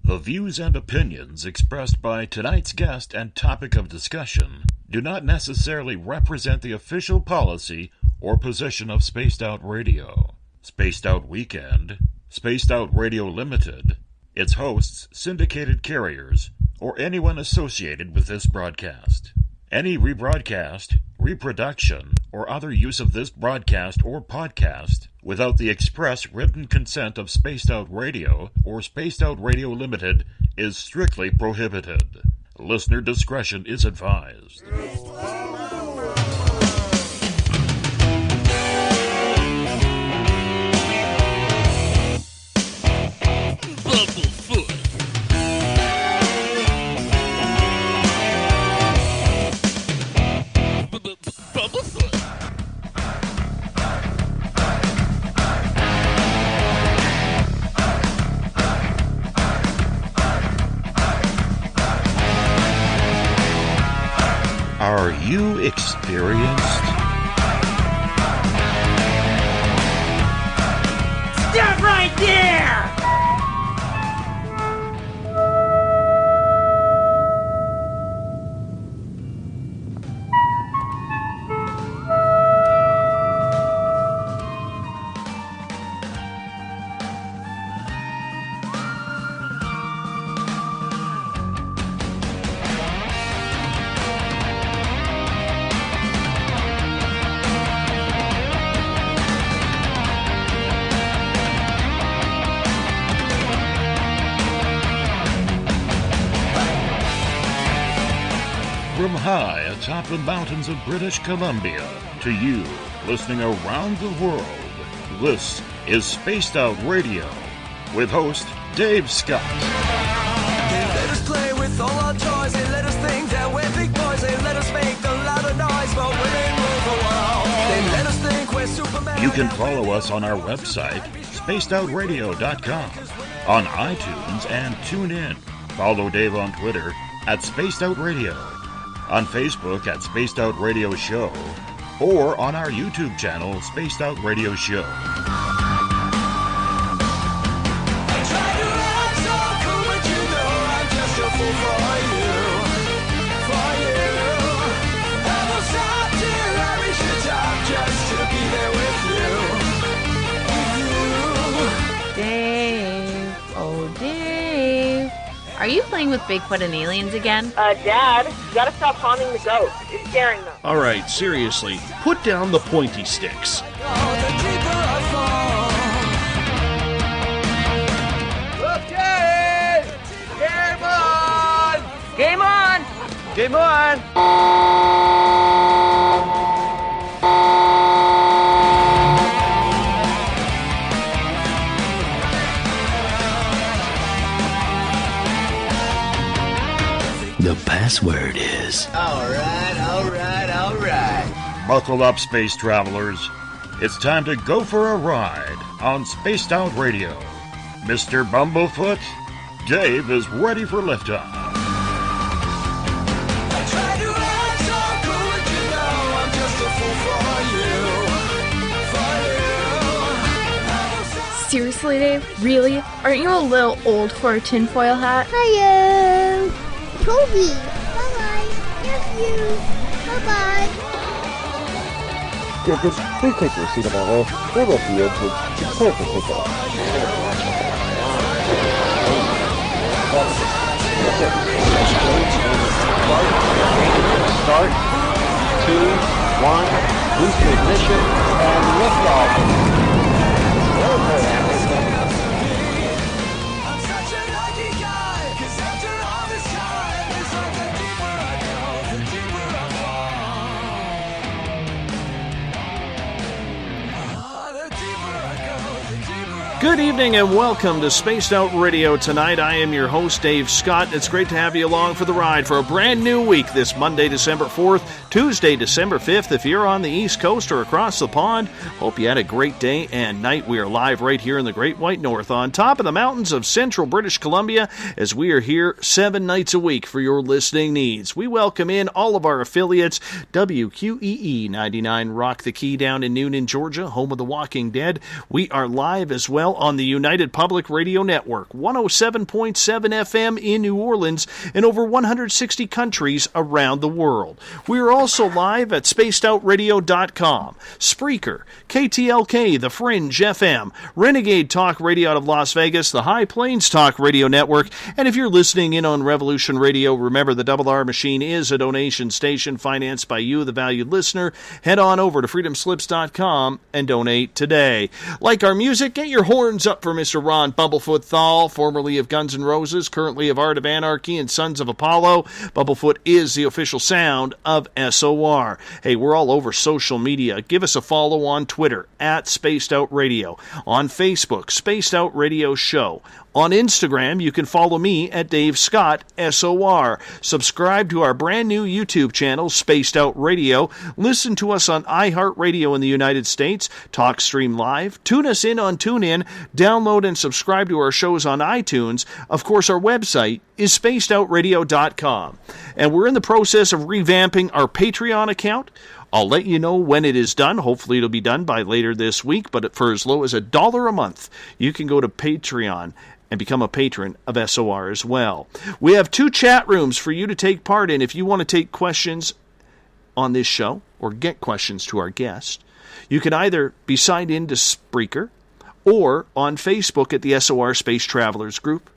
The views and opinions expressed by tonight's guest and topic of discussion do not necessarily represent the official policy or position of Spaced Out Radio, Spaced Out Weekend, Spaced Out Radio Limited, its hosts, syndicated carriers, or anyone associated with this broadcast. Any rebroadcast, reproduction, or other use of this broadcast or podcast without the express written consent of Spaced Out Radio or Spaced Out Radio Limited is strictly prohibited. Listener discretion is advised. Bumblefoot. Bumblefoot. Are you experienced? Stop right there! From high atop the mountains of British Columbia to you, listening around the world, this is Spaced Out Radio with host Dave Scott. They let us play with all our toys. They let us think that we're big boys. They let us make a lot of noise, but we ain't rule the world. They let us think we're Superman. You can follow us on our website, spacedoutradio.com, on iTunes and TuneIn. Follow Dave on Twitter at Spaced Out Radio, on Facebook at Spaced Out Radio Show, or on our YouTube channel, Spaced Out Radio Show. I try to act so cool, but you know I'm just a fool for you. For you. I will stop till I reach the top just to be there with you. Dave, oh Dave, are you playing with Bigfoot and aliens again? Dad, you gotta stop haunting the ghost. It's scaring them. All right, seriously, put down the pointy sticks. Oh, the deeper I fall. Okay! Game on! Game on! The password is... Alright. Buckle up, space travelers. It's time to go for a ride on Spaced Out Radio. Mr. Bumblefoot, Dave is ready for liftoff. I try to act so cool, but you know I'm just a fool for you. Seriously, Dave? Really? Aren't you a little old for a tinfoil hat? Hello, Toby. Bye-bye. Love you. Bye-bye. Please take your seat above us. We will be able to prepare for pickup. Start. 2, 1. Boost ignition and lift off. I'm such a lucky guy, 'cause after all this time, it's like the deeper I go, the deeper I fall. The deeper I go, the deeper I Good evening and welcome to Spaced Out Radio tonight. I am your host, Dave Scott. It's great to have you along for the ride for a brand new week this Monday, December 4th, Tuesday, December 5th. If you're on the East Coast or across the pond, hope you had a great day and night. We are live right here in the Great White North on top of the mountains of central British Columbia, as we are here 7 nights a week for your listening needs. We welcome in all of our affiliates. WQEE 99 Rock the Key down in Noonan, Georgia, home of The Walking Dead. We are live as well on the United Public Radio Network, 107.7 FM in New Orleans, and over 160 countries around the world. We are also live at spacedoutradio.com, Spreaker, KTLK, The Fringe FM, Renegade Talk Radio out of Las Vegas, the High Plains Talk Radio Network, and if you're listening in on Revolution Radio, remember the Double R Machine is a donation station financed by you, the valued listener. Head on over to freedomslips.com and donate today. Like our music, get your horns up for Mr. Ron Bumblefoot THAL, formerly of Guns N' Roses, currently of Art of Anarchy and Sons of Apollo. Bumblefoot is the official sound of SOR. Hey, we're all over social media. Give us a follow on Twitter at Spaced Out Radio. On Facebook, Spaced Out Radio Show. On Instagram, you can follow me at Dave Scott, SOR. Subscribe to our brand new YouTube channel, Spaced Out Radio. Listen to us on iHeartRadio in the United States. TalkStream Live. Tune us in on TuneIn. Download and subscribe to our shows on iTunes. Of course, our website is spacedoutradio.com. And we're in the process of revamping our Patreon account. I'll let you know when it is done. Hopefully it'll be done by later this week, but for as low as $1 a month, you can go to Patreon and become a patron of SOR as well. We have 2 chat rooms for you to take part in if you want to take questions on this show or get questions to our guest. You can either be signed in to Spreaker or on Facebook at the SOR Space Travelers Group.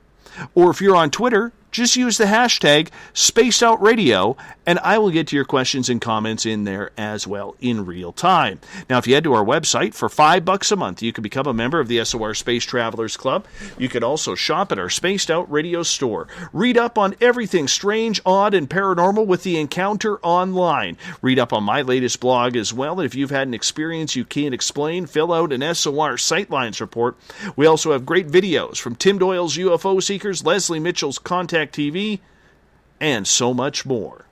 Or if you're on Twitter, just use the hashtag SpacedOutRadio, and I will get to your questions and comments in there as well in real time. Now, if you head to our website, for $5 a month, you can become a member of the SOR Space Travelers Club. You can also shop at our Spaced Out Radio store. Read up on everything strange, odd, and paranormal with the Encounter Online. Read up on my latest blog as well, and if you've had an experience you can't explain, fill out an SOR Sightlines report. We also have great videos from Tim Doyle's UFO Seekers, Leslie Mitchell's Contact TV, and so much more.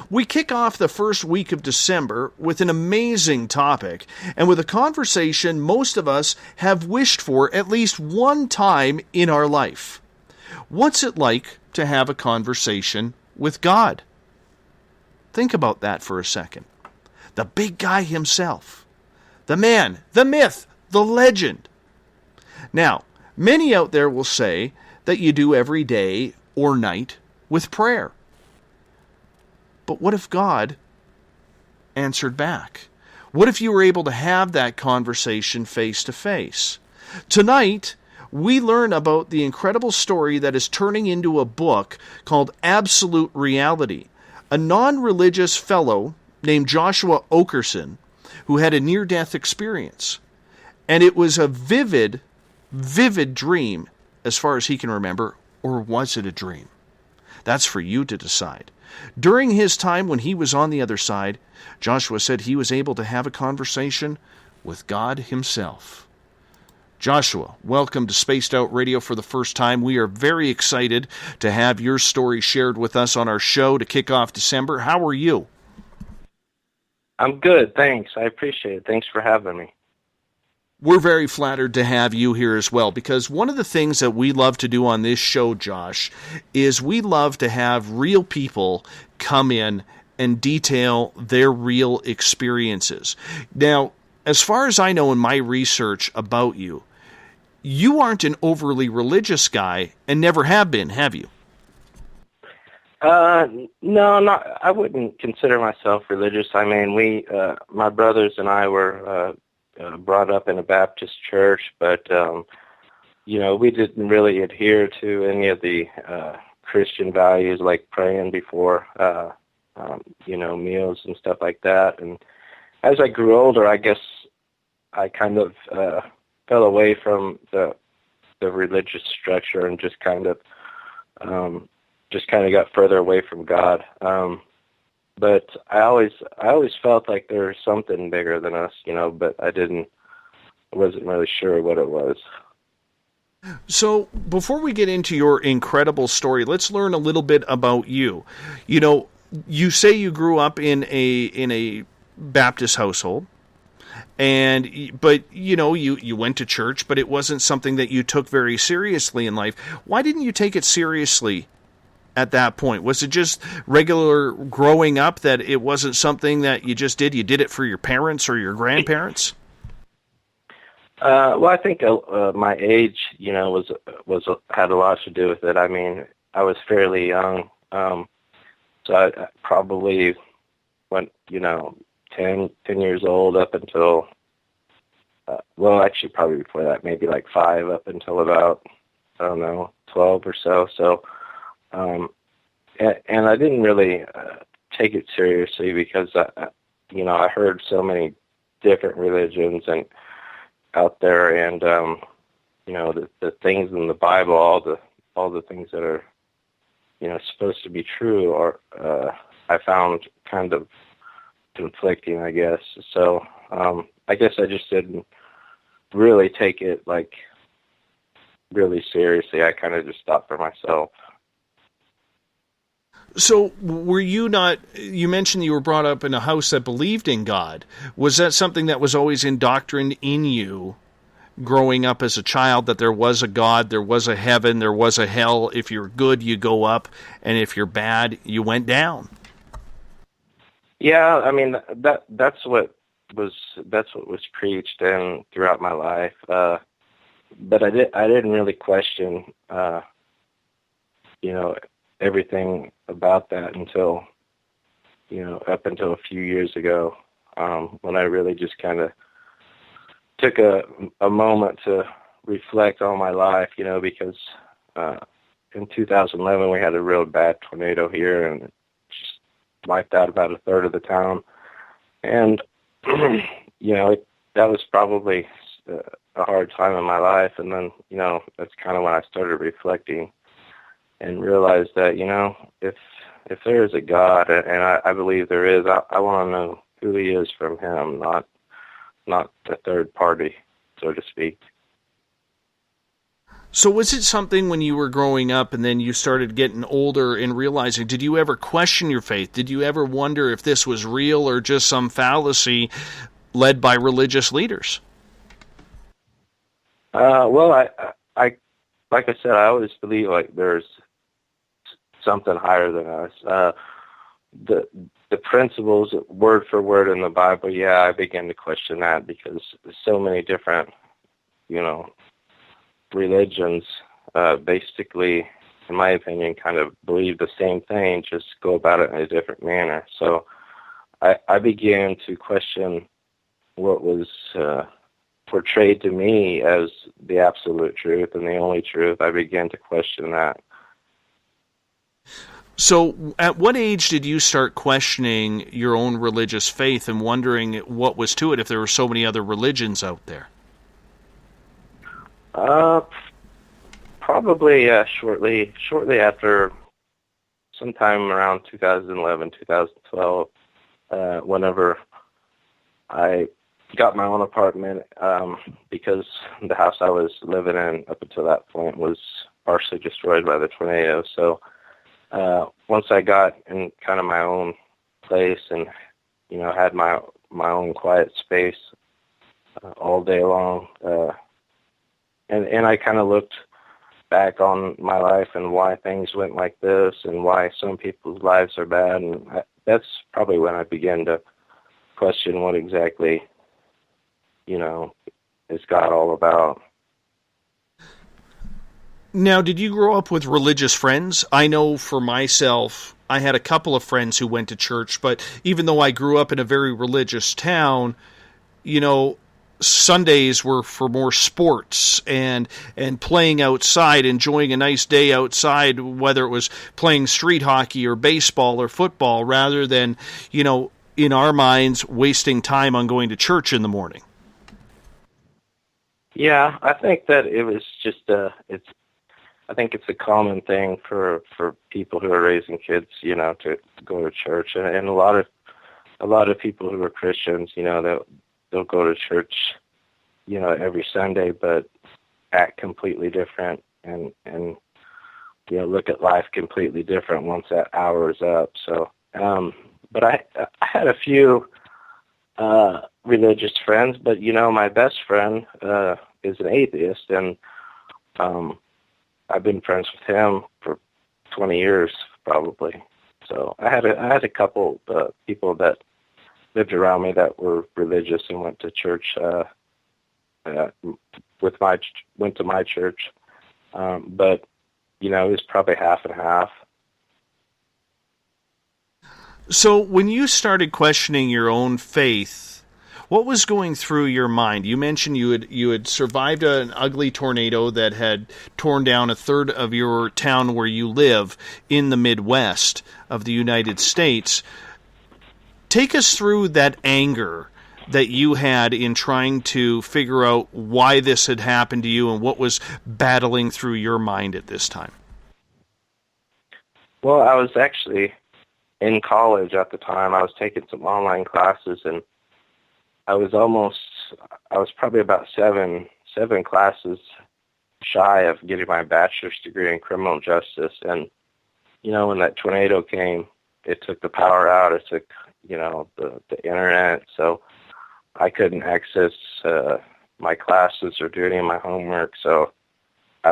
We kick off the first week of December with an amazing topic, and with a conversation most of us have wished for at least one time in our life. What's it like to have a conversation with God? Think about that for a second. The big guy himself. The man, the myth, the legend. Now, many out there will say that you do every day or night with prayer. But what if God answered back? What if you were able to have that conversation face to face? Tonight, we learn about the incredible story that is turning into a book called Absolute Reality. A non-religious fellow named Joshua Okerson who had a near-death experience. And it was a vivid dream as far as he can remember, or was it a dream? That's for you to decide. During his time when he was on the other side, Joshua said he was able to have a conversation with God himself. Joshua, welcome to Spaced Out Radio for the first time. We are very excited to have your story shared with us on our show to kick off December. How are you? I'm good, thanks. I appreciate it. Thanks for having me. We're very flattered to have you here as well, because one of the things that we love to do on this show, Josh, is we love to have real people come in and detail their real experiences. Now, as far as I know in my research about you, you aren't an overly religious guy and never have been, have you? No, not. I wouldn't consider myself religious. I mean, my brothers and I were brought up in a Baptist church, but we didn't really adhere to any of the Christian values like praying before meals and stuff like that. And as I grew older, I guess I kind of fell away from the religious structure and just kind of got further away from God. But I always felt like there was something bigger than us, but I wasn't really sure what it was. So before we get into your incredible story, let's learn a little bit about you. you say you grew up in a Baptist household, but you went to church, but it wasn't something that you took very seriously in life. Why didn't you take it seriously at that point? Was it just regular growing up that it wasn't something that you just did? You did it for your parents or your grandparents? Well, I think my age, had a lot to do with it. I mean, I was fairly young, so I probably went, 10 years old up until, actually probably before that, maybe like 5 up until about, 12 or so. So, and I didn't really take it seriously because, I heard so many different religions and out there, and the things in the Bible, all the things that are supposed to be true are I found kind of conflicting, I guess. So I guess I just didn't really take it like really seriously. I kind of just thought for myself. So were you not, you mentioned you were brought up in a house that believed in God. Was that something that was always indoctrined in you growing up as a child, that there was a God, there was a heaven, there was a hell? If you're good, you go up, and if you're bad, you went down? Yeah, I mean, that's what was preached and throughout my life. But I didn't really question, everything about that until, up until a few years ago, when I really just kind of took a moment to reflect on my life, because in 2011 we had a real bad tornado here and just wiped out about a third of the town. And, that was probably a hard time in my life. And then, that's kind of when I started reflecting and realized that, if there is a God, and I believe there is, I want to know who he is from him, not the third party, so to speak. So was it something when you were growing up and then you started getting older and realizing, did you ever question your faith? Did you ever wonder if this was real or just some fallacy led by religious leaders? Well, I like I said, I always believe like there's something higher than us. The principles, word for word in the Bible, yeah, I began to question that because so many different, religions, basically, in my opinion, kind of believe the same thing, just go about it in a different manner. So I began to question what was portrayed to me as the absolute truth and the only truth. I began to question that. So at what age did you start questioning your own religious faith and wondering what was to it if there were so many other religions out there? Probably shortly after, sometime around 2011, 2012, whenever I got my own apartment, because the house I was living in up until that point was partially destroyed by the tornado. So once I got in kind of my own place and, had my own quiet space all day long, and I kind of looked back on my life and why things went like this and why some people's lives are bad, and that's probably when I began to question what exactly, is God all about. Now, did you grow up with religious friends? I know for myself, I had a couple of friends who went to church, but even though I grew up in a very religious town, Sundays were for more sports and playing outside, enjoying a nice day outside, whether it was playing street hockey or baseball or football, rather than, in our minds, wasting time on going to church in the morning. Yeah, I think that it was just I think it's a common thing for people who are raising kids, to go to church, and a lot of people who are Christians, they'll go to church, every Sunday, but act completely different and look at life completely different once that hour is up. So But I had a few religious friends, but my best friend is an atheist, and I've been friends with him for 20 years probably. So I had a couple people that lived around me that were religious and went to church went to my church, but it was probably half and half. So when you started questioning your own faith, what was going through your mind? You mentioned you had survived an ugly tornado that had torn down a third of your town where you live in the Midwest of the United States. Take us through that anger that you had in trying to figure out why this had happened to you and what was battling through your mind at this time. Well, I was actually in college at the time. I was taking some online classes, and I was probably about seven classes shy of getting my bachelor's degree in criminal justice. And, when that tornado came, it took the power out. It took, the internet. So I couldn't access my classes or do any of my homework. So I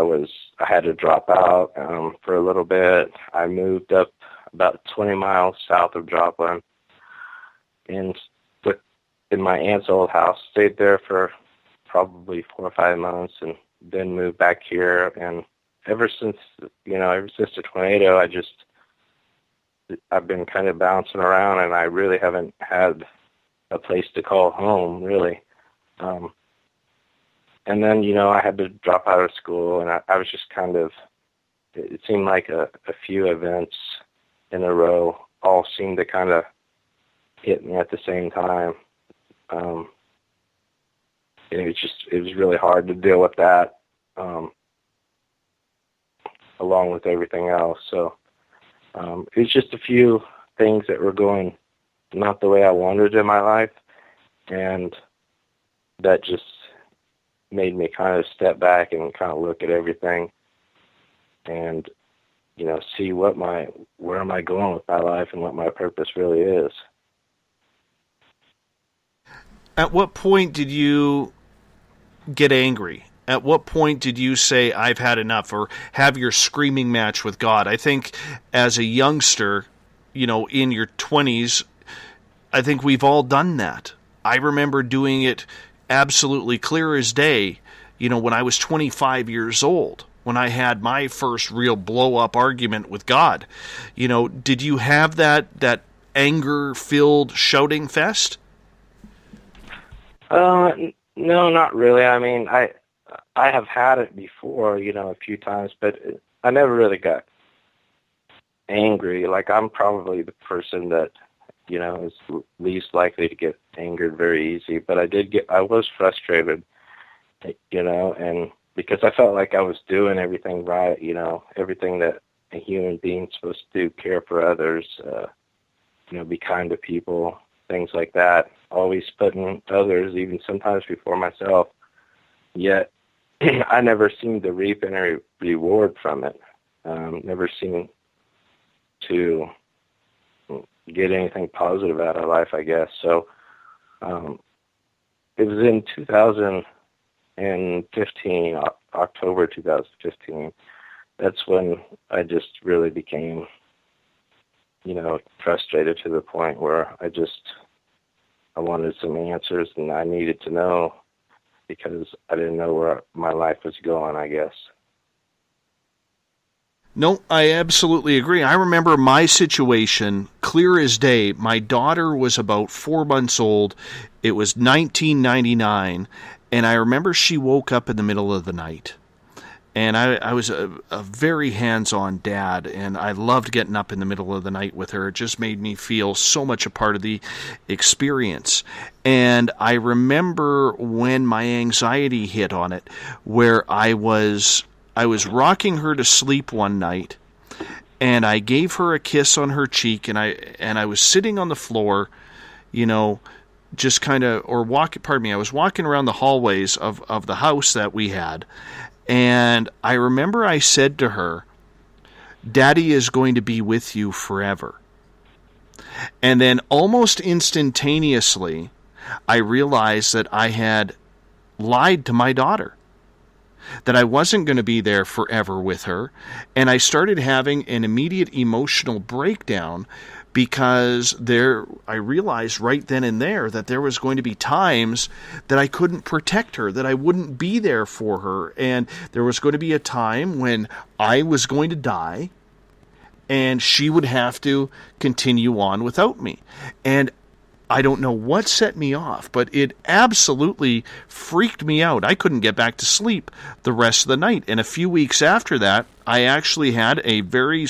had to drop out for a little bit. I moved up about 20 miles south of Joplin, and in my aunt's old house, stayed there for probably 4 or 5 months, and then moved back here. And ever since the tornado, I've been kind of bouncing around, and I really haven't had a place to call home, really. And then, I had to drop out of school, and I was just kind of, it seemed like a few events in a row all seemed to kind of hit me at the same time. It was really hard to deal with that, along with everything else. So it was just a few things that were going not the way I wanted in my life, and that just made me kind of step back and kind of look at everything and, see where am I going with my life and what my purpose really is. At what point did you get angry? At what point did you say, I've had enough, or have your screaming match with God? I think as a youngster, in your 20s, I think we've all done that. I remember doing it absolutely clear as day, when I was 25 years old, when I had my first real blow-up argument with God. Did you have that anger-filled shouting fest? No, not really. I mean, I have had it before, a few times, but I never really got angry. Like, I'm probably the person that, is least likely to get angered very easy. But I was frustrated, and because I felt like I was doing everything right, everything that a human being's supposed to do, care for others, be kind to people, things like that, always putting others, even sometimes before myself. Yet, I never seemed to reap any reward from it. Never seemed to get anything positive out of life, I guess. So it was in 2015, October 2015, that's when I just really became, frustrated to the point where I wanted some answers, and I needed to know because I didn't know where my life was going, I guess. No, I absolutely agree. I remember my situation clear as day. My daughter was about 4 months old. It was 1999, and I remember she woke up in the middle of the night. And I was a very hands-on dad, and I loved getting up in the middle of the night with her. It just made me feel so much a part of the experience. And I remember when my anxiety hit on it, where I was rocking her to sleep one night, and I gave her a kiss on her cheek, and I was sitting on the floor, just kind of, I was walking around the hallways of the house that we had, and I remember I said to her, Daddy is going to be with you forever. And then almost instantaneously, I realized that I had lied to my daughter, that I wasn't going to be there forever with her. And I started having an immediate emotional breakdown because I realized right then and there that there was going to be times that I couldn't protect her, that I wouldn't be there for her. And there was going to be a time when I was going to die and she would have to continue on without me. And I don't know what set me off, but it absolutely freaked me out. I couldn't get back to sleep the rest of the night. And a few weeks after that, I actually had a very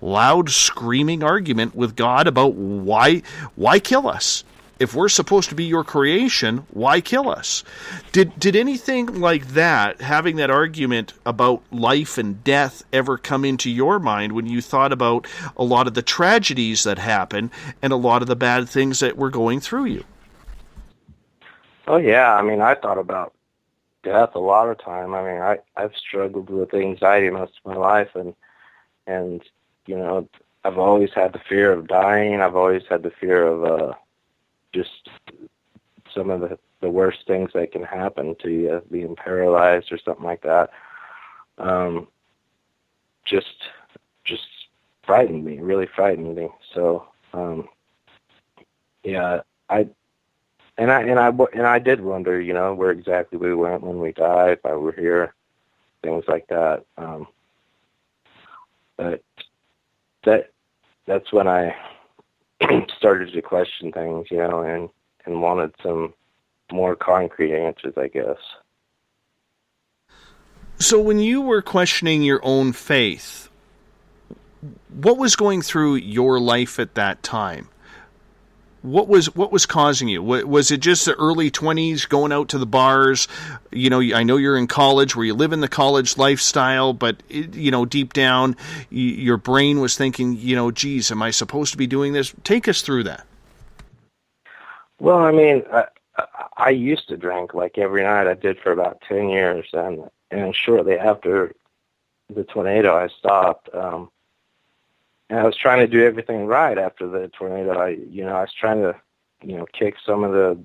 loud screaming argument with God about why kill us? If we're supposed to be your creation, why kill us? Did anything like that, having that argument about life and death, ever come into your mind when you thought about a lot of the tragedies that happen and a lot of the bad things that were going through you? Oh, yeah. I mean, I thought about death a lot of time. I mean, I've struggled with anxiety most of my life, and you know, I've always had the fear of dying. I've always had the fear of just some of the worst things that can happen to you, being paralyzed or something like that. Just frightened me, really frightened me. So, yeah, I did wonder, you know, where exactly we went when we died, if I were here, things like that. But that's when I started to question things, you know, and wanted some more concrete answers, I guess. So when you were questioning your own faith, what was going through your life at that time? What was causing you? Was it just the early 20s, going out to the bars? You know, I know you're in college where you live in the college lifestyle, but, you know, deep down, your brain was thinking, you know, geez, am I supposed to be doing this? Take us through that. Well, I mean, I used to drink like every night. I did for about 10 years, and shortly after the tornado, I stopped. And I was trying to do everything right after the tornado. I was trying to, you know, kick some of the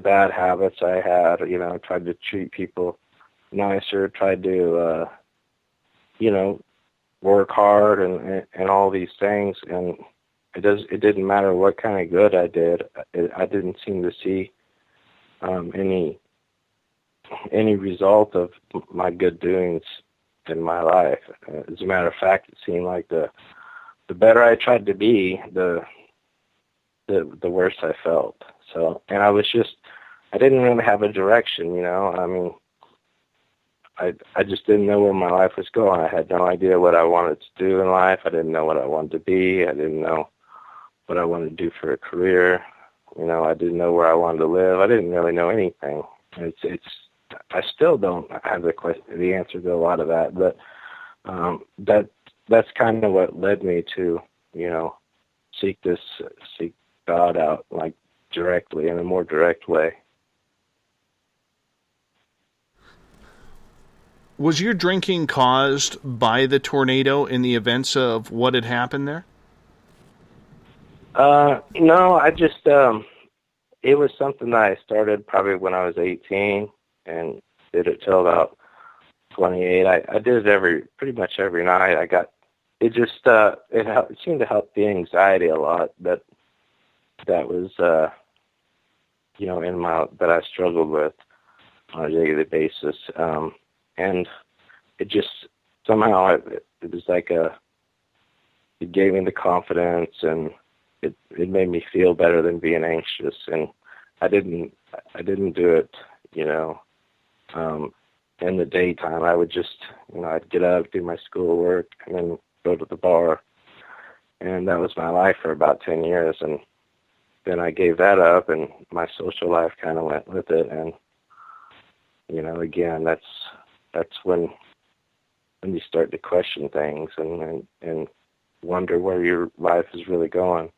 bad habits I had. You know, tried to treat people nicer, tried to, you know, work hard and all these things. And it didn't matter what kind of good I did. I didn't seem to see any result of my good doings in my life. As a matter of fact, it seemed like the better I tried to be, the worse I felt. So, and I didn't really have a direction, you know. I mean, I just didn't know where my life was going. I had no idea what I wanted to do in life. I didn't know what I wanted to be. I didn't know what I wanted to do for a career. You know, I didn't know where I wanted to live. I didn't really know anything. I still don't have the answer to a lot of that, but that's kind of what led me to, you know, seek God out, like, directly, in a more direct way. Was your drinking caused by the tornado in the events of what had happened there? No, I just, it was something that I started probably when I was 18 and did it till about 28. I did it pretty much every night. It seemed to help the anxiety a lot that was, you know, that I struggled with on a daily basis. And it just, somehow it was like it gave me the confidence, and it made me feel better than being anxious. And I didn't do it, you know, in the daytime. I would just, you know, I'd get up, do my schoolwork, and then go to the bar. And that was my life for about 10 years. And then I gave that up, and my social life kind of went with it. And, you know, again, that's when you start to question things and wonder where your life is really going.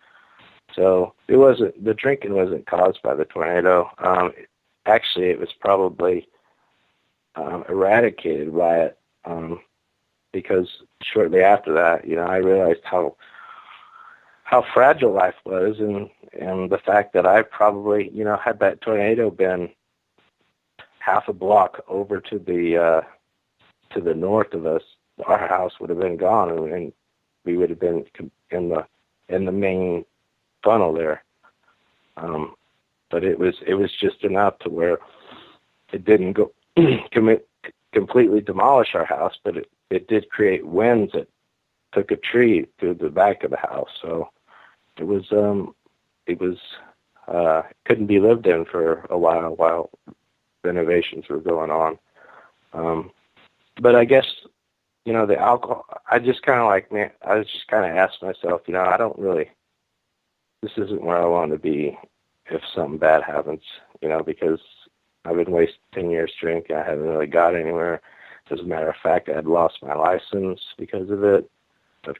So the drinking wasn't caused by the tornado. Actually, it was probably eradicated by it, because shortly after that, you know, I realized how how fragile life was, and the fact that I probably, had that tornado been half a block over to the north of us, our house would have been gone, and we would have been in the main funnel there. But it was just enough to where it didn't go completely demolish our house, but it did create winds that took a tree through the back of the house. So it couldn't be lived in for a while renovations were going on. But I guess, the alcohol, I just kind of asked myself, this isn't where I want to be if something bad happens, because I've been wasting 10 years drinking. I haven't really got anywhere. As a matter of fact, I had lost my license because of it. I've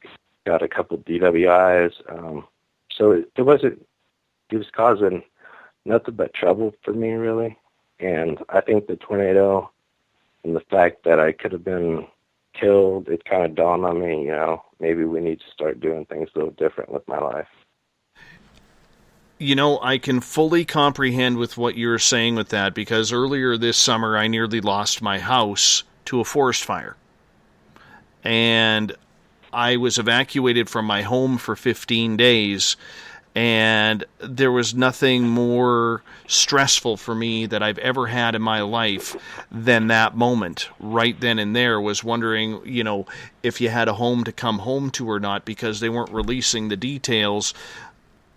got a couple DWIs. So it was causing nothing but trouble for me, really. And I think the tornado and the fact that I could have been killed, it kind of dawned on me, maybe we need to start doing things a little different with my life. I can fully comprehend with what you're saying with that, because earlier this summer I nearly lost my house to a forest fire. And I was evacuated from my home for 15 days, and there was nothing more stressful for me that I've ever had in my life than that moment. Right then and there was wondering, if you had a home to come home to or not, because they weren't releasing the details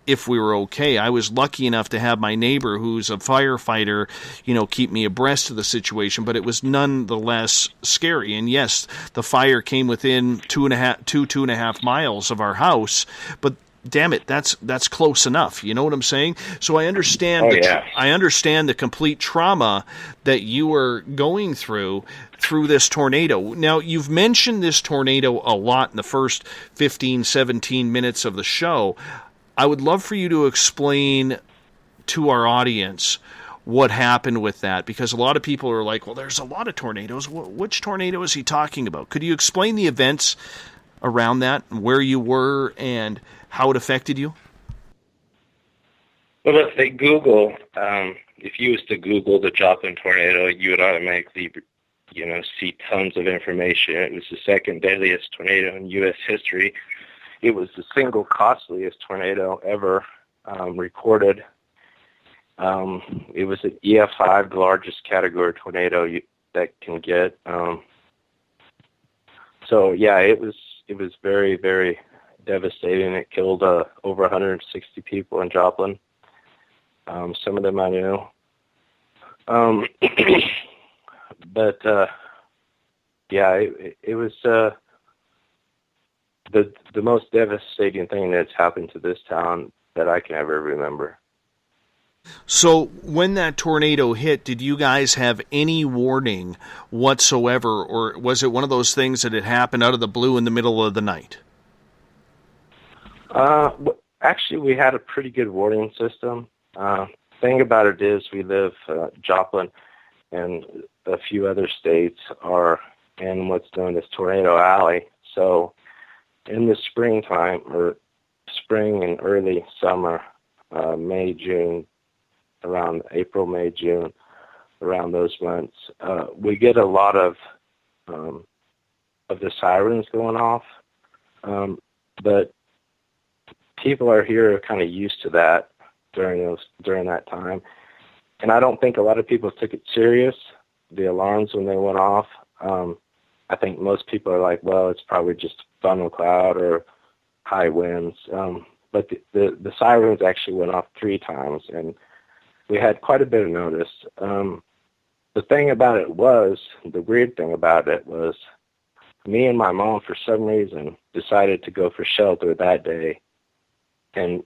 if we were okay. I was lucky enough to have my neighbor, who's a firefighter, keep me abreast of the situation, but it was nonetheless scary. And yes, the fire came within 2.5 miles of our house, but damn it, that's close enough. You know what I'm saying? So I understand. I understand the complete trauma that you were going through this tornado. Now, you've mentioned this tornado a lot in the first 15, 17 minutes of the show. I would love for you to explain to our audience what happened with that, because a lot of people are like, well, there's a lot of tornadoes. Which tornado is he talking about? Could you explain the events around that, where you were, and how it affected you? Well, if they Google, if you was to Google the Joplin tornado, you would automatically, see tons of information. It was the second deadliest tornado in U.S. history. It was the single costliest tornado ever recorded. It was an EF5, the largest category tornado that can get. So yeah, it was very, very devastating. It killed over 160 people in Joplin. Some of them I knew. But yeah, it was the most devastating thing that's happened to this town that I can ever remember. So when that tornado hit, did you guys have any warning whatsoever, or was it one of those things that had happened out of the blue in the middle of the night? Actually, we had a pretty good warning system. Thing about it is we live, Joplin and a few other states are in what's known as Tornado Alley. So in the springtime, or spring and early summer, May, June, around April, May, June, around those months, we get a lot of the sirens going off. But people are here kind of used to that during that time. And I don't think a lot of people took it serious, the alarms when they went off. I think most people are like, well, it's probably just funnel cloud or high winds. But the sirens actually went off 3 times, and we had quite a bit of notice. The thing about it was, the weird thing about it was, me and my mom, for some reason, decided to go for shelter that day. And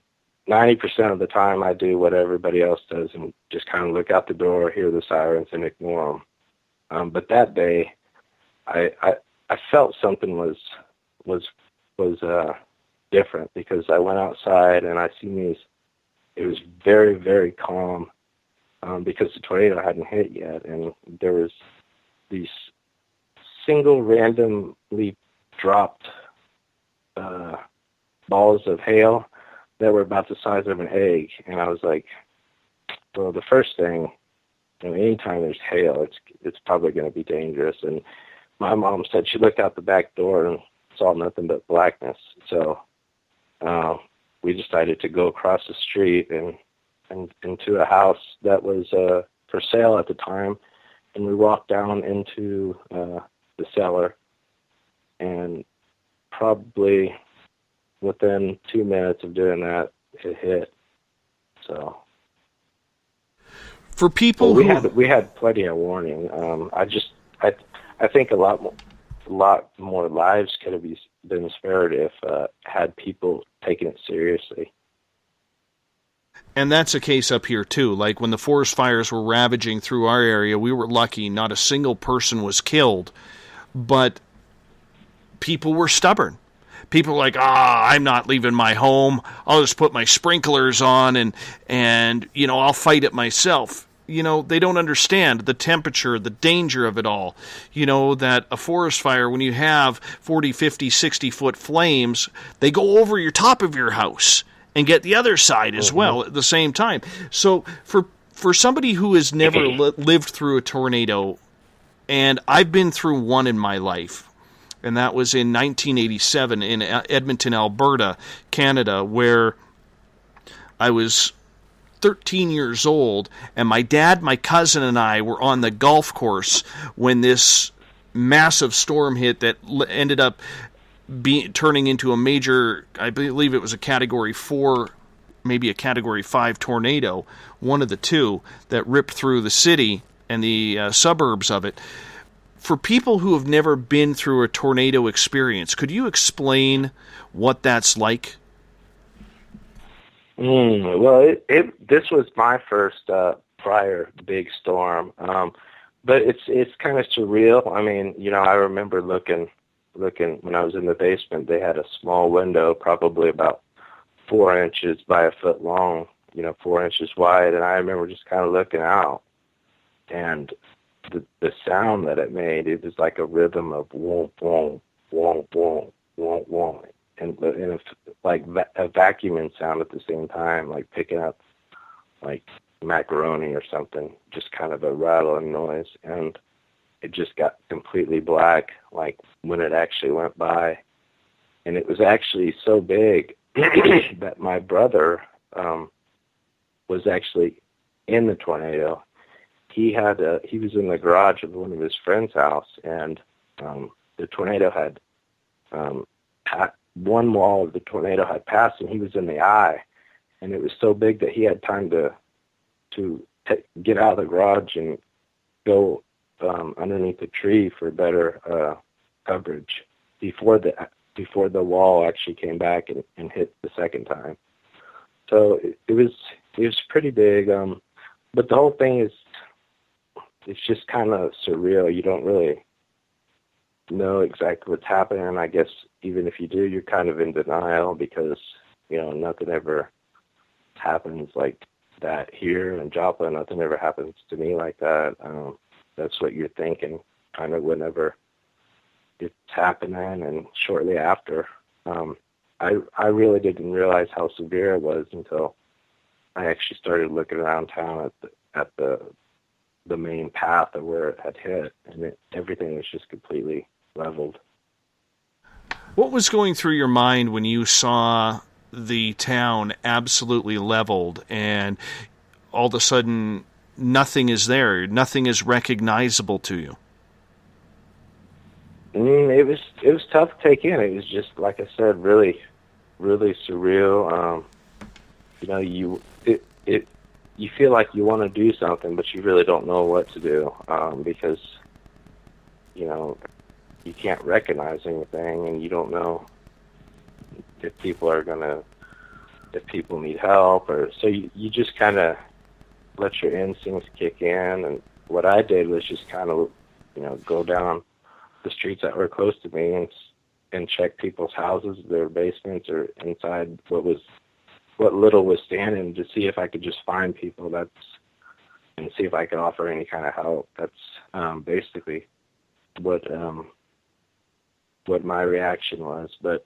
90% of the time I do what everybody else does and just kind of look out the door, hear the sirens, and ignore them. But that day, I felt something was different, because I went outside and I seen these. It was very, very calm because the tornado hadn't hit yet, and there was these single randomly dropped balls of hail that were about the size of an egg. And I was like, well, the first thing, anytime there's hail, it's probably going to be dangerous. And my mom said she looked out the back door and saw nothing but blackness. So we decided to go across the street and into a house that was for sale at the time. And we walked down into the cellar, and probably within 2 minutes of doing that, it hit. So for people we had plenty of warning. I think a lot more lives could have been spared if had people taken it seriously. And that's a case up here, too. Like when the forest fires were ravaging through our area, we were lucky. Not a single person was killed. But people were stubborn. People were like, I'm not leaving my home. I'll just put my sprinklers on and I'll fight it myself. They don't understand the temperature, the danger of it all. That a forest fire, when you have 40, 50, 60-foot flames, they go over your top of your house and get the other side as well at the same time. So for somebody who has never lived through a tornado, and I've been through one in my life, and that was in 1987 in Edmonton, Alberta, Canada, where I was 13 years old, and my dad, my cousin, and I were on the golf course when this massive storm hit that ended up turning into a major, I believe it was a Category 4, maybe a Category 5 tornado, one of the two, that ripped through the city and the suburbs of it. For people who have never been through a tornado experience, could you explain what that's like? Well, this was my first prior big storm, but it's kind of surreal. I mean, I remember looking when I was in the basement. They had a small window, probably about 4 inches by a foot long, 4 inches wide, and I remember just kind of looking out, and the sound that it made, it was like a rhythm of womp womp womp womp womp womp, and like a vacuuming sound at the same time, like picking up like macaroni or something, just kind of a rattling noise, and it just got completely black, like when it actually went by. And it was actually so big that my brother was actually in the tornado. He was in the garage of one of his friend's house, and the tornado had one wall of the tornado had passed, and he was in the eye, and it was so big that he had time to get out of the garage and go underneath the tree for better coverage before the wall actually came back and hit the second time. So it was pretty big, but the whole thing it's just kind of surreal. You don't really know exactly what's happening, and I guess even if you do, you're kind of in denial because nothing ever happens like that here in Joplin. Nothing ever happens to me like that. That's what you're thinking kind of whenever it's happening, and shortly after. I really didn't realize how severe it was until I actually started looking around town at the main path of where it had hit, and everything was just completely leveled. What was going through your mind when you saw the town absolutely leveled and all of a sudden nothing is there, nothing is recognizable to you? It was tough to take in. It was just, like I said, really, really surreal. You feel like you want to do something, but you really don't know what to do because you can't recognize anything, and you don't know if people need help, or so you just kind of let your instincts kick in. And what I did was just kind of go down the streets that were close to me and check people's houses, their basements, or inside what little was standing, to see if I could just find people and see if I could offer any kind of help. That's basically what my reaction was. But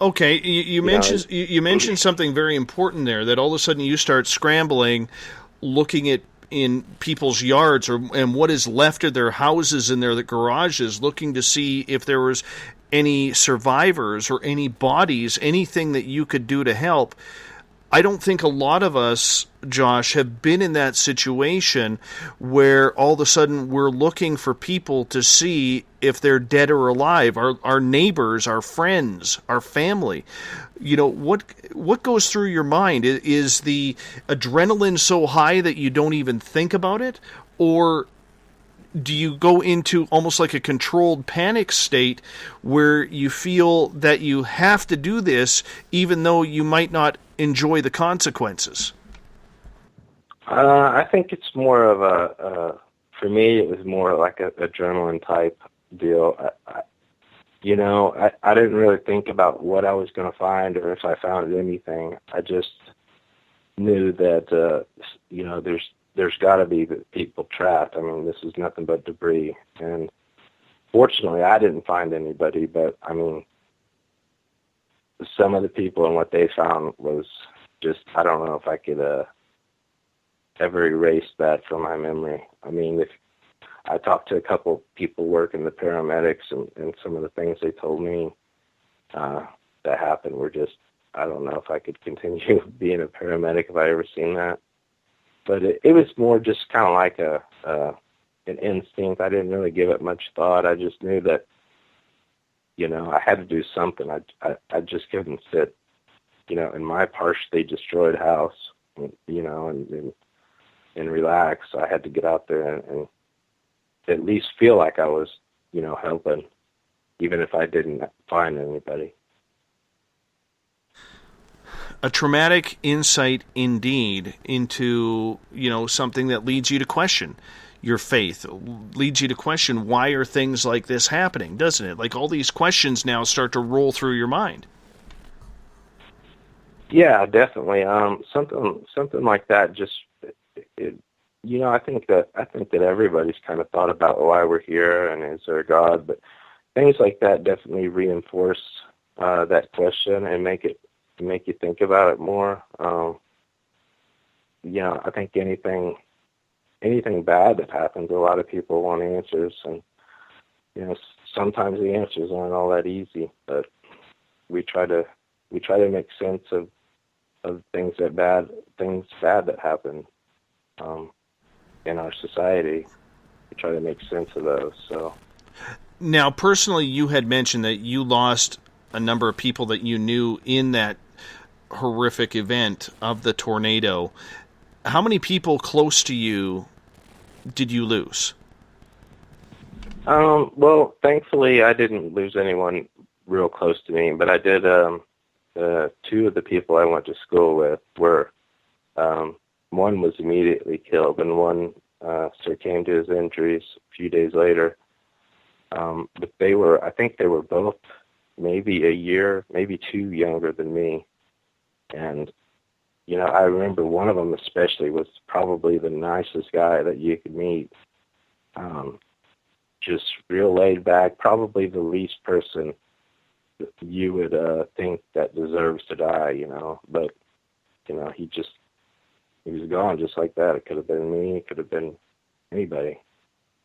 Okay, you mentioned something very important there, that all of a sudden you start scrambling, looking at in people's yards and what is left of their houses and their garages, looking to see if there was any survivors or any bodies, anything that you could do to help. I don't think a lot of us, Josh, have been in that situation where all of a sudden we're looking for people to see if they're dead or alive, our neighbors, our friends, our family. You know, what goes through your mind? Is the adrenaline so high that you don't even think about it? Or do you go into almost like a controlled panic state where you feel that you have to do this even though you might not enjoy the consequences? I think it's more of for me, it was more like a adrenaline type deal. I didn't really think about what I was going to find or if I found anything. I just knew that, there's got to be people trapped. I mean, this is nothing but debris. And fortunately, I didn't find anybody, but, I mean, some of the people and what they found was just, I don't know if I could ever erase that from my memory. I mean, if I talked to a couple people working the paramedics, and some of the things they told me that happened were just, I don't know if I could continue being a paramedic if I ever seen that. But it was more just kind of like an instinct. I didn't really give it much thought. I just knew that, I had to do something. I just couldn't sit, in my partially destroyed house, and relax. I had to get out there and at least feel like I was, helping, even if I didn't find anybody. A traumatic insight indeed into, something that leads you to question your faith, leads you to question why are things like this happening, doesn't it? Like all these questions now start to roll through your mind. Yeah, definitely. Something like that. Just, I think that everybody's kind of thought about why we're here and is there a God, but things like that definitely reinforce that question and make you think about it more. I think anything bad that happens, a lot of people want answers, and sometimes the answers aren't all that easy. But we try to make sense of things bad that happen in our society. We try to make sense of those. So now, personally, you had mentioned that you lost a number of people that you knew in that horrific event of the tornado. How many people close to you did you lose? Well, thankfully, I didn't lose anyone real close to me, but I did. Two of the people I went to school with were. One was immediately killed, and one succumbed to his injuries a few days later. But I think they were both maybe a year, maybe two younger than me. And, I remember one of them especially was probably the nicest guy that you could meet. Just real laid back, probably the least person you would think that deserves to die, But, he was gone just like that. It could have been me. It could have been anybody.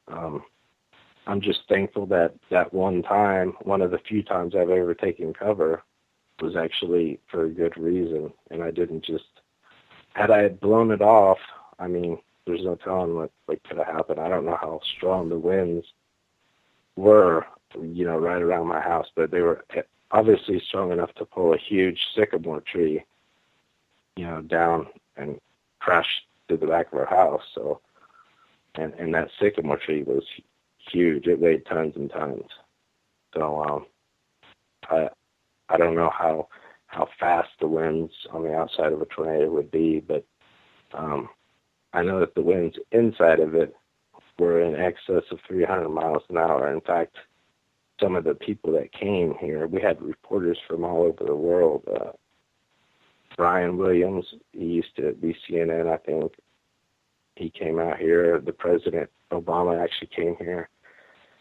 I'm just thankful that one time, one of the few times I've ever taken cover, was actually for a good reason. And I didn't just, had I blown it off, I mean, there's no telling what could have happened. I don't know how strong the winds were, right around my house, but they were obviously strong enough to pull a huge sycamore tree, down and crash to the back of our house. So, and that sycamore tree was huge. It weighed tons and tons. So, I don't know how fast the winds on the outside of a tornado would be, but I know that the winds inside of it were in excess of 300 miles an hour. In fact, some of the people that came here, we had reporters from all over the world. Brian Williams, he used to be CNN, I think. He came out here. The President Obama actually came here.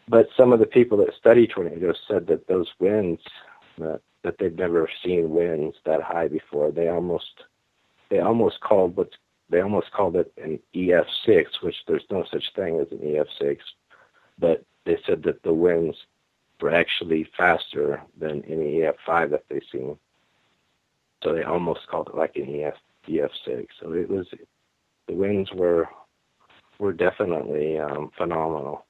But some of the people that study tornadoes said that those winds, that that they've never seen winds that high before. They almost called it an EF6, which there's no such thing as an EF6, but they said that the winds were actually faster than any EF5 that they've seen. So they almost called it like an EF6. So the winds were definitely phenomenal.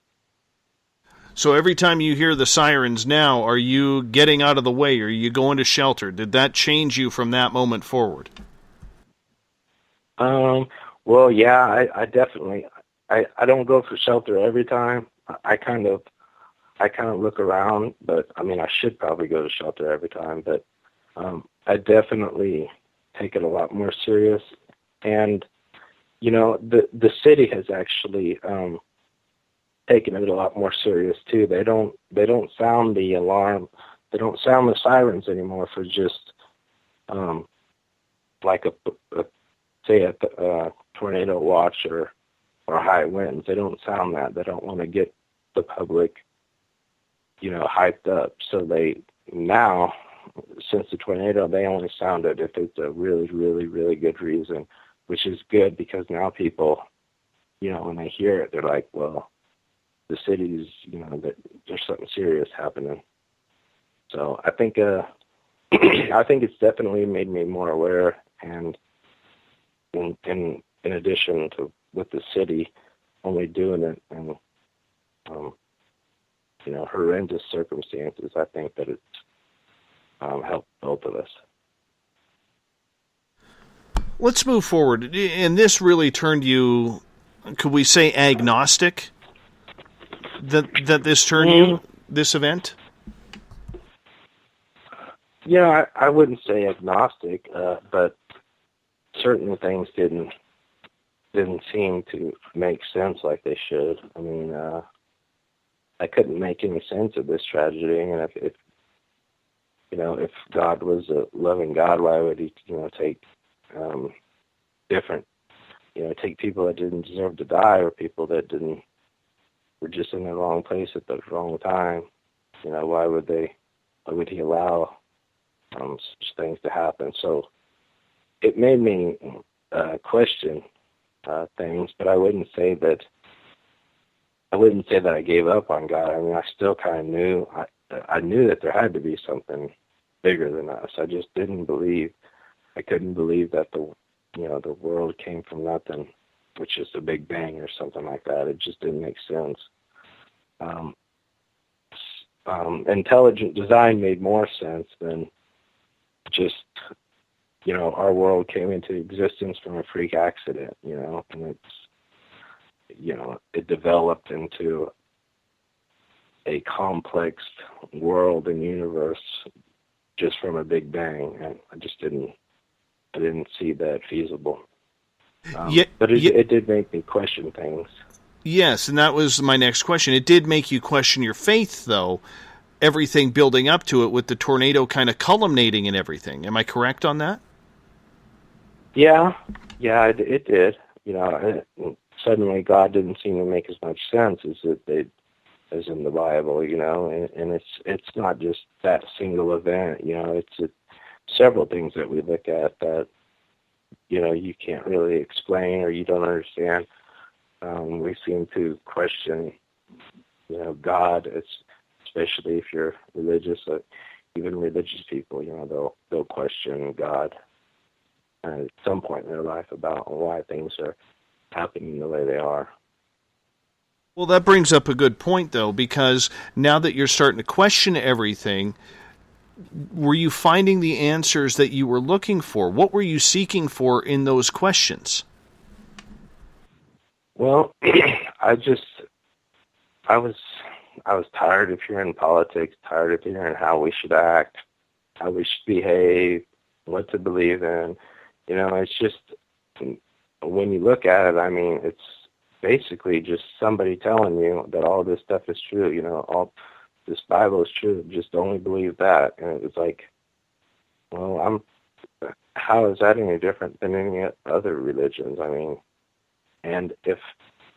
So every time you hear the sirens now, are you getting out of the way? Are you going to shelter? Did that change you from that moment forward? Well, yeah, I definitely, I don't go for shelter every time. I kind of look around, but I mean, I should probably go to shelter every time, but I definitely take it a lot more serious. And, you know, the city has actually taken it a lot more serious too. They don't sound the alarm, they don't sound the sirens anymore for just like a tornado watch or high winds. They don't sound that. They don't want to get the public, you know, hyped up. So they now, since the tornado, they only sound it if it's a really, really, really good reason, which is good because now people, you know, when they hear it, they're like, well, the city's, you know, that there's something serious happening. So I think I think it's definitely made me more aware, and in addition to with the city only doing it and you know, horrendous circumstances, I think that it's helped both of us. Let's move forward. And this really turned you, could we say, agnostic? That this turned you, this event? Yeah, I wouldn't say agnostic, but certain things didn't seem to make sense like they should. I mean, I couldn't make any sense of this tragedy, and if you know, if God was a loving God, why would He, you know, take take people that didn't deserve to die, or people that were just in the wrong place at the wrong time? You know, why would He allow such things to happen? So it made me question things, but I wouldn't say that I gave up on God. I mean, I still kind of knew. I knew that there had to be something bigger than us. I just didn't believe. I couldn't believe that the world came from nothing, which is the Big Bang or something like that. It just didn't make sense. Intelligent design made more sense than just, you know, our world came into existence from a freak accident, you know, and it's, you know, it developed into a complex world and universe just from a Big Bang, and I didn't see that feasible. But it did make me question things. Yes, and that was my next question. It did make you question your faith, though, everything building up to it with the tornado kind of culminating and everything. Am I correct on that? Yeah, it did. You know, suddenly God didn't seem to make as much sense as in the Bible, you know, and it's not just that single event, you know, it's several things that we look at that, you know, you can't really explain or you don't understand. We seem to question, you know, God, especially if you're religious. Even religious people, you know, they'll question God at some point in their life about why things are happening the way they are. Well, that brings up a good point, though, because now that you're starting to question everything, were you finding the answers that you were looking for? What were you seeking for in those questions? Well, I was tired of hearing politics, tired of hearing how we should act, how we should behave, what to believe in. You know, it's just, when you look at it, I mean, it's basically just somebody telling you that all this stuff is true, you know, all this Bible is true, just only believe that. And it was like, well, how is that any different than any other religions? I mean, and if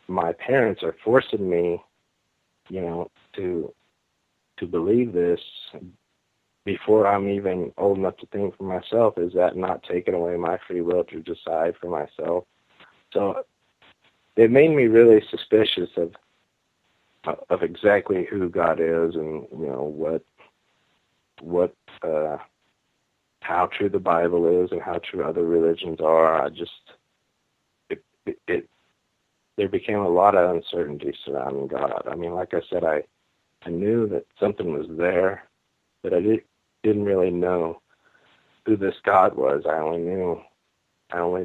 my parents are forcing me, you know, to believe this, before I'm even old enough to think for myself, is that not taking away my free will to decide for myself? So it made me really suspicious of exactly who God is, and what how true the Bible is and how true other religions are. There became a lot of uncertainty surrounding God. I mean, like I said, I knew that something was there, but I didn't really know who this God was. I only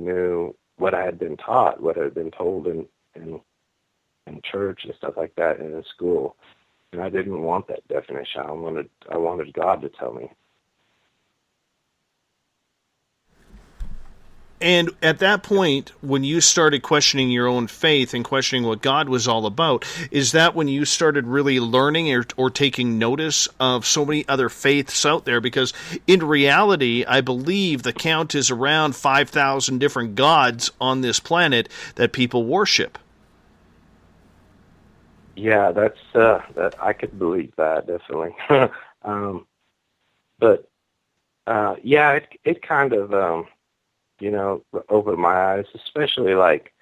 knew what I had been taught, what I had been told in church and stuff like that, and in school. And I didn't want that definition. I wanted God to tell me. And at that point, when you started questioning your own faith and questioning what God was all about, is that when you started really learning or taking notice of so many other faiths out there? Because in reality, I believe the count is around 5,000 different gods on this planet that people worship. Yeah, that I could believe that, definitely. But yeah, it kind of opened my eyes, especially like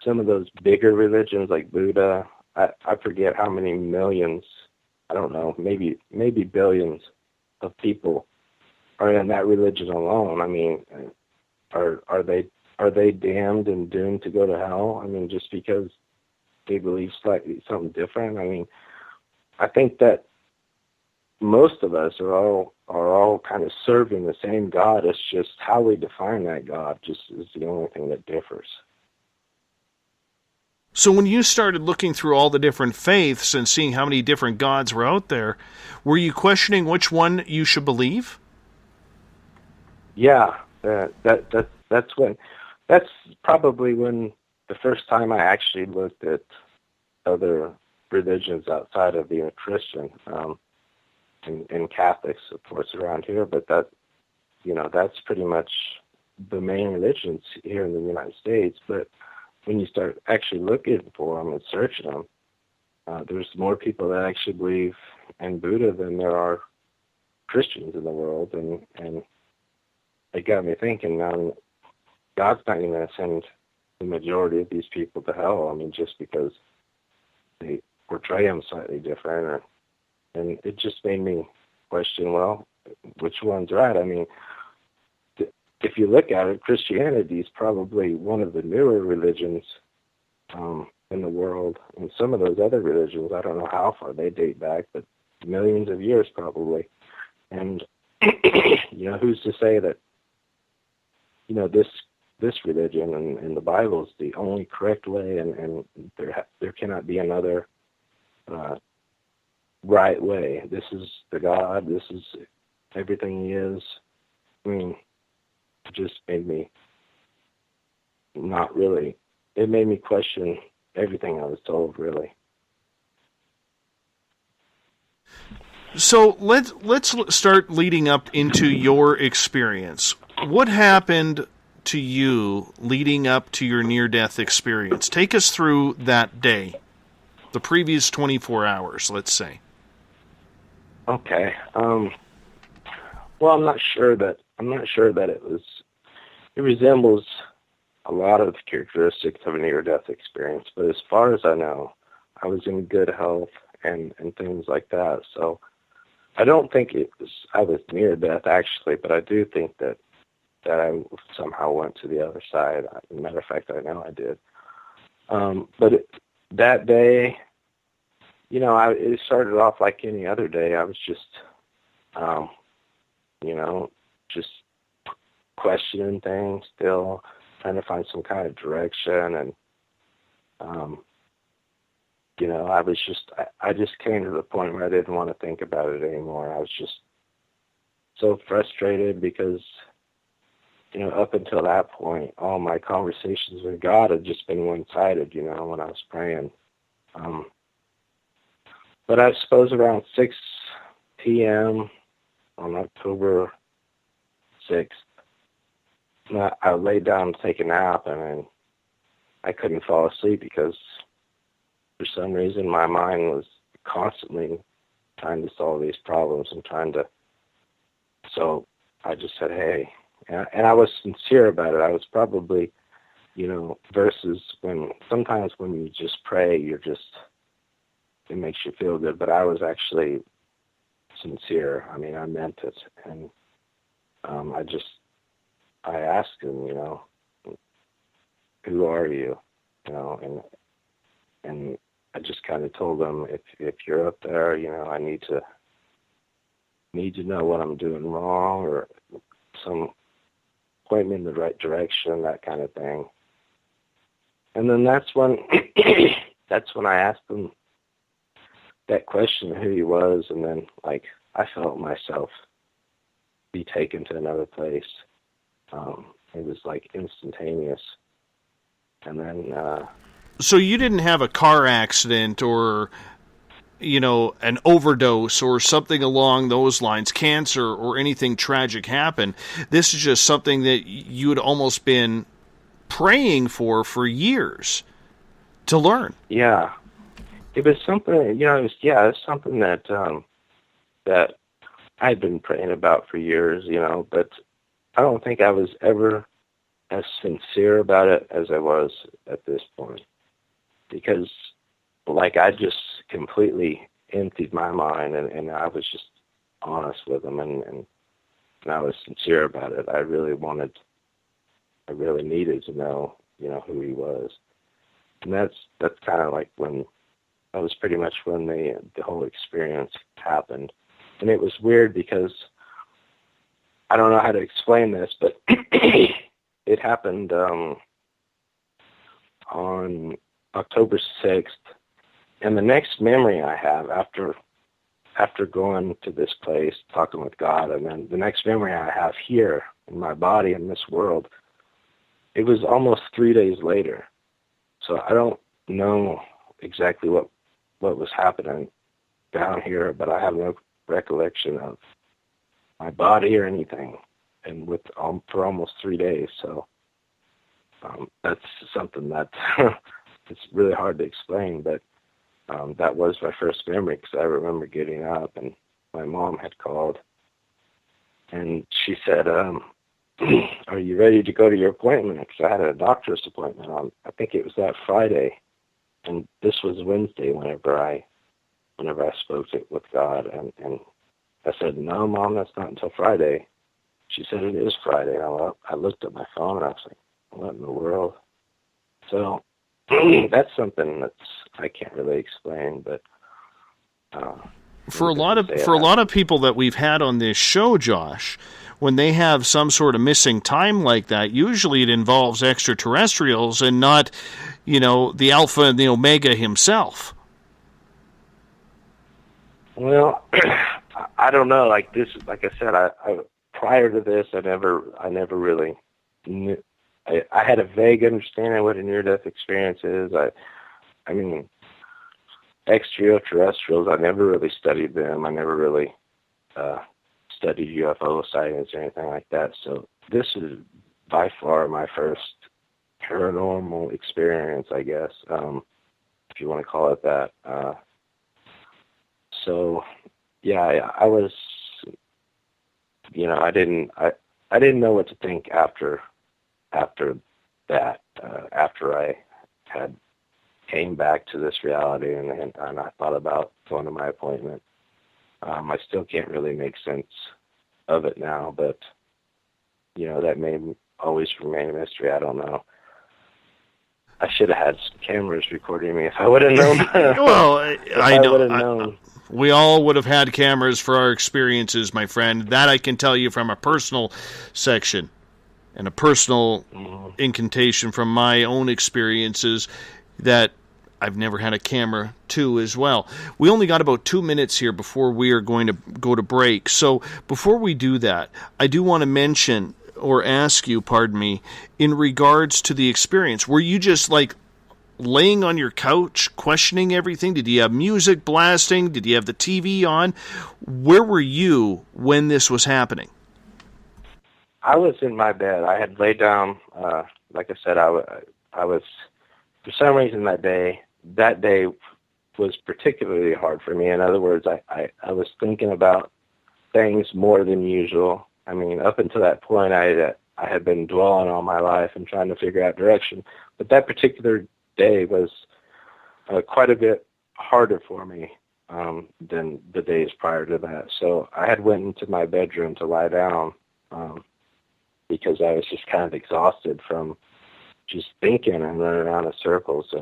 some of those bigger religions like Buddha. I forget how many millions, I don't know, maybe billions of people are in that religion alone. I mean, are they damned and doomed to go to hell? I mean, just because they believe slightly something different? I mean, I think that most of us are all kind of serving the same God. It's just how we define that God just is the only thing that differs. So when you started looking through all the different faiths and seeing how many different gods were out there, were you questioning which one you should believe? Yeah, that's probably when the first time I actually looked at other religions outside of being a Christian, and Catholics, of course, around here. But that's pretty much the main religions here in the United States. But when you start actually looking for them and searching them, there's more people that actually believe in Buddha than there are Christians in the world, and it got me thinking. Now, God's not going to send the majority of these people to hell. I mean, just because they portray them slightly different, and it just made me question, well, which one's right? I mean, if you look at it, Christianity is probably one of the newer religions in the world, and some of those other religions, I don't know how far they date back, but millions of years probably. And who's to say that this religion and the Bible is the only correct way, and there cannot be another right way. This is the God. This is everything He is. I mean, it just made me it made me question everything I was told, really. So let's start leading up into your experience. What happened to you leading up to your near-death experience? Take us through that day, the previous 24 hours, let's say. Okay. Well, I'm not sure that it resembles a lot of the characteristics of a near-death experience, but as far as I know, I was in good health and things like that. So I don't think I was near death actually, but I do think that I somehow went to the other side. As a matter of fact, I know I did. But that day, it started off like any other day. I was just, just questioning things still, trying to find some kind of direction. And, I just came to the point where I didn't want to think about it anymore. I was just so frustrated because, up until that point, all my conversations with God had just been one-sided, when I was praying. But I suppose around 6 p.m. on October 6th, I laid down to take a nap, and I couldn't fall asleep because for some reason my mind was constantly trying to solve these problems and trying to So I just said, hey, and I was sincere about it. I was probably, versus sometimes when you just pray, it makes you feel good, but I was actually sincere. I mean, I meant it. And I asked him, who are you? And I just kind of told him, if you're up there, I need to know what I'm doing wrong, or point me in the right direction, that kind of thing. And then that's when I asked him that question, who he was, and then I felt myself be taken to another place. It was instantaneous. And then so you didn't have a car accident or an overdose or something along those lines, cancer or anything tragic happen. This is just something that you had almost been praying for years to learn. Yeah. It was something, it was something that that I'd been praying about for years, but I don't think I was ever as sincere about it as I was at this point, because I just completely emptied my mind, and I was just honest with him, and I was sincere about it. I really needed to know, who he was. And that's kind of when, that was pretty much when the whole experience happened. And it was weird because I don't know how to explain this, but it happened on October 6th. And the next memory I have after going to this place, talking with God, and then the next memory I have here in my body in this world, it was almost 3 days later. So I don't know exactly what was happening down here, but I have no recollection of my body or anything, and for almost 3 days. So that's something that it's really hard to explain, but that was my first memory, because I remember getting up, and my mom had called, and she said, are you ready to go to your appointment? Because I had a doctor's appointment on, I think it was that Friday, and this was Wednesday whenever I spoke with God, and I said, no, Mom, that's not until Friday. She said, it is Friday. And I looked at my phone, and I was like, what in the world? So that's something I can't really explain, but for a lot of people that we've had on this show, Josh, when they have some sort of missing time like that, usually it involves extraterrestrials and not, the Alpha and the Omega himself. Well, I don't know. Like I said, I prior to this, I never really knew. I had a vague understanding of what a near-death experience is. I mean, extraterrestrials, I never really studied them. I never really studied UFO sightings or anything like that. So this is by far my first paranormal experience, I guess, if you want to call it that. So, yeah, I was, I didn't know what to think after that, after I had came back to this reality and I thought about going to my appointment. I still can't really make sense of it now, but, that may always remain a mystery. I don't know. I should have had some cameras recording me if I would have known. Well, I know. We all would have had cameras for our experiences, my friend. That I can tell you from a personal section and a personal incantation from my own experiences that I've never had a camera too as well. We only got about 2 minutes here before we are going to go to break. So before we do that, I do want to mention or ask you, in regards to the experience, were you just laying on your couch questioning everything? Did you have music blasting? Did you have the TV on? Where were you when this was happening? I was in my bed. I had laid down, like I said, I was, for some reason that day was particularly hard for me. In other words, I was thinking about things more than usual. I mean, up until that point, I had been dwelling all my life and trying to figure out direction. But that particular day was quite a bit harder for me than the days prior to that. So I had went into my bedroom to lie down because I was just kind of exhausted from just thinking and running around in circles,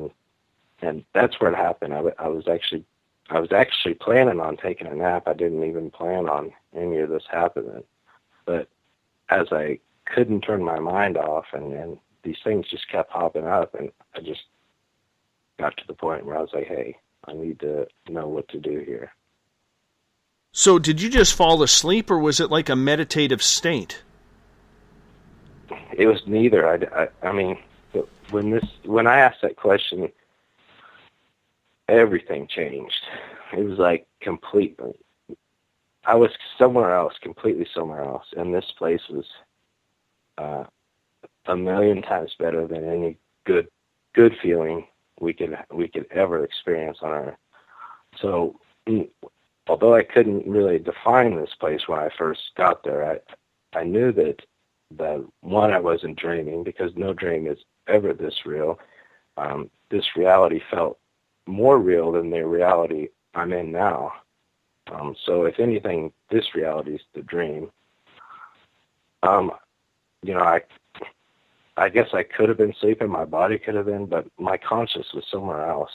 and that's where it happened. I was actually planning on taking a nap. I didn't even plan on any of this happening, but as I couldn't turn my mind off, and these things just kept popping up, and I just got to the point where I was like, hey, I need to know what to do here. So did you just fall asleep, or was it like a meditative state? It was neither. I mean, when I asked that question, everything changed. It was like completely. I was somewhere else, completely somewhere else, and this place was a million times better than any good feeling we could ever experience on Earth. So, although I couldn't really define this place when I first got there, I knew that one, I wasn't dreaming, because no dream is ever this real. This reality felt more real than the reality I'm in now. So if anything, this reality is the dream. I guess I could have been sleeping, my body could have been, but my conscience was somewhere else.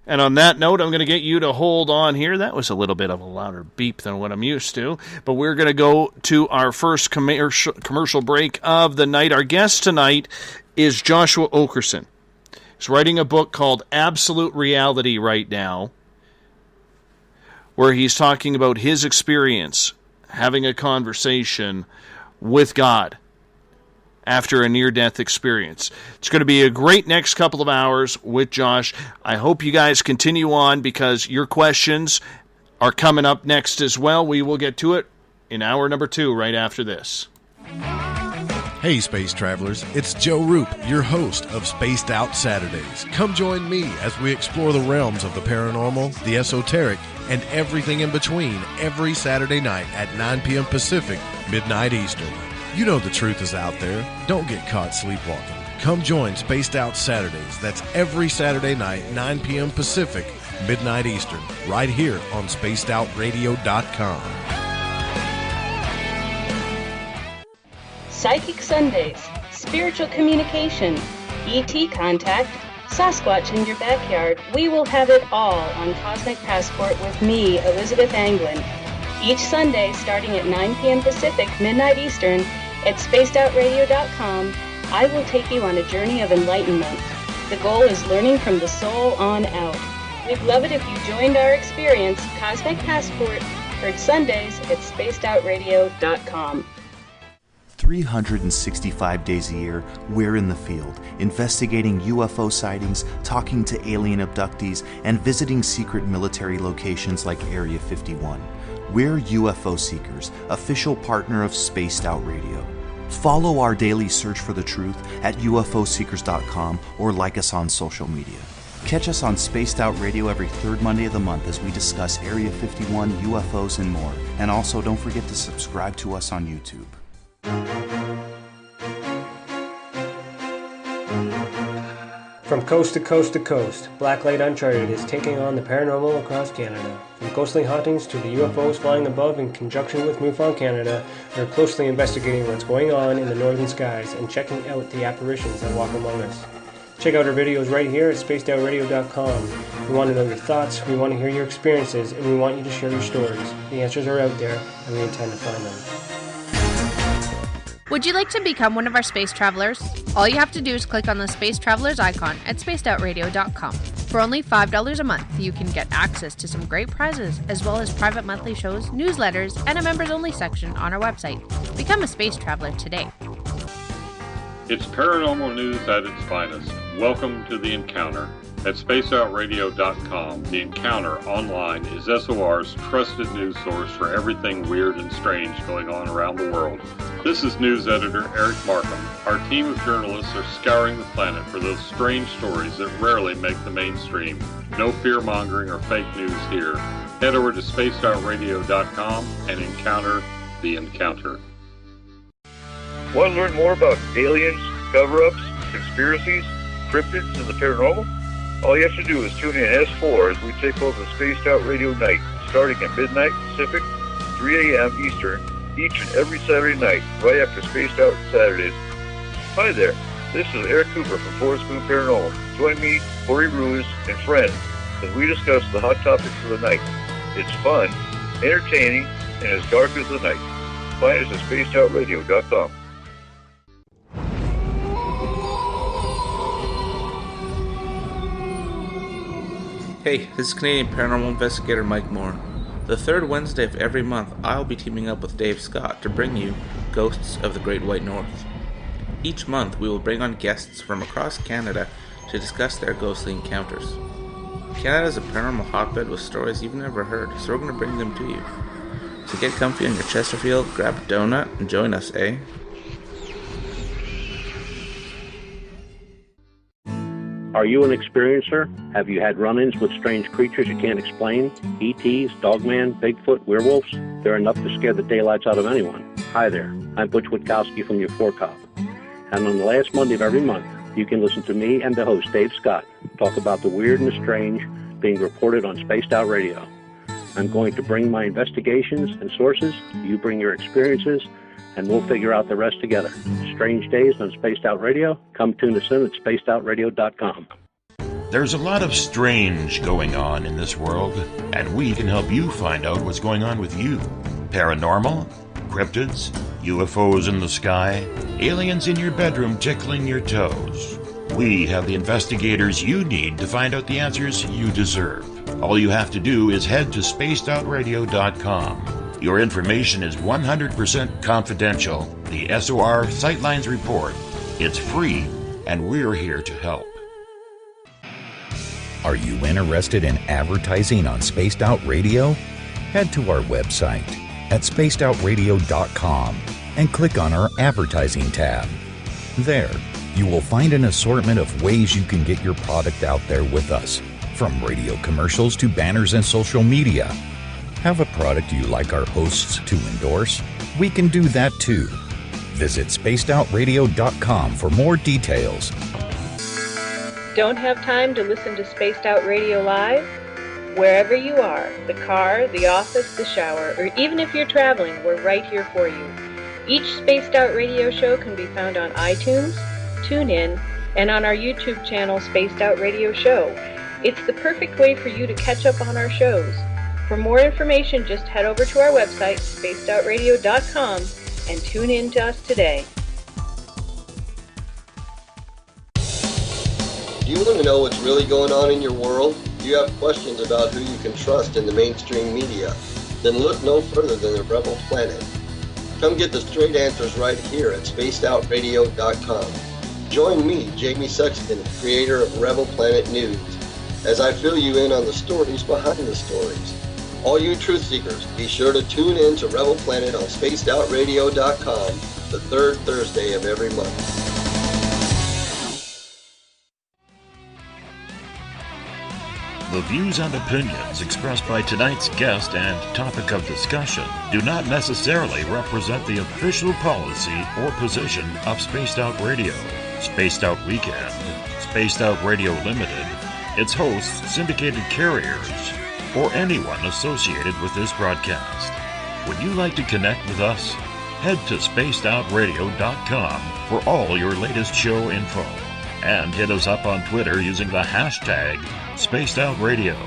And on that note, I'm going to get you to hold on here. That was a little bit of a louder beep than what I'm used to. But we're going to go to our first commercial break of the night. Our guest tonight is Joshua Okerson. He's writing a book called Absolute Reality right now, where he's talking about his experience having a conversation with God after a near-death experience. It's going to be a great next couple of hours with Josh. I hope you guys continue on, because your questions are coming up next as well. We will get to it in hour number 2 right after this. Hey, space travelers, it's Joe Roop, your host of Spaced Out Saturdays. Come join me as we explore the realms of the paranormal, the esoteric, and everything in between every Saturday night at 9 p.m. Pacific, midnight Eastern. You know the truth is out there. Don't get caught sleepwalking. Come join Spaced Out Saturdays. That's every Saturday night, 9 p.m. Pacific, midnight Eastern, right here on SpacedOutRadio.com. Psychic Sundays, spiritual communication, ET contact, Sasquatch in your backyard. We will have it all on Cosmic Passport with me, Elizabeth Anglin. Each Sunday, starting at 9 p.m. Pacific, midnight Eastern, at SpacedOutRadio.com, I will take you on a journey of enlightenment. The goal is learning from the soul on out. We'd love it if you joined our experience. Cosmic Passport, heard Sundays at SpacedOutRadio.com. 365 days a year, we're in the field, investigating UFO sightings, talking to alien abductees, and visiting secret military locations like Area 51. We're UFO Seekers, official partner of Spaced Out Radio. Follow our daily search for the truth at ufoseekers.com or like us on social media. Catch us on Spaced Out Radio every third Monday of the month as we discuss Area 51, UFOs, and more. And also, don't forget to subscribe to us on YouTube. From coast to coast to coast, Blacklight Uncharted is taking on the paranormal across Canada. From ghostly hauntings to the UFOs flying above in conjunction with MUFON Canada, we're closely investigating what's going on in the northern skies and checking out the apparitions that walk among us. Check out our videos right here at SpacedOutRadio.com. We want to know your thoughts, we want to hear your experiences, and we want you to share your stories. The answers are out there, and we intend to find them. Would you like to become one of our space travelers? All you have to do is click on the Space Travelers icon at SpacedOutRadio.com. For only $5 a month, you can get access to some great prizes, as well as private monthly shows, newsletters, and a members-only section on our website. Become a space traveler today. It's paranormal news at its finest. Welcome to The Encounter. At SpaceOutRadio.com, The Encounter Online is SOR's trusted news source for everything weird and strange going on around the world. This is news editor Eric Markham. Our team of journalists are scouring the planet for those strange stories that rarely make the mainstream. No fear-mongering or fake news here. Head over to spacedoutradio.com and encounter the encounter. Want to learn more about aliens, cover-ups, conspiracies, cryptids, and the paranormal? All you have to do is tune in S4 as we take over Spaced Out Radio Night, starting at midnight Pacific, 3 a.m. Eastern, each and every Saturday night, right after Spaced Out Saturdays. Hi there, this is Eric Cooper from Forest Moon Paranormal. Join me, Corey Ruiz, and friends as we discuss the hot topics of the night. It's fun, entertaining, and as dark as the night. Find us at spacedoutradio.com. Hey, this is Canadian Paranormal Investigator Mike Moore. The third Wednesday of every month, I'll be teaming up with Dave Scott to bring you Ghosts of the Great White North. Each month, we will bring on guests from across Canada to discuss their ghostly encounters. Canada is a paranormal hotbed with stories you've never heard, so we're going to bring them to you. So get comfy on your Chesterfield, grab a donut, and join us, eh? Are you an experiencer? Have you had run-ins with strange creatures you can't explain? ETs, Dogman, Bigfoot, werewolves? They're enough to scare the daylights out of anyone. Hi there, I'm Butch Witkowski from your 4-Cop. And on the last Monday of every month, you can listen to me and the host, Dave Scott, talk about the weird and the strange being reported on Spaced Out Radio. I'm going to bring my investigations and sources, you bring your experiences, and we'll figure out the rest together. Strange Days on Spaced Out Radio. Come tune us in at spacedoutradio.com. There's a lot of strange going on in this world, and we can help you find out what's going on with you. Paranormal, cryptids, UFOs in the sky, aliens in your bedroom tickling your toes. We have the investigators you need to find out the answers you deserve. All you have to do is head to spacedoutradio.com. Your information is 100% confidential. The SOR Sightlines Report. It's free, and we're here to help. Are you interested in advertising on Spaced Out Radio? Head to our website at spacedoutradio.com and click on our Advertising tab. There, you will find an assortment of ways you can get your product out there with us, from radio commercials to banners and social media. Have a product you like our hosts to endorse? We can do that too. Visit spacedoutradio.com for more details. Don't have time to listen to Spaced Out Radio Live? Wherever you are, the car, the office, the shower, or even if you're traveling, we're right here for you. Each Spaced Out Radio show can be found on iTunes, TuneIn, and on our YouTube channel, Spaced Out Radio Show. It's the perfect way for you to catch up on our shows. For more information, just head over to our website, spacedoutradio.com, and tune in to us today. Do you want to know what's really going on in your world? Do you have questions about who you can trust in the mainstream media? Then look no further than the Rebel Planet. Come get the straight answers right here at spacedoutradio.com. Join me, Jamie Sexton, creator of Rebel Planet News, as I fill you in on the stories behind the stories. All you truth seekers, be sure to tune in to Rebel Planet on spacedoutradio.com the third Thursday of every month. The views and opinions expressed by tonight's guest and topic of discussion do not necessarily represent the official policy or position of Spaced Out Radio, Spaced Out Weekend, Spaced Out Radio Limited, its hosts, syndicated carriers, or anyone associated with this broadcast. Would you like to connect with us? Head to spacedoutradio.com for all your latest show info. And hit us up on Twitter using the hashtag SpacedOutRadio.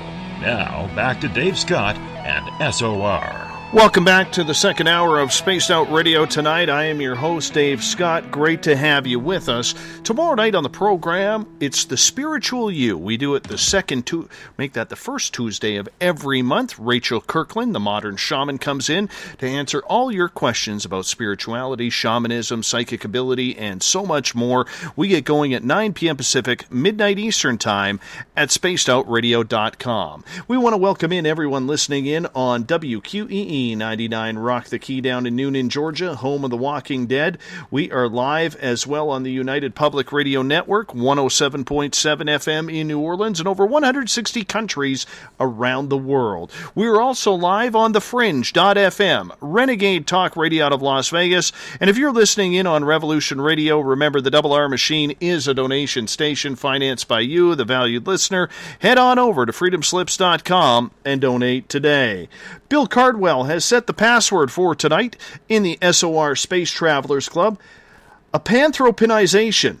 Now, back to Dave Scott and SOR. Welcome back to the second hour of Spaced Out Radio tonight. I am your host, Dave Scott. Great to have you with us. Tomorrow night on the program, it's the Spiritual You. We do it the first Tuesday of every month. Rachel Kirkland, the modern shaman, comes in to answer all your questions about spirituality, shamanism, psychic ability, and so much more. We get going at 9 p.m. Pacific, midnight Eastern Time at spacedoutradio.com. We want to welcome in everyone listening in on WQEE E99 Rock the Key down in Noonan, Georgia, home of The Walking Dead. We are live as well on the United Public Radio Network, 107.7 FM in New Orleans, and over 160 countries around the world. We are also live on the Fringe.fm, Renegade Talk Radio out of Las Vegas. And if you're listening in on Revolution Radio, remember the Double R Machine is a donation station financed by you, the valued listener. Head on over to freedomslips.com and donate today. Bill Cardwell has set the password for tonight in the SOR Space Travelers Club. A panthropinization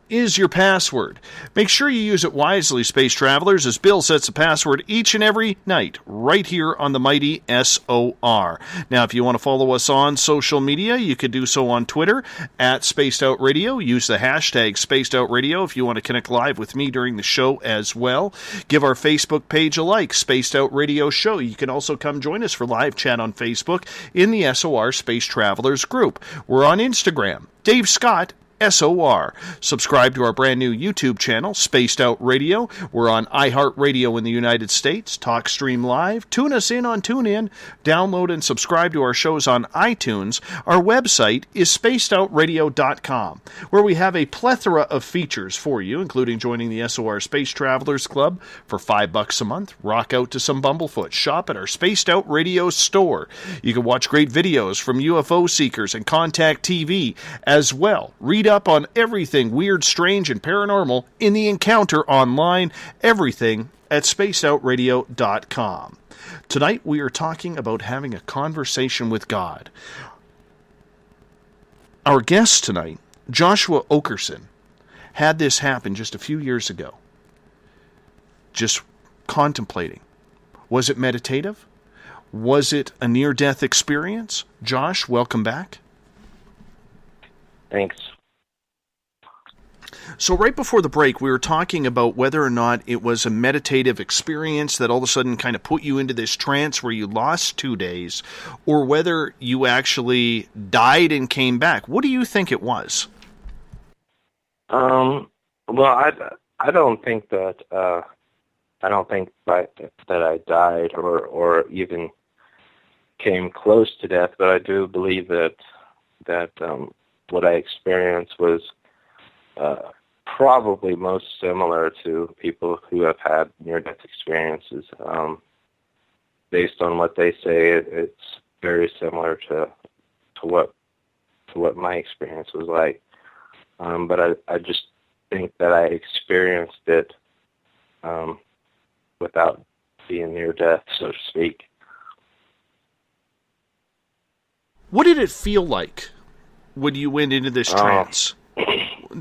is your password. Make sure you use it wisely, Space Travelers, as Bill sets the password each and every night right here on the mighty SOR. Now, if you want to follow us on social media, you could do so on Twitter at Spaced Out Radio. Use the hashtag Spaced Out Radio if you want to connect live with me during the show as well. Give our Facebook page a like, Spaced Out Radio Show. You can also come join us for live chat on Facebook in the SOR Space Travelers group. We're on Instagram, Dave Scott SOR. Subscribe to our brand new YouTube channel, Spaced Out Radio. We're on iHeartRadio in the United States, TalkStream Live. Tune us in on TuneIn. Download and subscribe to our shows on iTunes. Our website is spacedoutradio.com, where we have a plethora of features for you, including joining the SOR Space Travelers Club for $5 a month. Rock out to some Bumblefoot. Shop at our Spaced Out Radio store. You can watch great videos from UFO seekers and Contact TV as well. Read up on everything weird, strange, and paranormal in the Encounter online. Everything at spacedoutradio.com. Tonight we are talking about having a conversation with God. Our guest tonight, Joshua Okerson, had this happen just a few years ago. Just contemplating. Was it meditative? Was it a near-death experience? Josh, welcome back. Thanks. So right before the break, we were talking about whether or not it was a meditative experience that all of a sudden kind of put you into this trance where you lost 2 days, or whether you actually died and came back. What do you think it was? Well, I don't think that I died or even came close to death, but I do believe that what I experienced was probably most similar to people who have had near-death experiences. Based on what they say, it's very similar to what my experience was like. But I just think that I experienced it without being near-death, so to speak. What did it feel like when you went into this trance?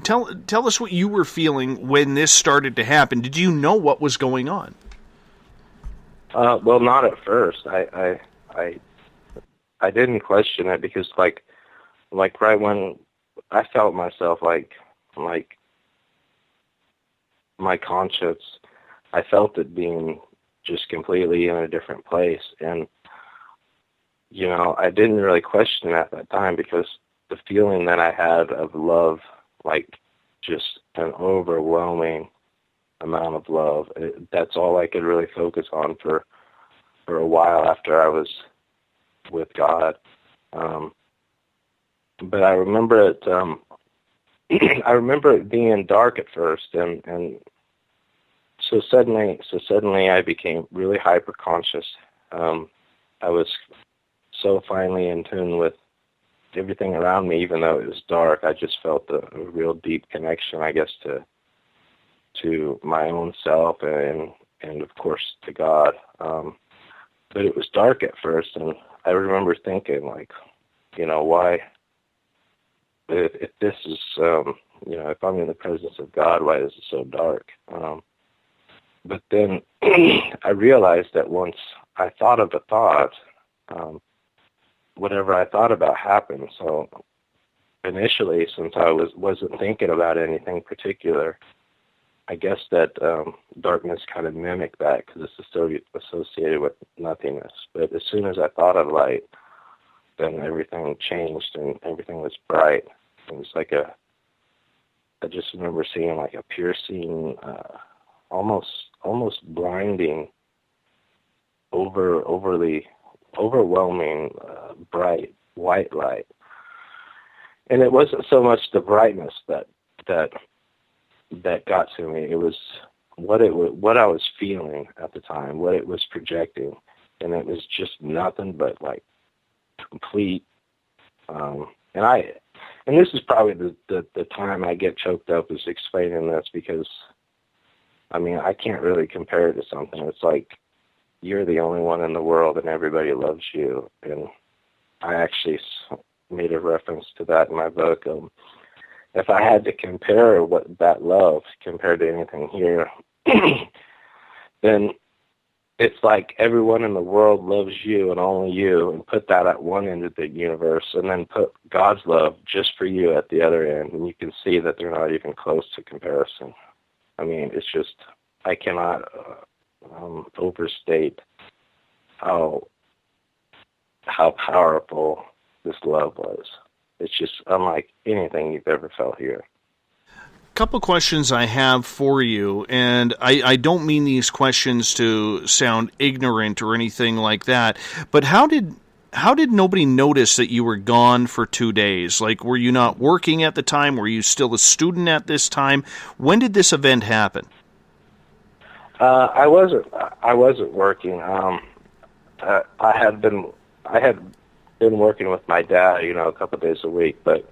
Tell us what you were feeling when this started to happen. Did you know what was going on? Well, not at first. I didn't question it because like right when I felt myself like my conscience, I felt it being just completely in a different place, and I didn't really question it at that time because the feeling that I had of love, like just an overwhelming amount of love, that's all I could really focus on for a while after I was with God. But I remember it. I remember it being dark at first, and so suddenly I became really hyper conscious. I was so finely in tune with everything around me, even though it was dark. I just felt a real deep connection, I guess, to my own self and of course to God. But it was dark at first, and I remember thinking, like, why, if this is, if I'm in the presence of God, why is it so dark? But then I realized that once I thought of a thought, whatever I thought about happened. So initially, since I wasn't thinking about anything particular, I guess that darkness kind of mimicked that because it's associated with nothingness. But as soon as I thought of light, then everything changed and everything was bright. It was like I just remember seeing like a piercing, almost blinding, overwhelming bright white light. And it wasn't so much the brightness that got to me. It was what I was feeling at the time, what it was projecting, and it was just nothing but like complete. And this is probably the time I get choked up is explaining this, because I mean, I can't really compare it to something. It's like you're the only one in the world and everybody loves you. And I actually made a reference to that in my book. If I had to compare what that love compared to anything here, then it's like everyone in the world loves you and only you, and put that at one end of the universe, and then put God's love just for you at the other end, and you can see that they're not even close to comparison. I mean, it's just, I cannot overstate how powerful this love was. It's just unlike anything you've ever felt here. Couple questions I have for you, and I don't mean these questions to sound ignorant or anything like that, but how did nobody notice that you were gone for 2 days? Like, were you not working at the time? Were you still a student at this time? When did this event happen? I wasn't working. I had been working with my dad, a couple of days a week, but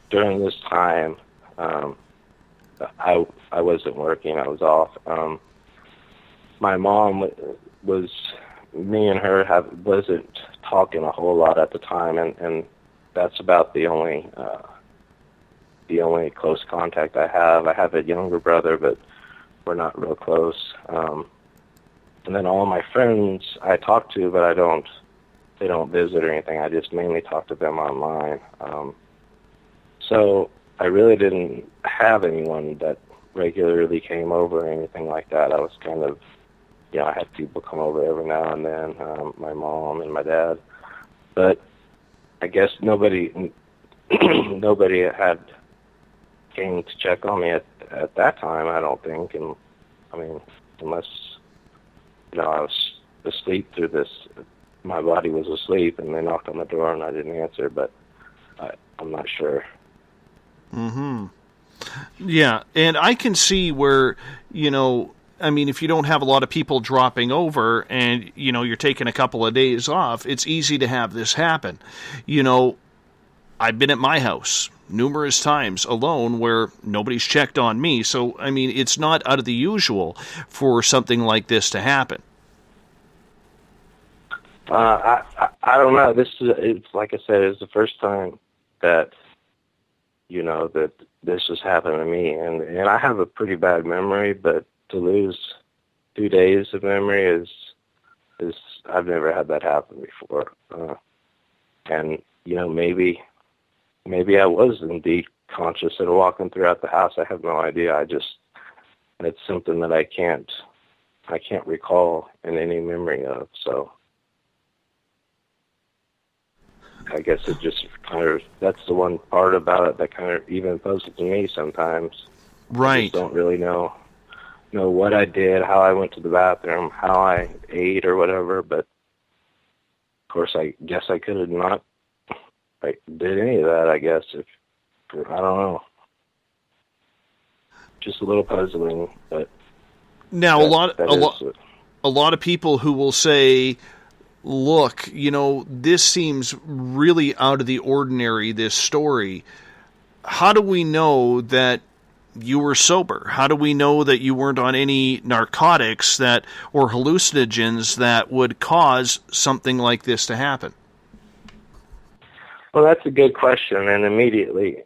during this time, I wasn't working. I was off. My mom me and her wasn't talking a whole lot at the time, and that's about the only close contact I have. I have a younger brother, but we're not real close. And then all my friends I talk to, but they don't visit or anything. I just mainly talk to them online. So I really didn't have anyone that regularly came over or anything like that. I was kind of, I had people come over every now and then, my mom and my dad. But I guess nobody had came to check on me at that time, I don't think. And I mean, unless, I was asleep through this, my body was asleep and they knocked on the door and I didn't answer, but I'm not sure. Mm-hmm. Yeah, and I can see where, if you don't have a lot of people dropping over and, you're taking a couple of days off, it's easy to have this happen. I've been at my house numerous times alone where nobody's checked on me. So, it's not out of the usual for something like this to happen. I don't know. It's like I said, it's the first time that, that this has happened to me. And I have a pretty bad memory, but to lose 2 days of memory is I've never had that happen before. And, maybe I was indeed conscious and walking throughout the house. I have no idea. It's something that I can't recall in any memory of. So I guess it just kind of, that's the one part about it that kind of even puzzles me sometimes. Right. I just don't really know what I did, how I went to the bathroom, how I ate or whatever, but of course I guess I could have not did any of that, I guess. I don't know. Just a little puzzling, but now a lot of people who will say, look, this seems really out of the ordinary, this story. How do we know that you were sober? How do we know that you weren't on any narcotics or hallucinogens that would cause something like this to happen? Well, that's a good question. And immediately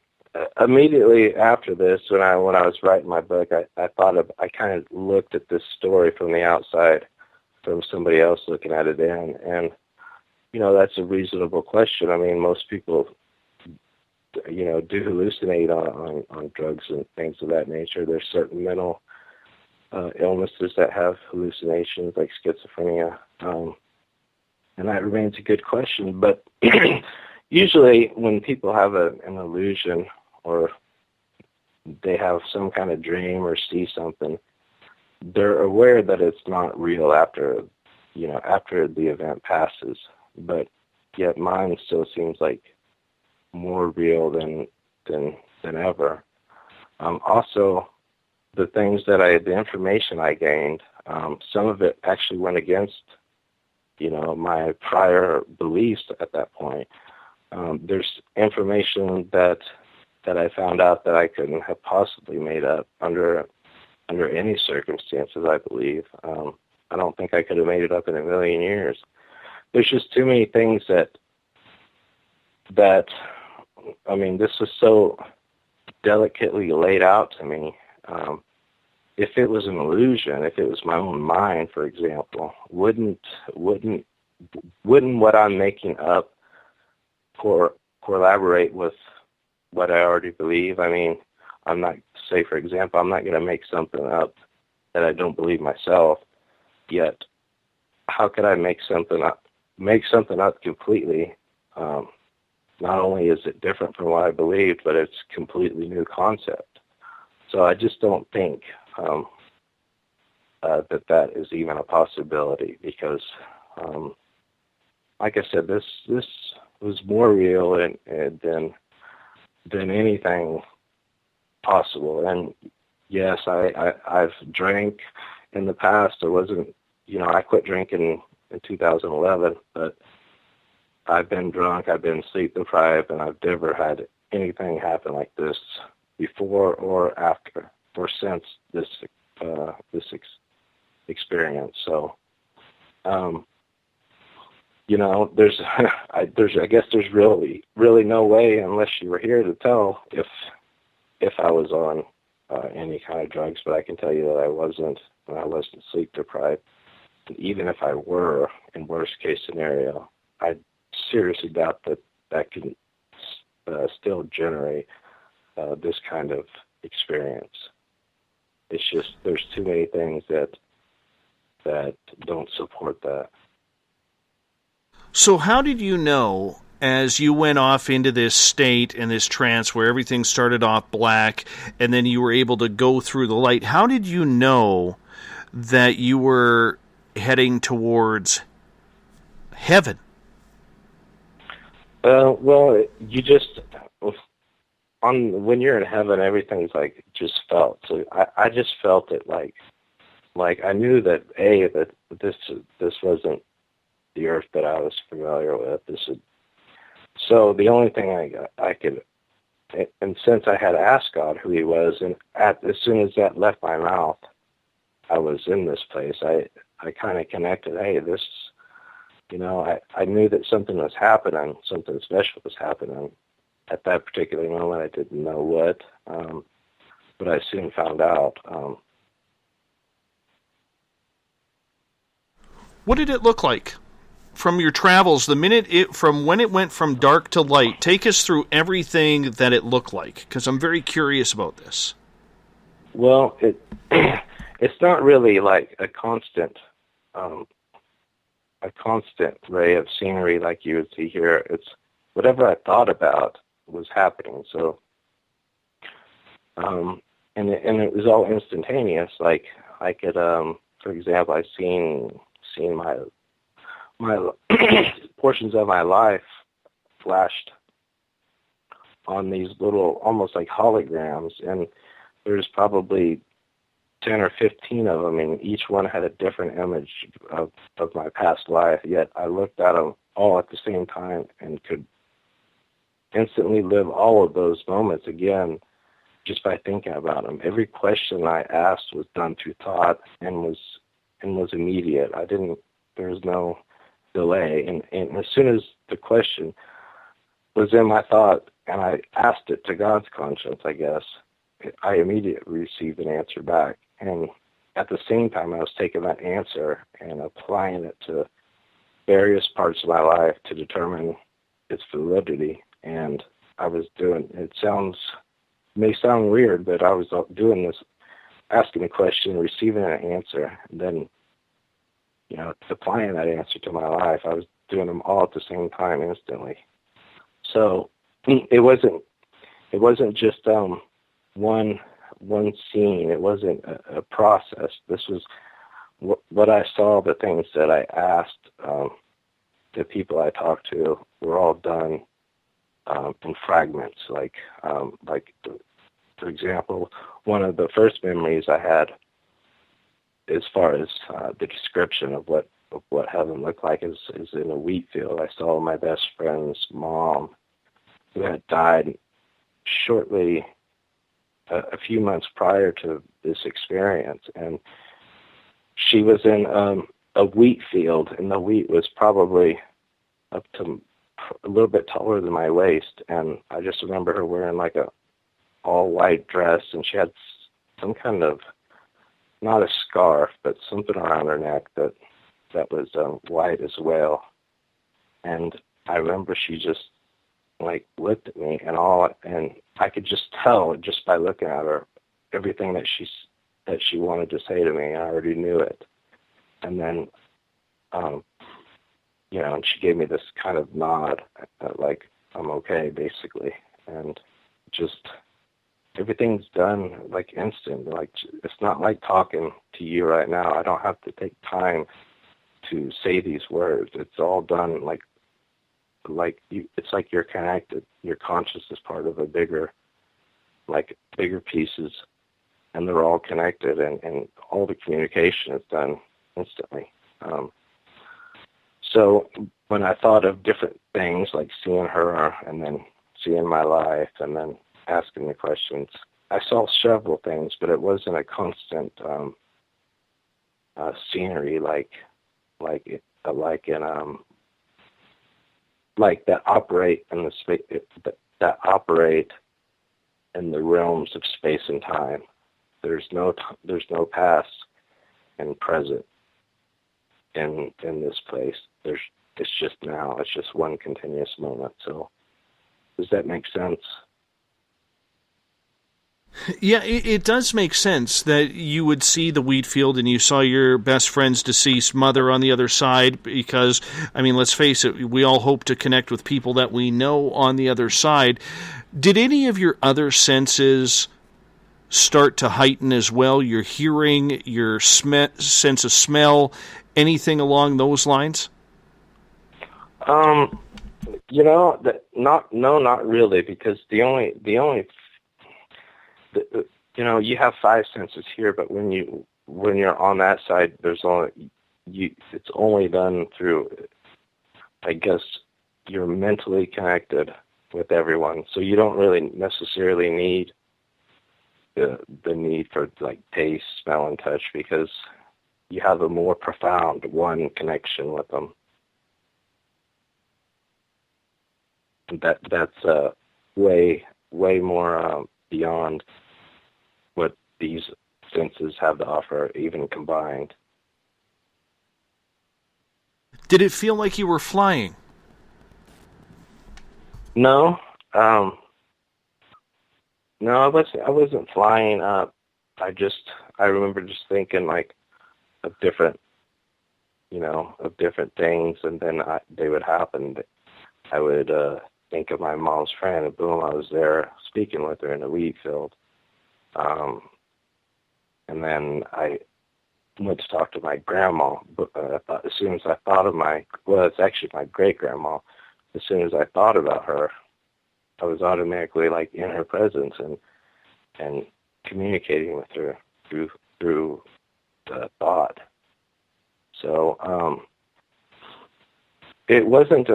after this, when I was writing my book, I kind of looked at this story from the outside, from somebody else looking at it in, and that's a reasonable question. I mean, most people do hallucinate on drugs and things of that nature. There's certain mental illnesses that have hallucinations, like schizophrenia, and that remains a good question. But usually when people have an illusion or they have some kind of dream or see something, they're aware that it's not real after after the event passes. But yet mine still seems like more real than ever. Also, the information I gained, some of it actually went against, my prior beliefs at that point. There's information that I found out that I couldn't have possibly made up under any circumstances, I believe. I don't think I could have made it up in a million years. There's just too many things that this was so delicately laid out to me. If it was an illusion, if it was my own mind, for example, wouldn't what I'm making up collaborate with what I already believe? I'm not, say for example, I'm not going to make something up that I don't believe myself. Yet, how could I make something up completely? Not only is it different from what I believed, but it's a completely new concept. So I just don't think that is even a possibility, because, like I said, this was more real than anything possible. And yes, I've drank in the past. I wasn't, I quit drinking in 2011, but I've been drunk, I've been sleep deprived, and I've never had anything happen like this before or after or since this experience. So, I guess there's really no way, unless you were here, to tell if I was on any kind of drugs. But I can tell you that I wasn't sleep deprived. And even if I were, in worst case scenario, I seriously doubt that can still generate this kind of experience. It's just there's too many things that don't support that. So how did you know, as you went off into this state and this trance where everything started off black and then you were able to go through the light, how did you know that you were heading towards heaven? Well, you just, when you're in heaven, everything's like just felt. So I just felt it like I knew that this wasn't the earth that I was familiar with. So the only thing I could, and since I had asked God who He was, and as soon as that left my mouth, I was in this place. I kind of connected. Hey, this. I knew that something was happening, something special was happening. At that particular moment, I didn't know what, but I soon found out. What did it look like from your travels, from when it went from dark to light? Take us through everything that it looked like, because I'm very curious about this. Well, it's not really like a constant ray of scenery like you would see here. It's whatever I thought about was happening. So, and it was all instantaneous. Like I could, for example, I seen my portions of my life flashed on these little, almost like holograms, and there's probably 10 or 15 of them, and each one had a different image of my past life, yet I looked at them all at the same time and could instantly live all of those moments again just by thinking about them. Every question I asked was done through thought and was immediate. There was no delay, and as soon as the question was in my thought and I asked it to God's conscience, I guess, I immediately received an answer back. And at the same time, I was taking that answer and applying it to various parts of my life to determine its validity. And I was doing, may sound weird, but I was doing this, asking a question, receiving an answer, and then, applying that answer to my life. I was doing them all at the same time instantly. So it wasn't just one scene. It wasn't a process. This was what I saw, the things that I asked, the people I talked to were all done in fragments. Like for example, one of the first memories I had, as far as the description of what heaven looked like, is in a wheat field. I saw my best friend's mom, who had died shortly, a few months prior to this experience, and she was in a wheat field, and the wheat was probably up to a little bit taller than my waist, and I just remember her wearing like a all-white dress, and she had some kind of, not a scarf, but something around her neck that was white as well. And I remember she just like looked at me, and I could just tell just by looking at her everything that she wanted to say to me. I already knew it. And then, and she gave me this kind of nod, like I'm okay, basically. And just everything's done like instant. Like, it's not like talking to you right now. I don't have to take time to say these words. It's all done like you. It's like you're connected. Your conscious is part of a bigger pieces, and they're all connected, and all the communication is done instantly. So when I thought of different things, like seeing her and then seeing my life and then asking the questions, I saw several things, but it wasn't a constant scenery like that operate in the space, that operate in the realms of space and time. There's no past and present in this place. It's just now. It's just one continuous moment. So does that make sense? Yeah, it does make sense that you would see the wheat field and you saw your best friend's deceased mother on the other side, because, I mean, let's face it, we all hope to connect with people that we know on the other side. Did any of your other senses start to heighten as well? Your hearing, your sense of smell, anything along those lines? Not really, because the only you have five senses here, but when you're on that side, it's only done through, I guess, you're mentally connected with everyone, so you don't really necessarily need the need for like taste, smell, and touch, because you have a more profound one connection with them. That's way more beyond what these senses have to offer, even combined. Did it feel like you were flying? No, I wasn't flying up. I remember just thinking like of different things, and then they would happen. I would think of my mom's friend, and boom, I was there speaking with her in a wheat field. And then I went to talk to my grandma. But as soon as I thought of it's actually my great grandma. As soon as I thought about her, I was automatically like in her presence and communicating with her through the thought. So it wasn't.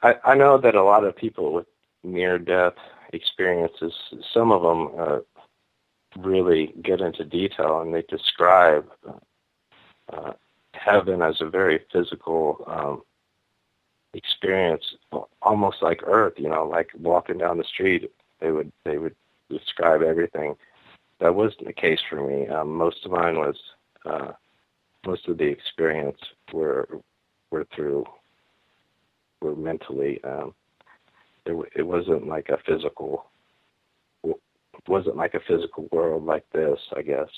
I know that a lot of people with near-death experiences, some of them really get into detail, and they describe heaven as a very physical experience, almost like Earth. Like walking down the street, they would describe everything. That wasn't the case for me. Most of the experience were mentally. It wasn't like a physical. Wasn't like a physical world like this, I guess.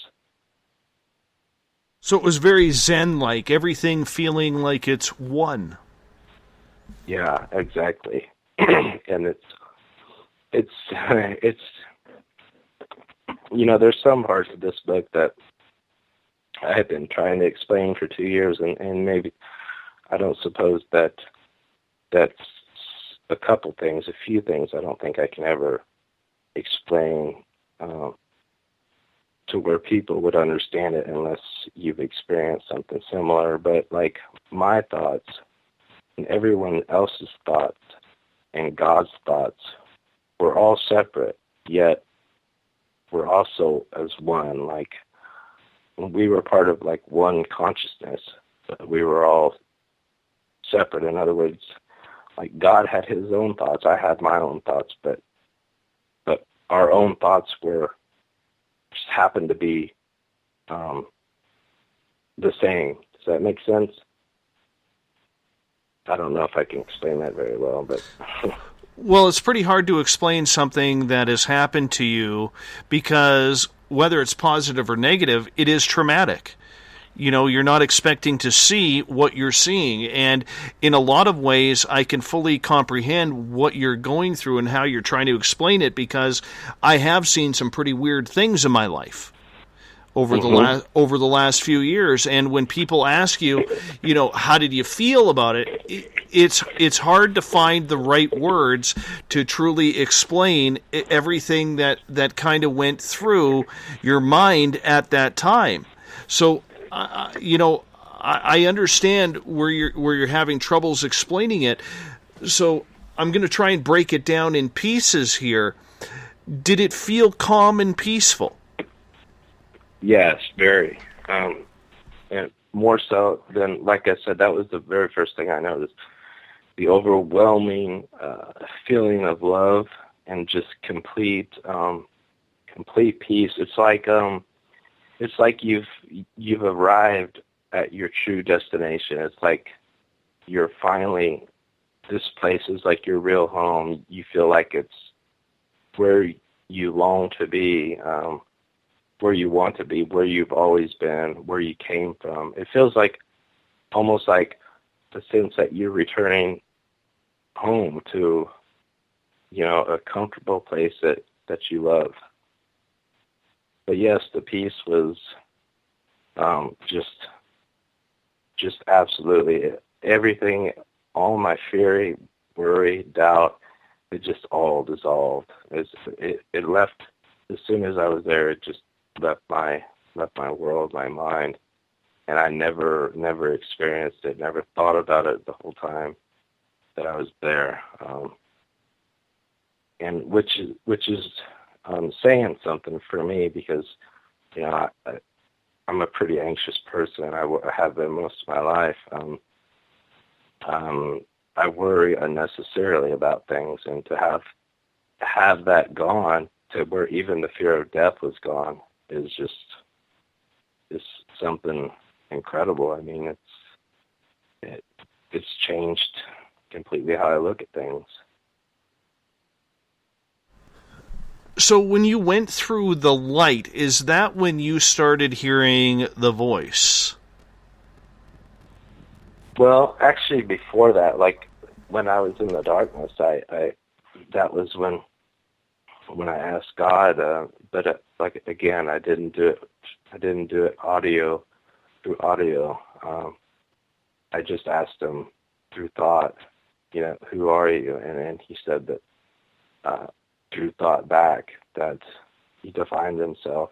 So it was very Zen-like, everything feeling like it's one. Yeah, exactly. And it's there's some parts of this book that I had been trying to explain for 2 years, and maybe I don't suppose that's a couple things, a few things I don't think I can ever explain to where people would understand it unless you've experienced something similar. But like my thoughts and everyone else's thoughts and God's thoughts were all separate, yet we're also as one. Like we were part of like one consciousness, but we were all separate. In other words, like God had his own thoughts, I had my own thoughts, but our own thoughts were just happened to be the same. Does that make sense? I don't know if I can explain that very well, but well, it's pretty hard to explain something that has happened to you because whether it's positive or negative, it is traumatic. You know, you're not expecting to see what you're seeing. And in a lot of ways, I can fully comprehend what you're going through and how you're trying to explain it because I have seen some pretty weird things in my life over the last few years. And when people ask you, you know, how did you feel about it? It's hard to find the right words to truly explain everything that kind of went through your mind at that time. So, you know, I understand where you're having troubles explaining it. So I'm going to try and break it down in pieces here. Did it feel calm and peaceful? yes, very. And more so than, like I said, that was the very first thing I noticed. The overwhelming feeling of love and just complete peace. It's like you've arrived at your true destination. It's like you're finally, this place is like your real home. You feel like it's where you long to be, where you want to be, where you've always been, where you came from. It feels like almost like the sense that you're returning home to, you know, a comfortable place that you love. But yes, the peace was just absolutely everything, all my fear, worry, doubt, it just all dissolved. It left as soon as I was there. It just left my world, my mind, and I never experienced it, never thought about it the whole time that I was there. And which is saying something for me because, you know, I'm a pretty anxious person, and I have been most of my life. I worry unnecessarily about things, and to have that gone, to where even the fear of death was gone, is something incredible. I mean, it's changed completely how I look at things. So when you went through the light, is that when you started hearing the voice? Well, actually before that, like when I was in the darkness, I that was when I asked God, but like again, I didn't do it through audio. I just asked him through thought, you know, who are you? And he said that through thought back that he defined himself.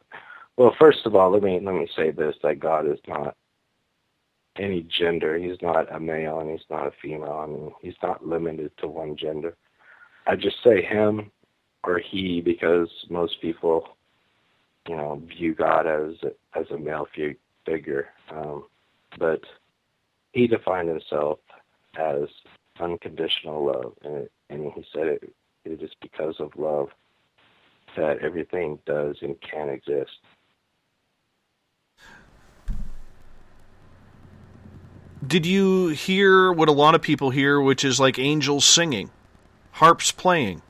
Well, first of all, let me say this, that God is not any gender. He's not a male and he's not a female. I mean, he's not limited to one gender. I just say him or he because most people, you know, view God as a male figure. But he defined himself as unconditional love, and he said it is because of love that everything does and can exist. Did you hear what a lot of people hear, which is like angels singing, harps playing?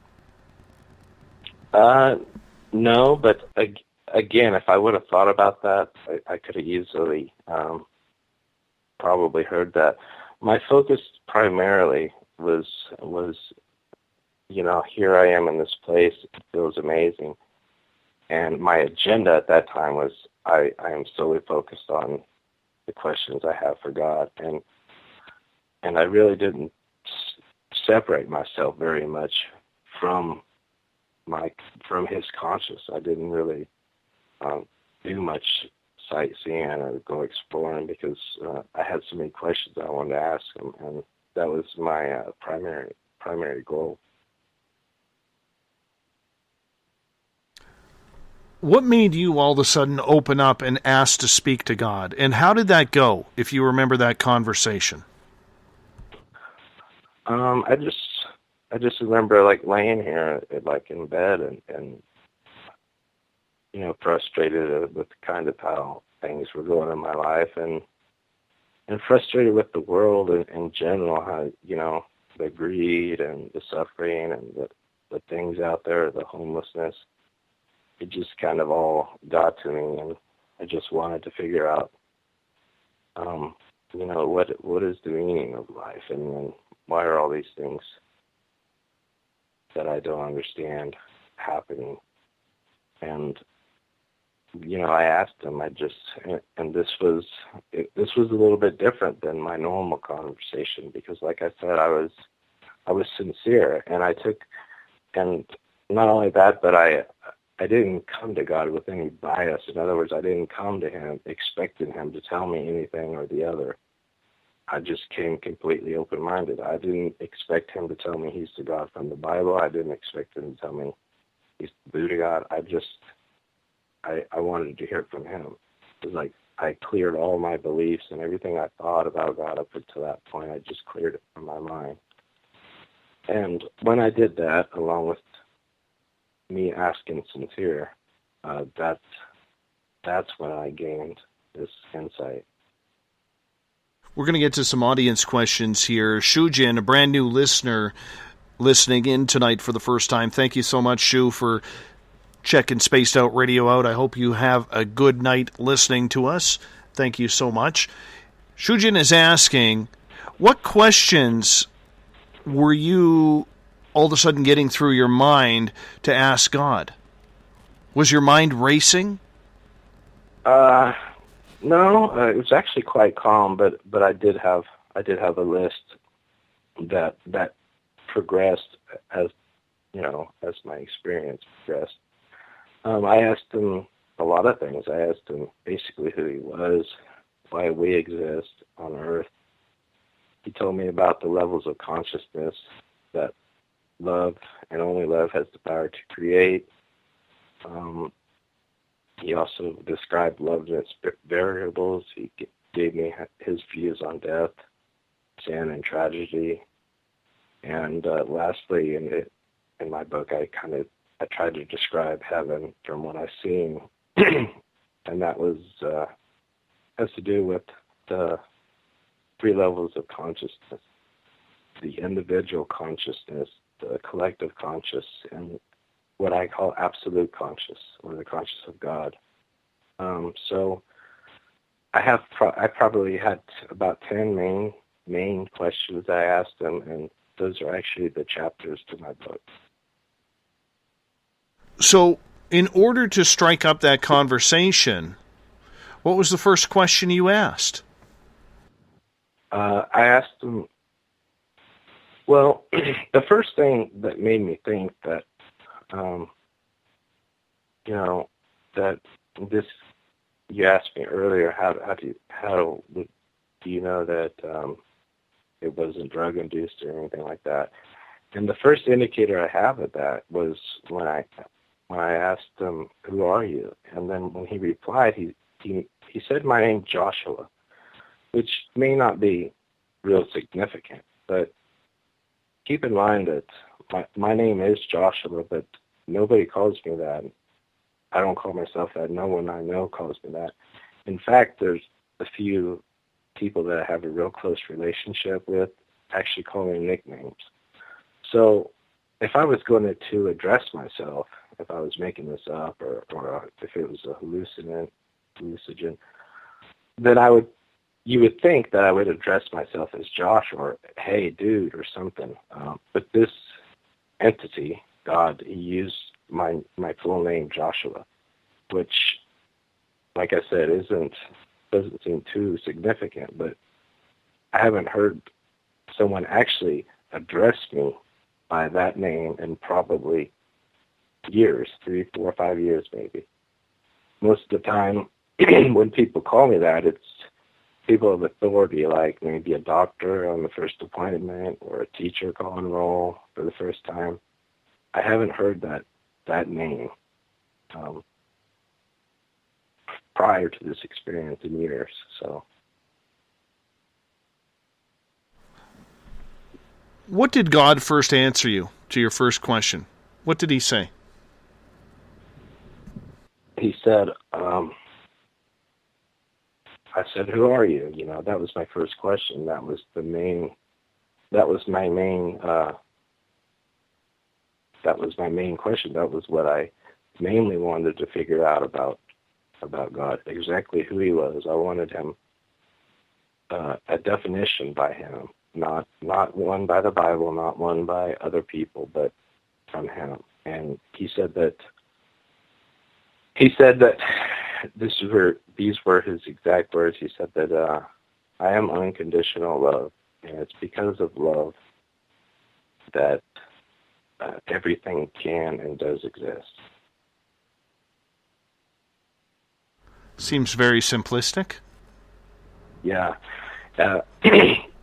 No, but again, if I would have thought about that, I could have easily probably heard that. My focus primarily was, you know, here I am in this place. It feels amazing. And my agenda at that time was I am solely focused on the questions I have for God, and I really didn't separate myself very much from his conscience. I didn't really do much sightseeing or go exploring because I had so many questions I wanted to ask him, and that was my primary goal. What made you all of a sudden open up and ask to speak to God? And how did that go, if you remember that conversation? I just remember like laying here like in bed and you know, frustrated with kind of how things were going in my life, and frustrated with the world in general, how, you know, the greed and the suffering and the things out there, the homelessness. It just kind of all got to me, and I just wanted to figure out, you know, what is the meaning of life, and why are all these things that I don't understand happening? And you know, I asked him. And this was a little bit different than my normal conversation because, like I said, I was sincere, and not only that, but I didn't come to God with any bias. In other words, I didn't come to him expecting him to tell me anything or the other. I just came completely open-minded. I didn't expect him to tell me he's the God from the Bible. I didn't expect him to tell me he's the Buddha God. I wanted to hear from him. It was like I cleared all my beliefs and everything I thought about God up until that point. I just cleared it from my mind. And when I did that, along with me asking sincere, that's when I gained this insight. We're going to get to some audience questions here. Shujin, a brand new listener listening in tonight for the first time. Thank you so much, Shu, for checking Spaced Out Radio out. I hope you have a good night listening to us. Thank you so much. Shujin is asking, what questions were you all of a sudden getting through your mind to ask God? Was your mind racing? No, it was actually quite calm, but I did have a list that progressed as, you know, as my experience progressed. I asked him a lot of things. I asked him basically who he was, why we exist on Earth. He told me about the levels of consciousness that love and only love has the power to create. He also described love and its variables. He gave me his views on death, sin, and tragedy. And lastly, in my book, I tried to describe heaven from what I've seen, and that was has to do with the 3 levels of consciousness: the individual consciousness, the collective conscious, and what I call absolute conscious, or the conscious of God. So I probably had about 10 main questions I asked him, and those are actually the chapters to my book. So, in order to strike up that conversation, what was the first question you asked? I asked him, well, the first thing that made me think that, you know, that this, you asked me earlier, how do you know that it wasn't drug-induced or anything like that? And the first indicator I have of that was when I asked him, who are you? And then when he replied, he said my name, Joshua, which may not be real significant, but keep in mind that my name is Joshua, but nobody calls me that. I don't call myself that. No one I know calls me that. In fact, there's a few people that I have a real close relationship with actually call me nicknames. So if I was going to address myself, if I was making this up, or if it was a hallucinogen, then you would think that I would address myself as Josh, or hey, dude, or something. But this entity, God, he used my full name, Joshua, which like I said, doesn't seem too significant, but I haven't heard someone actually address me by that name in probably years, 3, 4, 5 years maybe. Most of the time, when people call me that, it's people of authority, like maybe a doctor on the first appointment or a teacher calling roll for the first time. I haven't heard that name prior to this experience in years. So, what did God first answer you to your first question? What did he say? He said, I said, "Who are you?" You know, that was my first question. That was my main question. That was what I mainly wanted to figure out about God, exactly who he was. I wanted him, a definition by him, not one by the Bible, not one by other people, but from him. And he said that these were his exact words. He said that I am unconditional love, and it's because of love that everything can and does exist. Seems very simplistic. Yeah.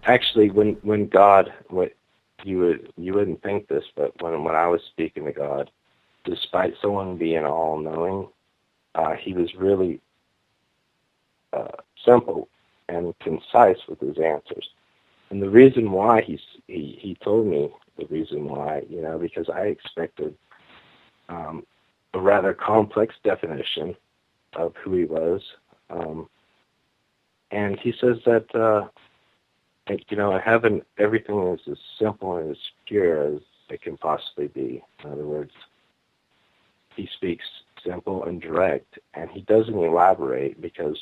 Actually, when God, you wouldn't think this, but when I was speaking to God, despite someone being all-knowing, he was really simple and concise with his answers. And the reason why he told me the reason why, you know, because I expected a rather complex definition of who he was. And he says that, you know, in heaven, everything is as simple and as pure as it can possibly be. In other words, he speaks simple and direct, and he doesn't elaborate, because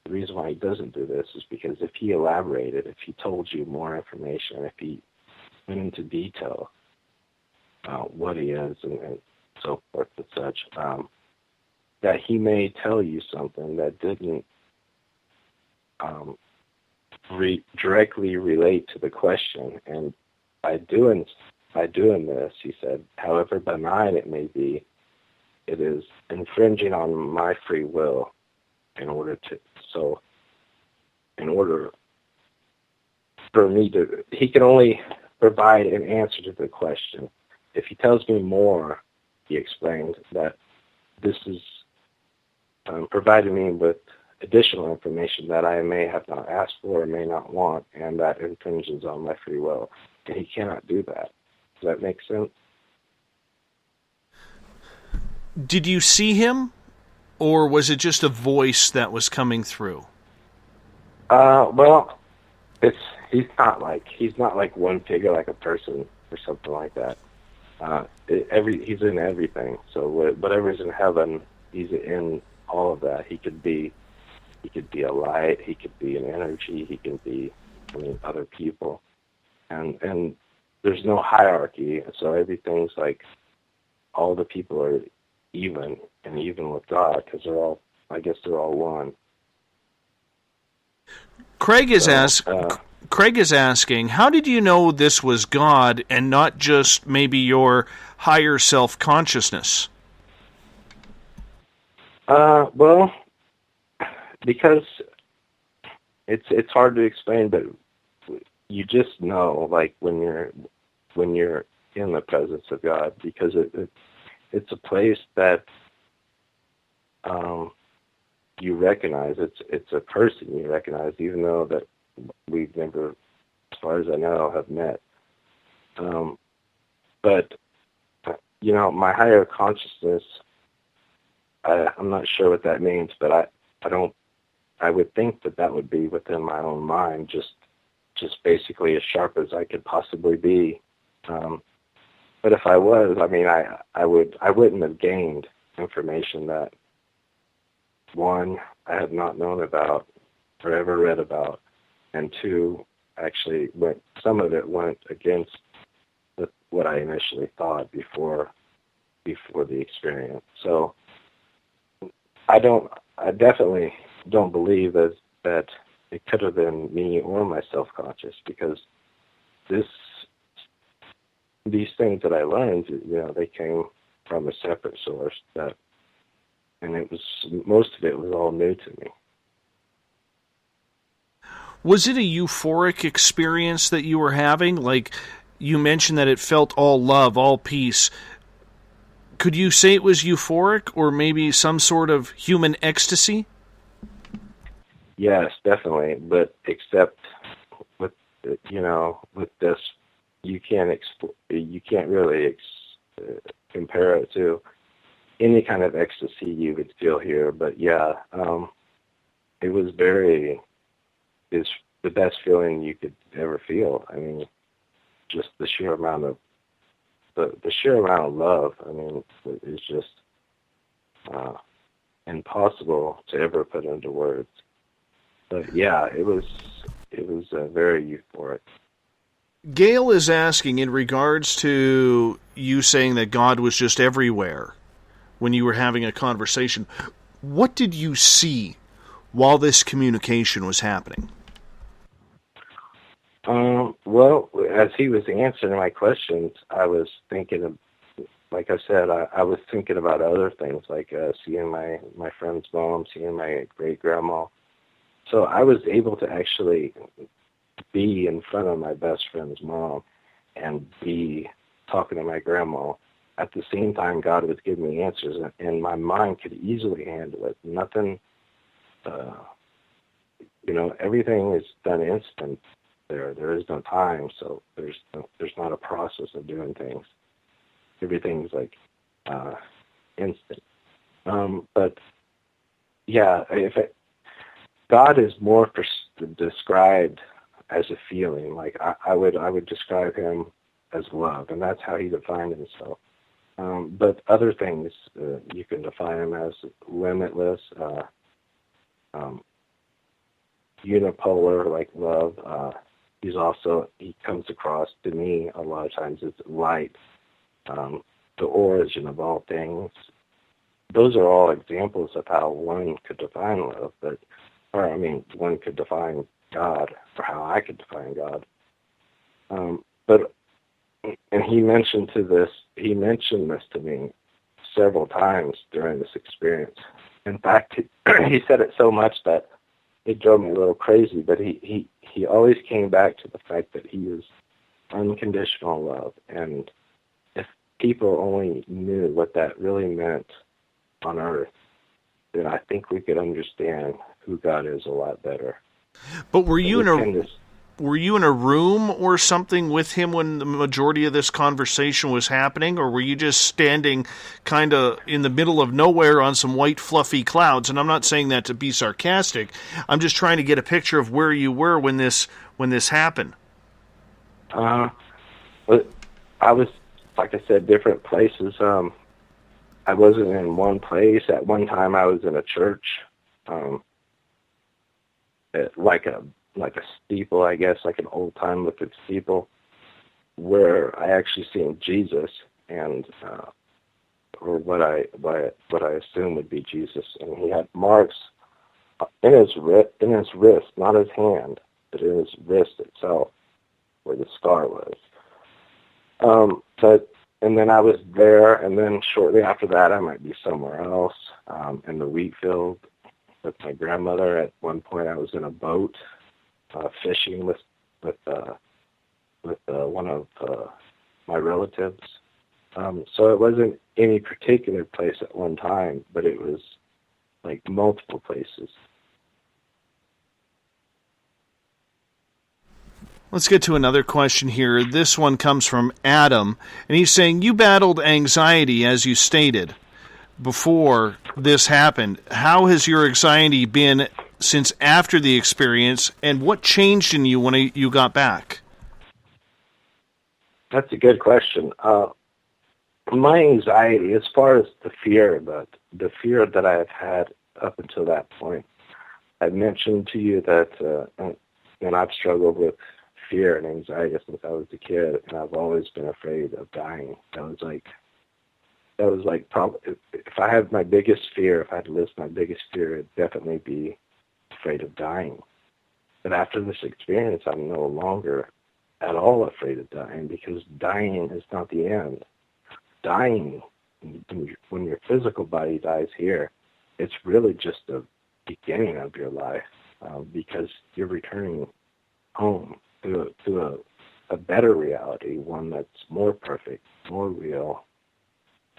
the reason why he doesn't do this is because if he elaborated, if he told you more information, if he went into detail what he is and so forth and such, that he may tell you something that didn't directly relate to the question. And by doing this, he said, however benign it may be, it is infringing on my free will in order for me to, he can only provide an answer to the question. If he tells me more, he explained, that this is providing me with additional information that I may have not asked for or may not want, and that infringes on my free will. And he cannot do that. Does that make sense? Did you see him, or was it just a voice that was coming through? Well, he's not like one figure, like a person or something like that. He's in everything. So whatever's in heaven, he's in all of that. He could be a light. He could be an energy. He can be, other people, and there's no hierarchy. So everything's like, all the people are even, and even with God, because they're all one. Craig is asking, how did you know this was God and not just maybe your higher self-consciousness? Well, because it's hard to explain, but you just know, like when you're in the presence of God, because it's a place that you recognize. It's a person you recognize, even though that we've never, as far as I know, have met. But my higher consciousness, I'm not sure what that means, but I would think that would be within my own mind, just basically as sharp as I could possibly be. But if I was, I wouldn't have gained information that, one, I had not known about or ever read about, and two, actually some of it went against what I initially thought before the experience. So I don't I definitely don't believe that it could have been me or my self-conscious, because these things that I learned, they came from a separate source, and most of it was all new to me. Was it a euphoric experience that you were having? Like, you mentioned that it felt all love, all peace. Could you say it was euphoric, or maybe some sort of human ecstasy? Yes, definitely. But except with this, you can't really compare it to any kind of ecstasy you would feel here. But yeah, it was it's the best feeling you could ever feel. I mean, just the sheer amount of love. I mean, it's just impossible to ever put into words. But yeah, it was very euphoric. Gail is asking, in regards to you saying that God was just everywhere when you were having a conversation, what did you see while this communication was happening? Well, as he was answering my questions, I was thinking of, like I said, I was thinking about other things, like seeing my friend's mom, seeing my great-grandma. So I was able to actually be in front of my best friend's mom and be talking to my grandma. At the same time, God was giving me answers, and my mind could easily handle it. Nothing, everything is done instant. There is no time, so there's not a process of doing things. Everything's like instant. But yeah, God is more described as a feeling. Like I would describe him as love, and that's how he defined himself. But other things, you can define him as limitless, unipolar, like love. He comes across to me a lot of times as light, the origin of all things. Those are all examples of how one could define love, one could define God, or how I could define God. And he mentioned this to me several times during this experience. In fact, he said it so much that it drove me a little crazy, but he always came back to the fact that he is unconditional love. And if people only knew what that really meant on earth, then I think we could understand who God is a lot better. But were you in a room or something with him when the majority of this conversation was happening, or were you just standing kind of in the middle of nowhere on some white fluffy clouds? And I'm not saying that to be sarcastic. I'm just trying to get a picture of where you were when this happened. I was, like I said, different places. I wasn't in one place. At one time, I was in a church, like a steeple, I guess, like an old-time looking steeple, where I actually seen Jesus, and or what I assume would be Jesus, and he had marks in his wrist, not his hand, but in his wrist itself, where the scar was. And then I was there, and then shortly after that, I might be somewhere else, in the wheat field with my grandmother. At one point, I was in a boat, fishing with one of my relatives. So it wasn't any particular place at one time, but it was like multiple places. Let's get to another question here. This one comes from Adam, and he's saying, you battled anxiety, as you stated, before this happened. How has your anxiety been since after the experience, and what changed in you when you got back? That's a good question. My anxiety, as far as the fear that I have had up until that point, I mentioned to you that and I've struggled with fear and anxiety since I was a kid, and I've always been afraid of dying. That that was like probably, if I had my biggest fear, if I had to list my biggest fear, it'd definitely be afraid of dying. But after this experience, I'm no longer at all afraid of dying, because dying is not the end. Dying, when your physical body dies here, it's really just the beginning of your life, because you're returning home to a better reality, one that's more perfect, more real,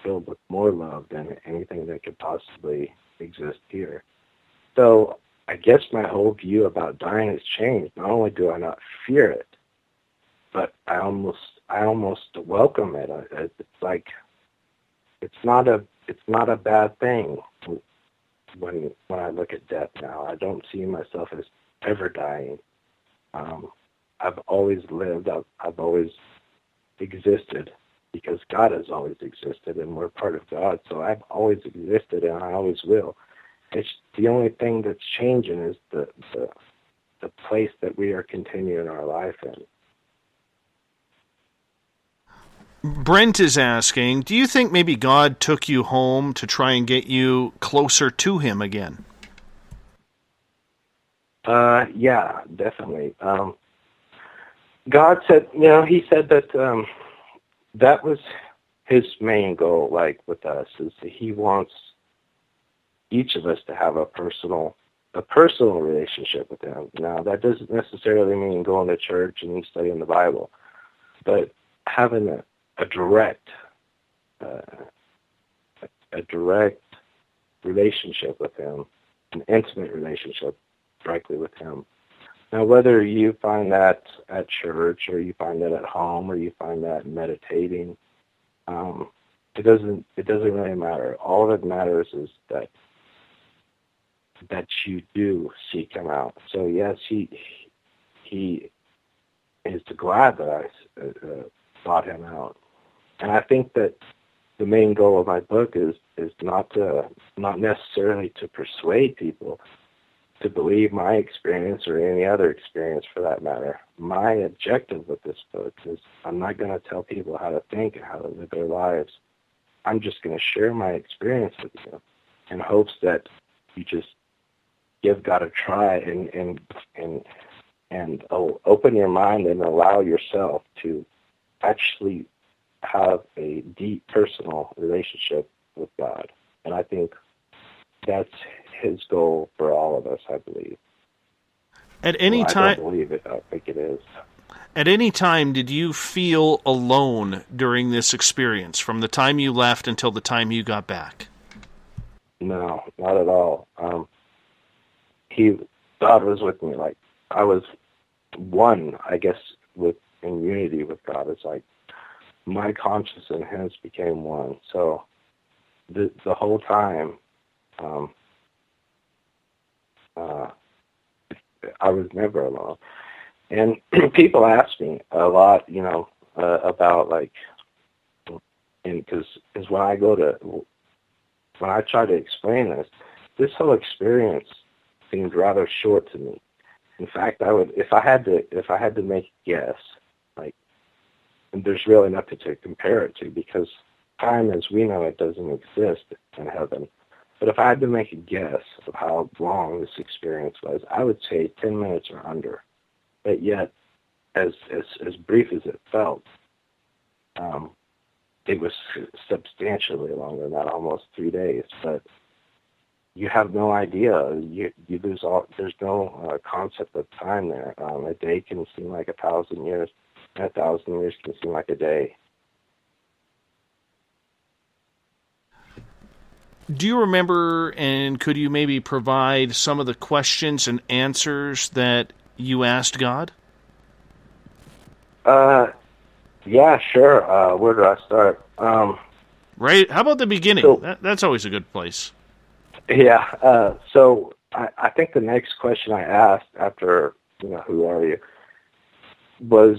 filled with more love than anything that could possibly exist here. So I guess my whole view about dying has changed. Not only do I not fear it, but I almost welcome it. It's like it's not a bad thing when I look at death now. I don't see myself as ever dying. I've always lived. I've always existed, because God has always existed, and we're part of God. So I've always existed, and I always will. It's the only thing that's changing is the place that we are continuing our life in. Brent is asking, do you think maybe God took you home to try and get you closer to him again? Yeah, definitely. God said, he said that that was his main goal, like with us, is that he wants each of us to have a personal relationship with him. Now, that doesn't necessarily mean going to church and studying the Bible, but having a direct relationship with him, an intimate relationship directly with him. Now, whether you find that at church, or you find that at home, or you find that meditating, it doesn't really matter. All that matters is that you do seek him out. So yes, he is glad that I sought him out, and I think that the main goal of my book is not necessarily to persuade people to believe my experience, or any other experience for that matter. My objective with this book is I'm not going to tell people how to think and how to live their lives. I'm just going to share my experience with you in hopes that you just give God a try and open your mind and allow yourself to actually have a deep personal relationship with God. And I think that's his goal for all of us, I believe. At any time, I don't believe it. I think it is. At any time, did you feel alone during this experience, from the time you left until the time you got back? No, not at all. God was with me. Like, I was one, I guess, in unity with God. It's like my conscience and his became one. So the whole time, I was never alone. And people ask me a lot, about like, and because when I try to explain this whole experience seemed rather short to me. In fact, I would, if I had to make a guess, like, and there's really nothing to compare it to, because time as we know it doesn't exist in heaven. But if I had to make a guess of how long this experience was, I would say 10 minutes or under. But yet, as brief as it felt, it was substantially longer than that, almost 3 days. But you have no idea. You lose all. There's no concept of time there. A day can seem like 1,000 years. 1,000 years can seem like a day. Do you remember, and could you maybe provide some of the questions and answers that you asked God? Yeah, sure. Where do I start? Right. How about the beginning? So, that's always a good place. Yeah. So I think the next question I asked after, who are you, was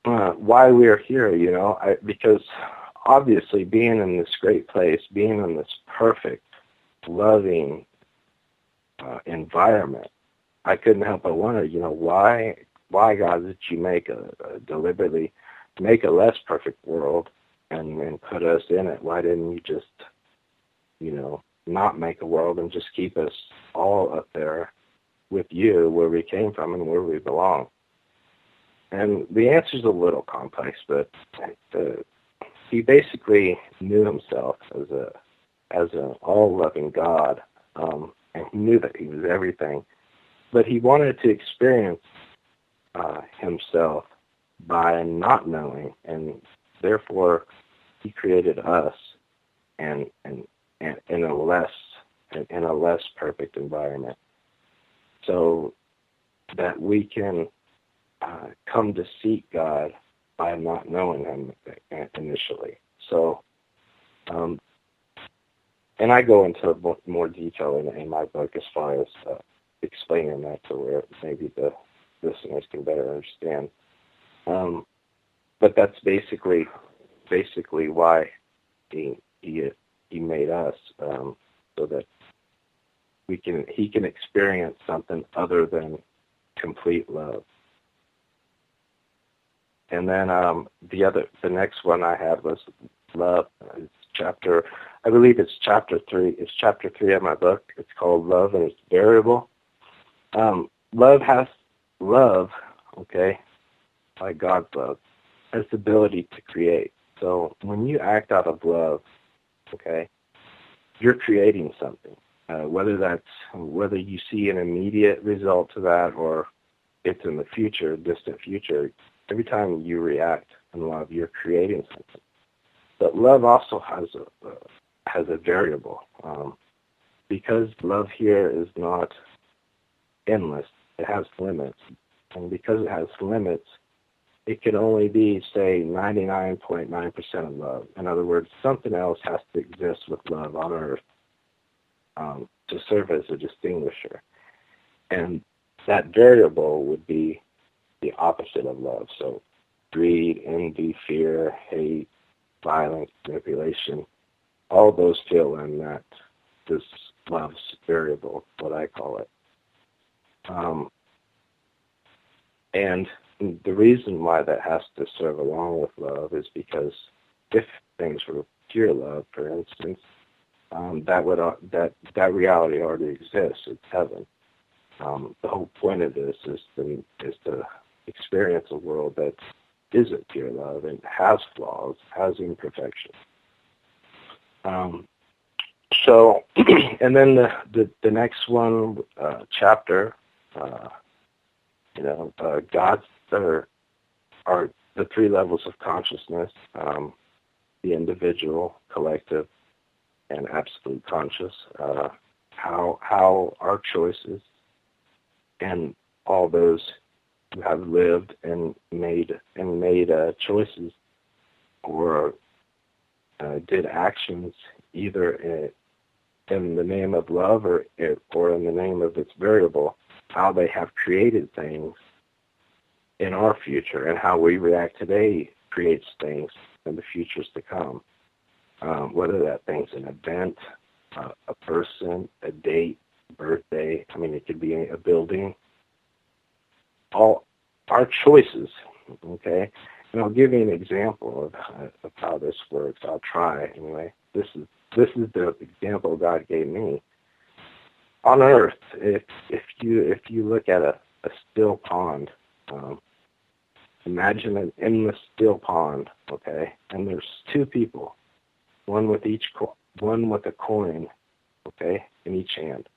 why we are here, because obviously being in this great place, being in this perfect, loving environment, I couldn't help but wonder, why God did you deliberately make a less perfect world and put us in it? Why didn't you just, not make a world and just keep us all up there with you where we came from and where we belong? And the answer's a little complex, but he basically knew himself as an all-loving God, and he knew that he was everything. But he wanted to experience himself by not knowing, and therefore he created us and in a less perfect environment, so that we can come to seek God by not knowing him initially. So, and I go into more detail in my book as far as explaining that to where maybe the listeners can better understand. But that's basically why he made us, so that he can experience something other than complete love. And then the next one I had was love. I believe it's chapter 3. It's chapter 3 of my book. It's called Love and It's Variable. Love, okay, like God's love, has the ability to create. So when you act out of love, okay, you're creating something. Whether you see an immediate result to that or it's in the future, distant future, every time you react in love, you're creating something. But love also has a variable, because love here is not endless. It has limits, and because it has limits, it can only be, say, 99.9% of love. In other words, something else has to exist with love on earth to serve as a distinguisher. And that variable would be the opposite of love. So greed, envy, fear, hate, violence, manipulation, all those fill in that this love's variable, what I call it. And the reason why that has to serve along with love is because if things were pure love, for instance, that reality already exists. It's heaven. The whole point of this is to experience a world that isn't pure love and has flaws, has imperfections. So, and then the next one chapter, God's are the three levels of consciousness: the individual, collective, and absolute conscious. How our choices and all those who have lived and made choices or did actions either in the name of love or in the name of its variable, how they have created things in our future, and how we react today creates things in the futures to come. Whether that thing's an event, a person, a date, birthday, it could be a building. All our choices, okay? And I'll give you an example of how this works. I'll try anyway. This is the example God gave me. On Earth, if you look at a still pond, imagine an endless still pond, okay? And there's two people, one with a coin, okay, in each hand.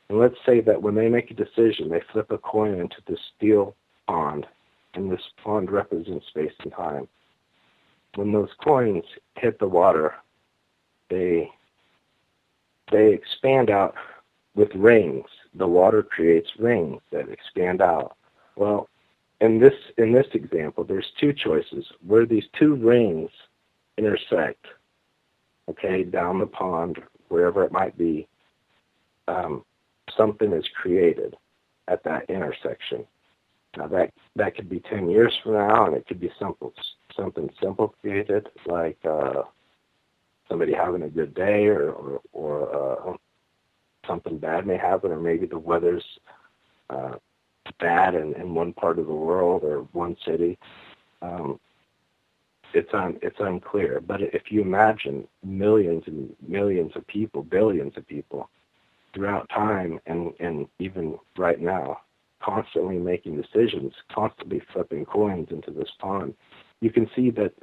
And let's say that when they make a decision, they flip a coin into this still pond, and this pond represents space and time. When those coins hit the water, they expand out with rings. The water creates rings that expand out. Well, in this example, there's two choices where these two rings intersect. Okay, down the pond, wherever it might be, something is created at that intersection. Now that could be 10 years from now, and it could be something simple created, like somebody having a good day, or something bad may happen, or maybe the weather's bad in one part of the world or one city. it's unclear. But if you imagine millions and millions of people, billions of people throughout time and even right now, constantly making decisions, constantly flipping coins into this pond, you can see that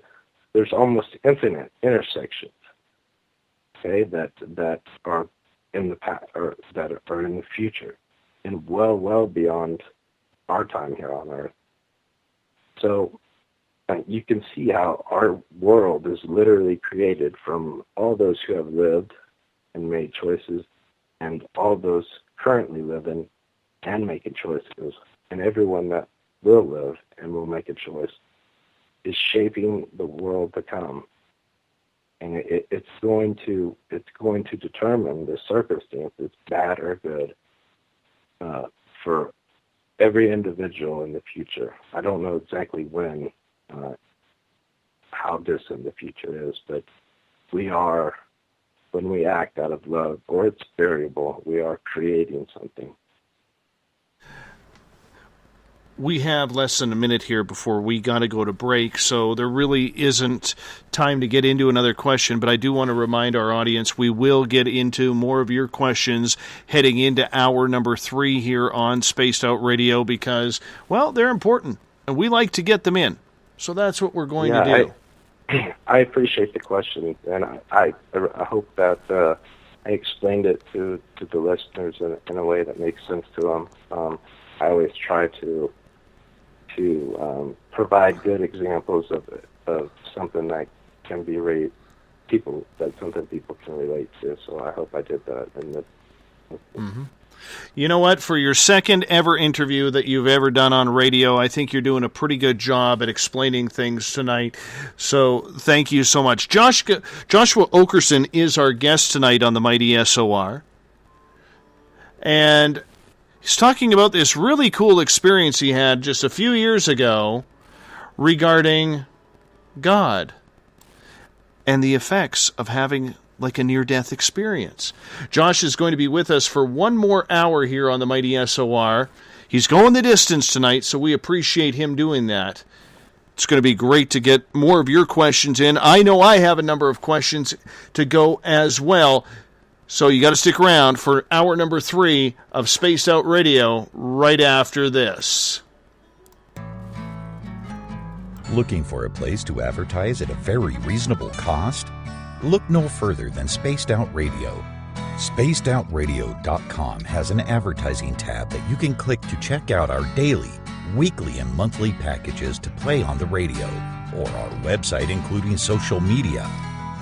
there's almost infinite intersections, okay, that are in the past or that are in the future, and well beyond our time here on Earth. So you can see how our world is literally created from all those who have lived and made choices, and all those currently living and making choices, and everyone that will live and will make a choice is shaping the world to come. And it's going to determine the circumstances, bad or good, for every individual in the future. I don't know exactly when, how distant the future is, but when we act out of love, or it's variable, we are creating something. We have less than a minute here before we got to go to break, so there really isn't time to get into another question, but I do want to remind our audience we will get into more of your questions heading into hour number 3 here on Spaced Out Radio because, well, they're important, and we like to get them in. So that's what we're going to do. I appreciate the question, and I hope that I explained it to the listeners in a way that makes sense to them. I always try to provide good examples of something that can be something people can relate to. So I hope I did that. Mm-hmm. You know what? For your second ever interview that you've ever done on radio, I think you're doing a pretty good job at explaining things tonight. So thank you so much. Joshua Okerson is our guest tonight on the Mighty SOR. And he's talking about this really cool experience he had just a few years ago regarding God and the effects of having like a near-death experience. Josh is going to be with us for one more hour here on the Mighty SOR. He's going the distance tonight, so we appreciate him doing that. It's going to be great to get more of your questions in. I know I have a number of questions to go as well. So you got to stick around for hour number 3 of Spaced Out Radio right after this. Looking for a place to advertise at a very reasonable cost? Look no further than Spaced Out Radio. SpacedOutRadio.com has an advertising tab that you can click to check out our daily, weekly, and monthly packages to play on the radio, or our website including social media.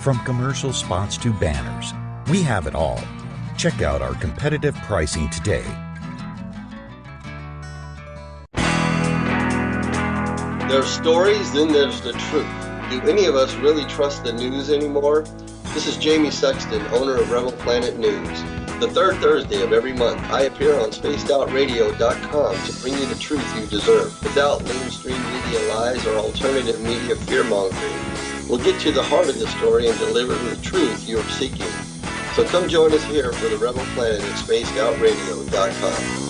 From commercial spots to banners, we have it all. Check out our competitive pricing today. There's stories, then there's the truth. Do any of us really trust the news anymore? This is Jamie Sexton, owner of Rebel Planet News. The third Thursday of every month, I appear on SpacedOutRadio.com to bring you the truth you deserve, without mainstream media lies or alternative media fear-mongering. We'll get to the heart of the story and deliver the truth you are seeking. So come join us here for the Rebel Planet at SpacedOutRadio.com.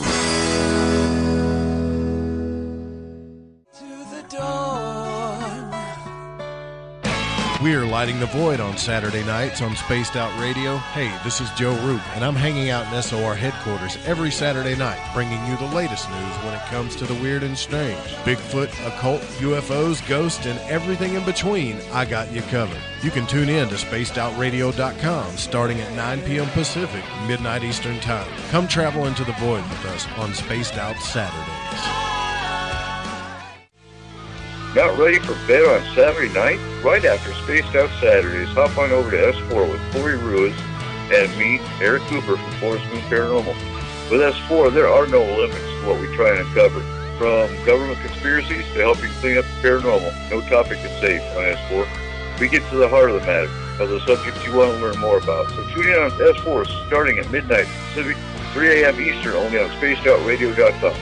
We are lighting the void on Saturday nights on Spaced Out Radio. Hey, this is Joe Roop, and I'm hanging out in SOR headquarters every Saturday night, bringing you the latest news when it comes to the weird and strange. Bigfoot, occult, UFOs, ghosts, and everything in between, I got you covered. You can tune in to SpacedOutRadio.com starting at 9 p.m. Pacific, midnight Eastern Time. Come travel into the void with us on Spaced Out Saturdays. Not ready for bed on Saturday night? Right after Spaced Out Saturdays, hop on over to S4 with Corey Ruiz and me, Eric Cooper from Forest Moon Paranormal. With S4, there are no limits to what we try and uncover. From government conspiracies to helping clean up the paranormal, no topic is safe on S4. We get to the heart of the matter, of the subjects you want to learn more about. So tune in on S4 starting at midnight Pacific, 3 a.m. Eastern, only on SpacedOutRadio.com.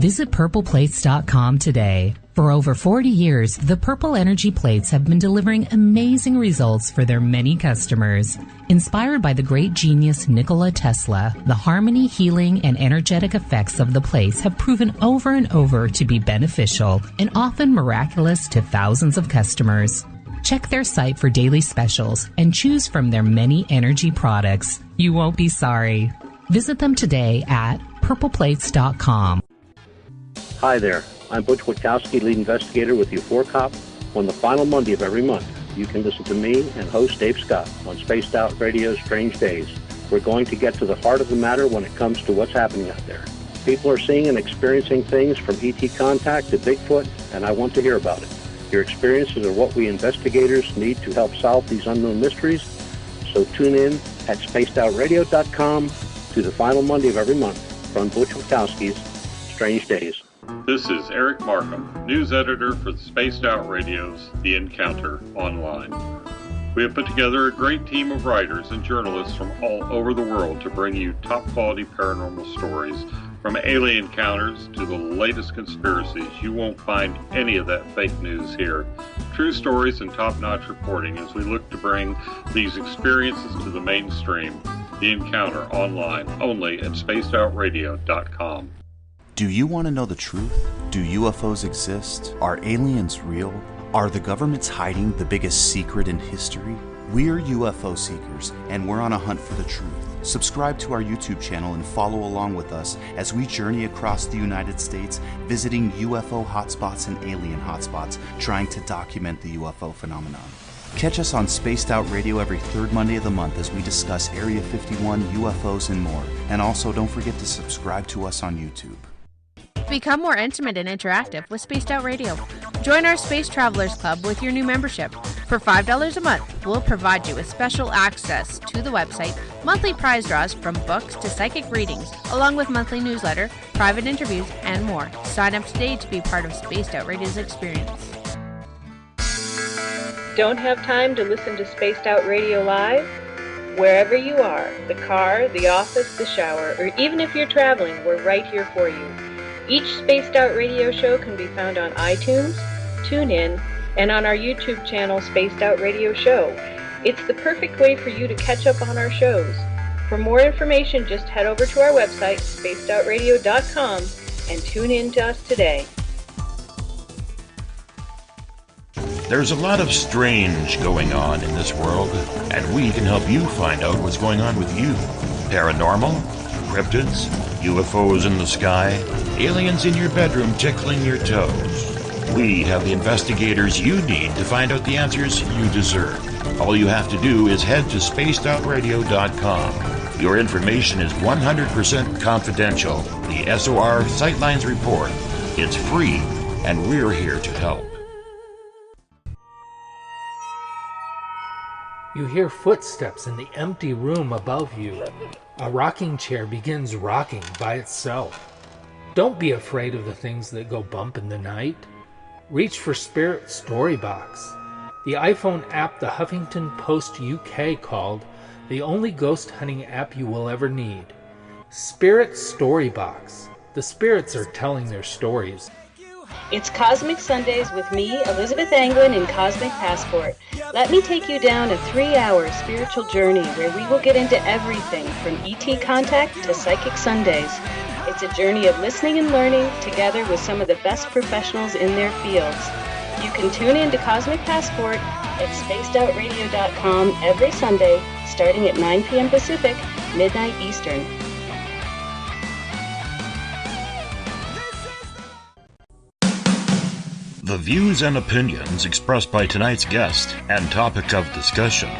Visit purpleplates.com today. For over 40 years, the Purple Energy Plates have been delivering amazing results for their many customers. Inspired by the great genius Nikola Tesla, the harmony, healing, and energetic effects of the plates have proven over and over to be beneficial and often miraculous to thousands of customers. Check their site for daily specials and choose from their many energy products. You won't be sorry. Visit them today at purpleplates.com. Hi there. I'm Butch Witkowski, lead investigator with U4Cop. On the final Monday of every month, you can listen to me and host Dave Scott on Spaced Out Radio's Strange Days. We're going to get to the heart of the matter when it comes to what's happening out there. People are seeing and experiencing things from ET contact to Bigfoot, and I want to hear about it. Your experiences are what we investigators need to help solve these unknown mysteries. So tune in at spacedoutradio.com to the final Monday of every month from Butch Witkowski's Strange Days. This is Eric Markham, news editor for the Spaced Out Radio's The Encounter Online. We have put together a great team of writers and journalists from all over the world to bring you top-quality paranormal stories, from alien encounters to the latest conspiracies. You won't find any of that fake news here. True stories and top-notch reporting as we look to bring these experiences to the mainstream. The Encounter Online, only at spacedoutradio.com. Do you want to know the truth? Do UFOs exist? Are aliens real? Are the governments hiding the biggest secret in history? We're UFO seekers, and we're on a hunt for the truth. Subscribe to our YouTube channel and follow along with us as we journey across the United States, visiting UFO hotspots and alien hotspots, trying to document the UFO phenomenon. Catch us on Spaced Out Radio every third Monday of the month as we discuss Area 51, UFOs, and more. And also, don't forget to subscribe to us on YouTube. Become more intimate and interactive with Spaced Out Radio. Join our Space Travelers Club with your new membership. For $5 a month, we'll provide you with special access to the website, monthly prize draws from books to psychic readings, along with monthly newsletter, private interviews, and more. Sign up today to be part of Spaced Out Radio's experience. Don't have time to listen to Spaced Out Radio live? Wherever you are, the car, the office, the shower, or even if you're traveling, we're right here for you. Each Spaced Out Radio show can be found on iTunes, TuneIn, and on our YouTube channel, Spaced Out Radio Show. It's the perfect way for you to catch up on our shows. For more information, just head over to our website, spacedoutradio.com, and tune in to us today. There's a lot of strange going on in this world, and we can help you find out what's going on with you. Paranormal, cryptids, UFOs in the sky, aliens in your bedroom tickling your toes. We have the investigators you need to find out the answers you deserve. All you have to do is head to spacedoutradio.com. Your information is 100% confidential. The SOR Sightlines Report. It's free, and we're here to help. You hear footsteps in the empty room above you. A rocking chair begins rocking by itself. Don't be afraid of the things that go bump in the night. Reach for Spirit Storybox, the iPhone app the Huffington Post UK called the only ghost hunting app you will ever need. Spirit Storybox. The spirits are telling their stories. It's Cosmic Sundays with me, Elizabeth Anglin, in Cosmic Passport. Let me take you down a 3-hour spiritual journey where we will get into everything from ET contact to Psychic Sundays. It's a journey of listening and learning together with some of the best professionals in their fields. You can tune in to Cosmic Passport at spacedoutradio.com every Sunday, starting at 9 p.m. Pacific, midnight Eastern. The views and opinions expressed by tonight's guest and topic of discussion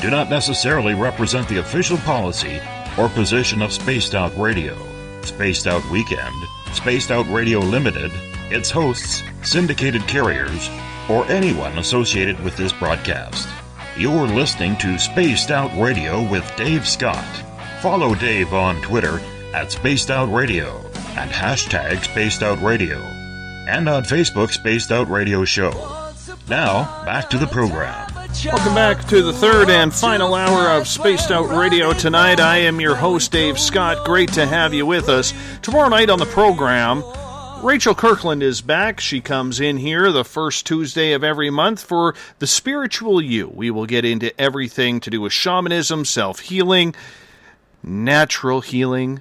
do not necessarily represent the official policy or position of Spaced Out Radio, Spaced Out Weekend, Spaced Out Radio Limited, its hosts, syndicated carriers, or anyone associated with this broadcast. You're listening to Spaced Out Radio with Dave Scott. Follow Dave on Twitter at Spaced Out Radio and hashtag Spaced Out Radio, and on Facebook, Spaced Out Radio Show. Now, back to the program. Welcome back to the third and final hour of Spaced Out Radio tonight. I am your host, Dave Scott. Great to have you with us. Tomorrow night on the program, Rachel Kirkland is back. She comes in here the first Tuesday of every month for The Spiritual You. We will get into everything to do with shamanism, self-healing, natural healing,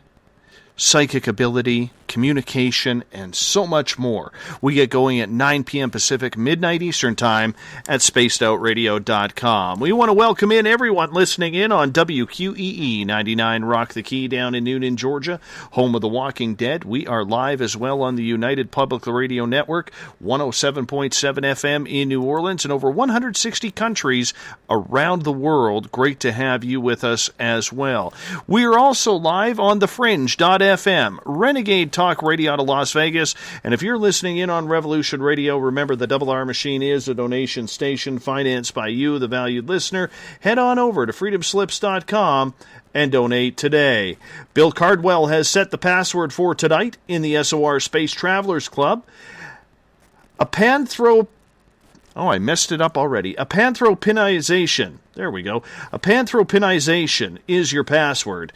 psychic ability, communication, and so much more. We get going at 9 p.m. Pacific, midnight Eastern Time at spacedoutradio.com. We want to welcome in everyone listening in on WQEE 99 Rock the Key down in Noonan, Georgia, home of The Walking Dead. We are live as well on the United Public Radio Network, 107.7 FM in New Orleans, and over 160 countries around the world. Great to have you with us as well. We are also live on thefringe.fm, Renegade Talk Radio out of Las Vegas. And if you're listening in on Revolution Radio, remember the Double R Machine is a donation station financed by you, the valued listener. Head on over to freedomslips.com and donate today. Bill Cardwell has set the password for tonight in the SOR Space Travelers Club. I messed it up already. A panthropinization. There we go. A panthropinization is your password.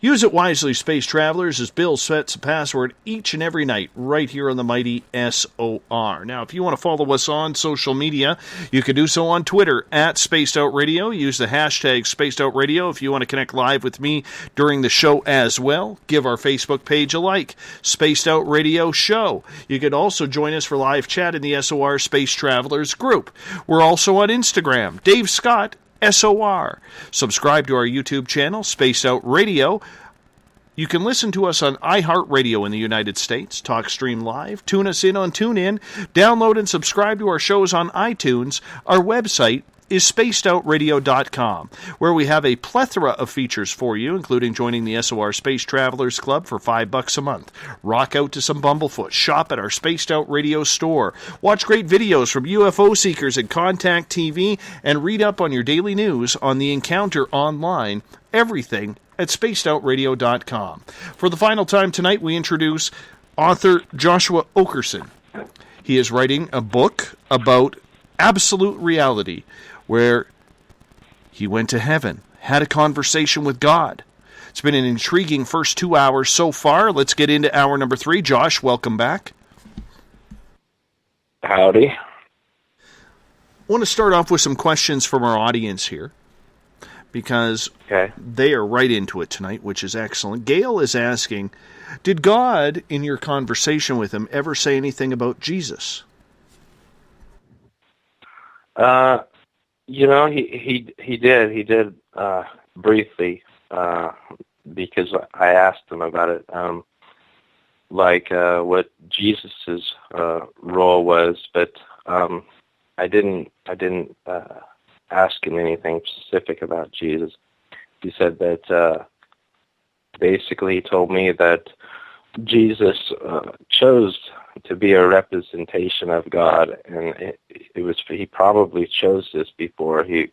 Use it wisely, Space Travelers, as Bill sets a password each and every night right here on the mighty SOR. Now, if you want to follow us on social media, you can do so on Twitter at Spaced Out Radio. Use the hashtag Spaced Out Radio if you want to connect live with me during the show as well. Give our Facebook page a like, Spaced Out Radio Show. You can also join us for live chat in the SOR Space Travelers group. We're also on Instagram, Dave Scott SOR. Subscribe to our YouTube channel, Spaced Out Radio. You can listen to us on iHeartRadio in the United States, TalkStream Live, tune us in on TuneIn, download and subscribe to our shows on iTunes. Our website is spacedoutradio.com, where we have a plethora of features for you, including joining the SOR Space Travelers Club for $5 a month, rock out to some Bumblefoot, shop at our Spaced Out Radio store, watch great videos from UFO seekers at Contact TV, and read up on your daily news on the Encounter online, everything at spacedoutradio.com. For the final time tonight, we introduce author Joshua Okerson. He is writing a book about absolute reality, where he went to heaven, had a conversation with God. It's been an intriguing first 2 hours so far. Let's get into hour number 3. Josh, welcome back. Howdy. I want to start off with some questions from our audience here, because they are right into it tonight, which is excellent. Gail is asking, did God, in your conversation with him, ever say anything about Jesus? He did briefly, because I asked him about it, what Jesus's role was, but I didn't ask him anything specific about Jesus. He said that basically he told me that Jesus chose to be a representation of God, and he probably chose this before he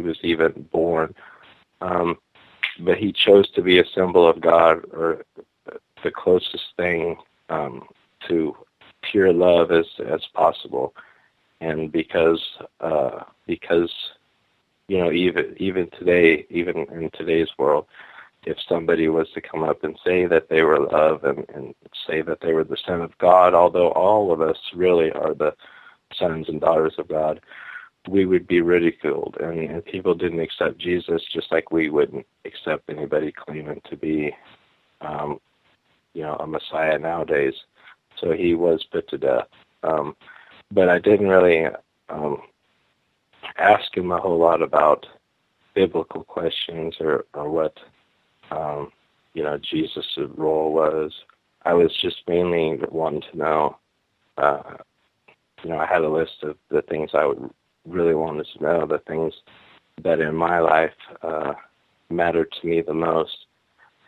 was even born, but he chose to be a symbol of God, or the closest thing to pure love as possible. And because even today, even in today's world, if somebody was to come up and say that they were love and say that they were the son of God, although all of us really are the sons and daughters of God, we would be ridiculed. And people didn't accept Jesus just like we wouldn't accept anybody claiming to be, a Messiah nowadays. So he was put to death. But I didn't really ask him a whole lot about biblical questions or what Jesus' role was. I was just mainly wanting to know, I had a list of the things I would really wanted to know, the things that in my life mattered to me the most.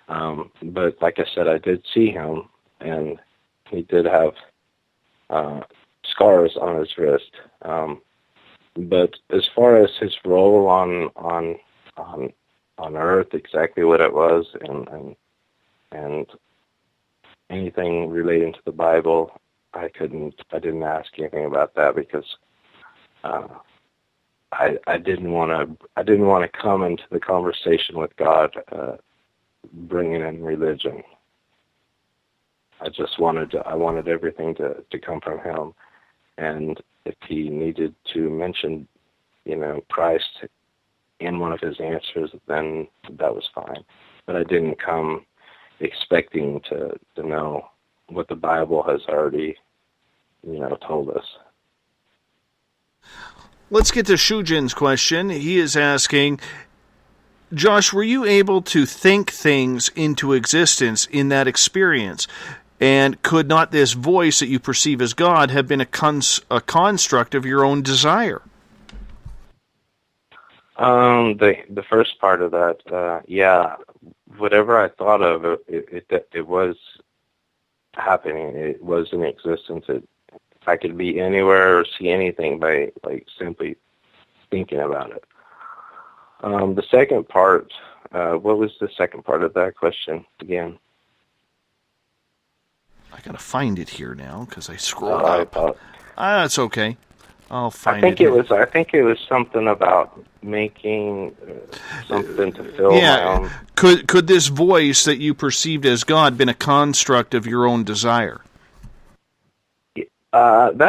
But like I said, I did see him, and he did have scars on his wrist. But as far as his role on Earth, exactly what it was, and anything relating to the Bible, I didn't ask anything about that because I didn't want to come into the conversation with God bringing in religion. I wanted everything to come from him. And if he needed to mention, Christ in one of his answers, then that was fine. But I didn't come expecting to know what the Bible has already, told us. Let's get to Shujin's question. He is asking, Josh, were you able to think things into existence in that experience? And could not this voice that you perceive as God have been a construct of your own desire? The first part of that, yeah, whatever I thought of, it was happening. It was in existence. I could be anywhere or see anything by simply thinking about it. The second part, what was the second part of that question again? I gotta find it here now because I scrolled up. That's okay. I'll find it. I think it was something about making something to fill my own. Could this voice that you perceived as God been a construct of your own desire? Again,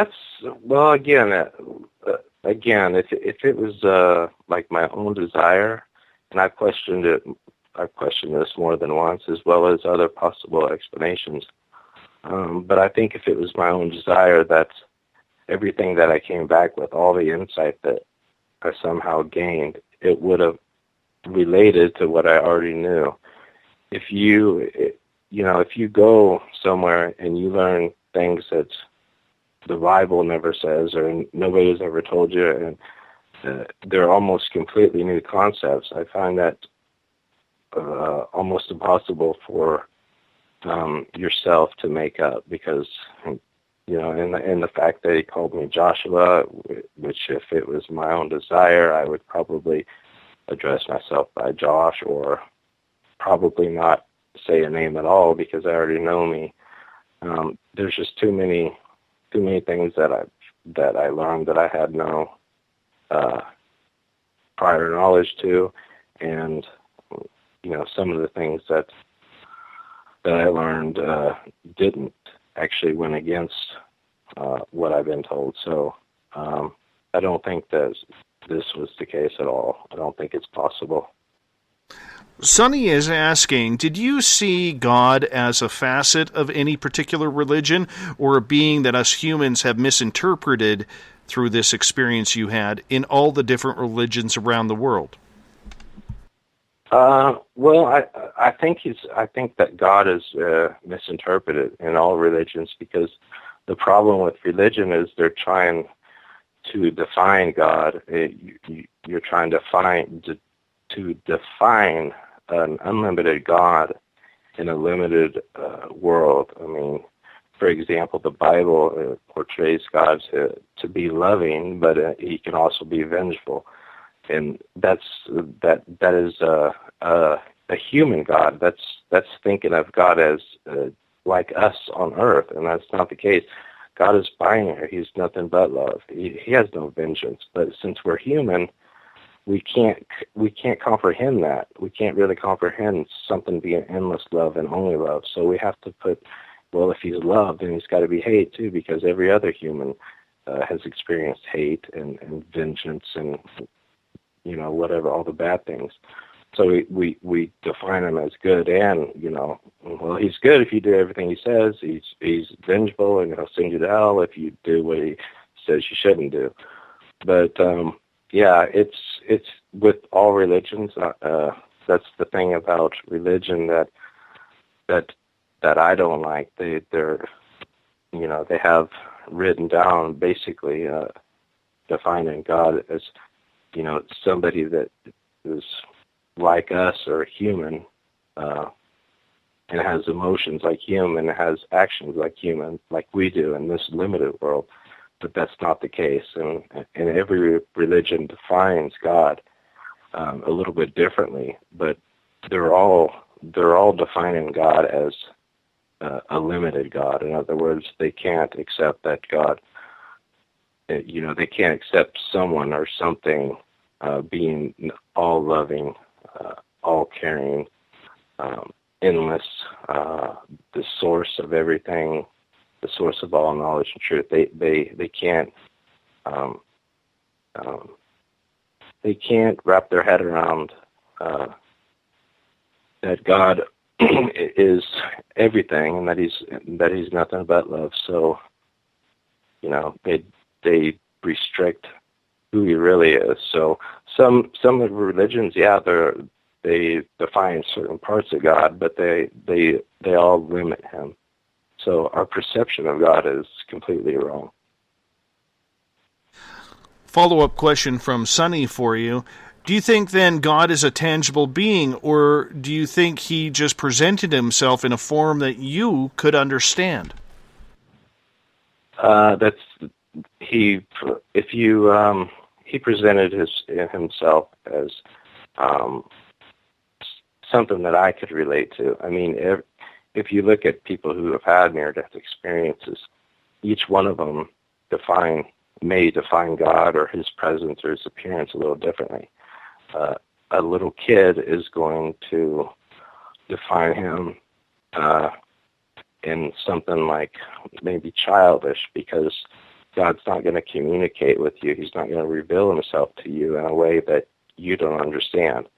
if it was like my own desire, and I've questioned this more than once, as well as other possible explanations. But I think if it was my own desire, that's everything that I came back with, all the insight that I somehow gained, it would have related to what I already knew. If you go somewhere and you learn things that the Bible never says or nobody has ever told you, and they're almost completely new concepts, I find that almost impossible for yourself to make up, because in the fact that he called me Joshua, which if it was my own desire, I would probably address myself by Josh, or probably not say a name at all because I already know me. There's just too many things that I learned that I had no prior knowledge to, and some of the things that I learned didn't actually went against what I've been told. So I don't think that this was the case at all. I don't think it's possible. Sonny is asking, did you see God as a facet of any particular religion, or a being that us humans have misinterpreted through this experience you had in all the different religions around the world? Well, I think that God is misinterpreted in all religions, because the problem with religion is they're trying to define God. You're trying to define an unlimited God in a limited world. I mean, for example, the Bible portrays God to be loving, but he can also be vengeful. And that is a human God. That's thinking of God as like us on earth, and that's not the case. God is binary. He's nothing but love. He has no vengeance. But since we're human, we can't comprehend that. We can't really comprehend something being endless love and only love. So we have to put, well, if he's love, then he's got to be hate too, because every other human has experienced hate and vengeance and whatever, all the bad things. So we define him as good, and well, he's good if you do everything he says. He's vengeful, and he'll send you to hell if you do what he says you shouldn't do. But yeah, it's with all religions. That's the thing about religion that I don't like. They're they have written down basically defining God as somebody that is like us or human, and has emotions like human, and has actions like human, like we do in this limited world. But that's not the case, and every religion defines God a little bit differently. But they're all defining God as a limited God. In other words, they can't accept that God. They can't accept someone or something being all loving, all caring, endless, the source of everything, the source of all knowledge and truth. They can't they can't wrap their head around that God is everything and that he's nothing but love. So, they restrict who he really is. So some of the religions, they define certain parts of God, but they all limit him. So our perception of God is completely wrong. Follow-up question from Sonny for you. Do you think then God is a tangible being, or do you think he just presented himself in a form that you could understand? He presented himself as something that I could relate to. I mean, if you look at people who have had near-death experiences, each one of them may define God or his presence or his appearance a little differently. A little kid is going to define him in something like maybe childish, because God's not going to communicate with you. He's not going to reveal himself to you in a way that you don't understand.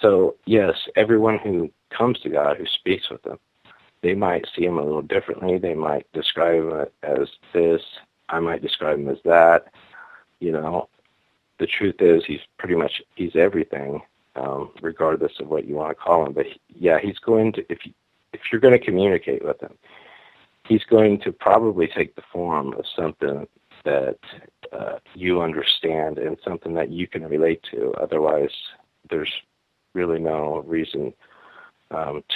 So, yes, everyone who comes to God, who speaks with him, they might see him a little differently. They might describe him as this. I might describe him as that. The truth is he's everything, regardless of what you want to call him. But he's going to, if you're going to communicate with him, he's going to probably take the form of something that you understand and something that you can relate to. Otherwise, there's really no reason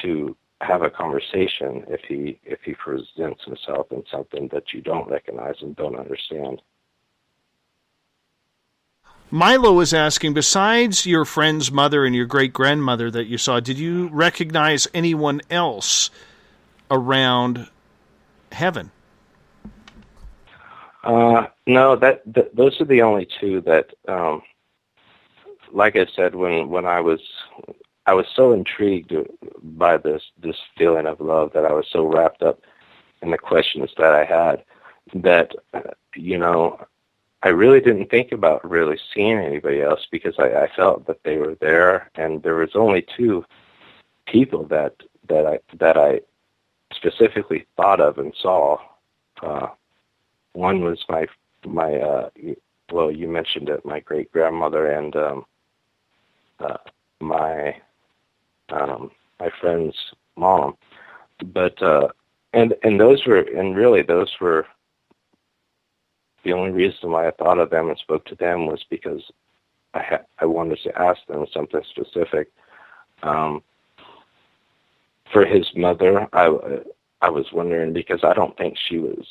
to have a conversation if he presents himself in something that you don't recognize and don't understand. Milo is asking, besides your friend's mother and your great-grandmother that you saw, did you recognize anyone else around heaven? No, those are the only two that, like I said, when I was so intrigued by this feeling of love, that I was so wrapped up in the questions that I had, that, I really didn't think about really seeing anybody else, because I felt that they were there, and there was only two people that I specifically thought of and saw. One was my well, you mentioned it, my great grandmother, and my friend's mom. But and those were the only reason why I thought of them and spoke to them was because I wanted to ask them something specific. For his mother, I was wondering, because I don't think she was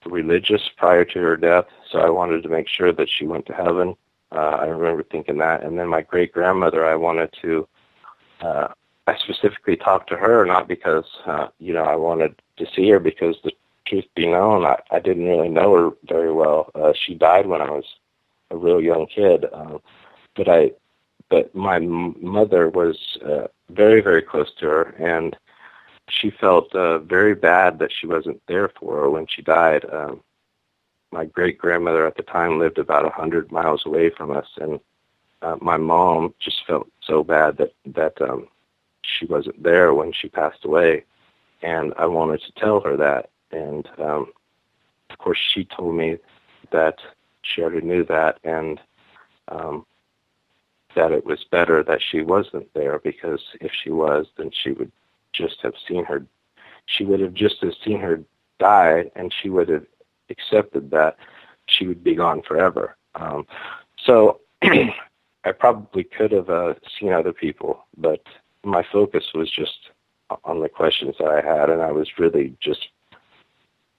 religious prior to her death, so I wanted to make sure that she went to heaven. I remember thinking that. And then my great-grandmother, I wanted to, I specifically talked to her, not because, I wanted to see her, because the truth be known, I didn't really know her very well. She died when I was a real young kid. But my mother was very, very close to her, and she felt very bad that she wasn't there for her when she died. My great-grandmother at the time lived about 100 miles away from us, and my mom just felt so bad that she wasn't there when she passed away, and I wanted to tell her that. And, of course, she told me that she already knew that, and that it was better that she wasn't there, because if she was, then she would just have seen her. She would have just have seen her die, and she would have accepted that she would be gone forever. So I probably could have seen other people, but my focus was just on the questions that I had, and I was really just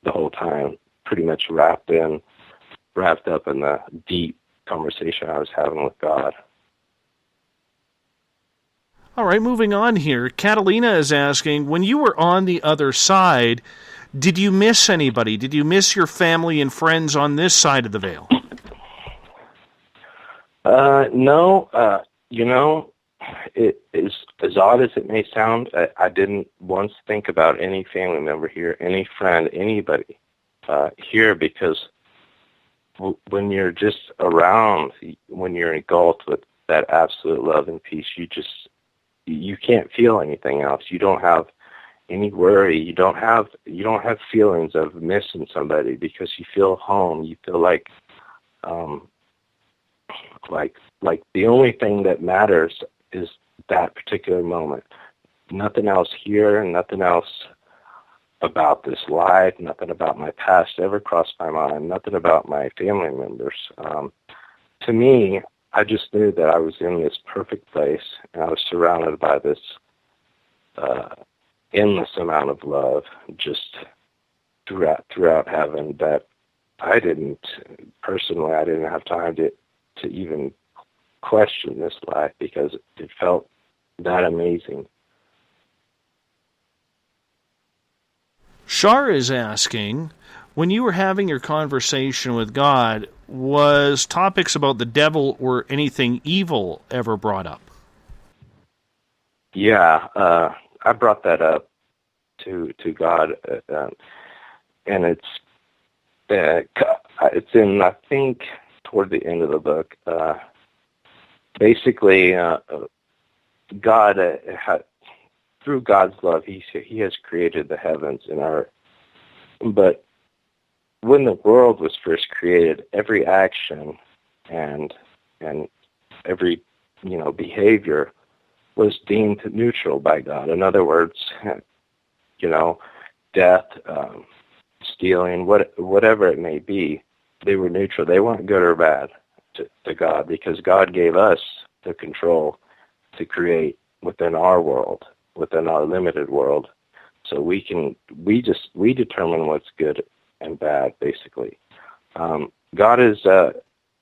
the whole time pretty much wrapped up in the deep conversation I was having with God. All right, moving on here. Catalina is asking, when you were on the other side, did you miss anybody? Did you miss your family and friends on this side of the veil? No. it is as odd as it may sound. I didn't once think about any family member here, any friend, anybody here, because when you're just around, when you're engulfed with that absolute love and peace, you can't feel anything else. You don't have any worry. You don't have feelings of missing somebody, because you feel home. You feel like the only thing that matters is that particular moment. Nothing else here, nothing else about this life, nothing about my past ever crossed my mind, nothing about my family members. To me, I just knew that I was in this perfect place, and I was surrounded by this endless amount of love just throughout heaven, that I didn't have time to even question this life, because it felt that amazing. Shar is asking, when you were having your conversation with God, was topics about the devil or anything evil ever brought up? Yeah, I brought that up to God, and it's in, I think, toward the end of the book. Basically, God through God's love, He has created the heavens and earth. But when the world was first created, every action and every behavior was deemed neutral by God. In other words, death, stealing, whatever it may be, they were neutral. They weren't good or bad to God, because God gave us the control to create within our world, within our limited world. So we determine what's good and bad, basically. God is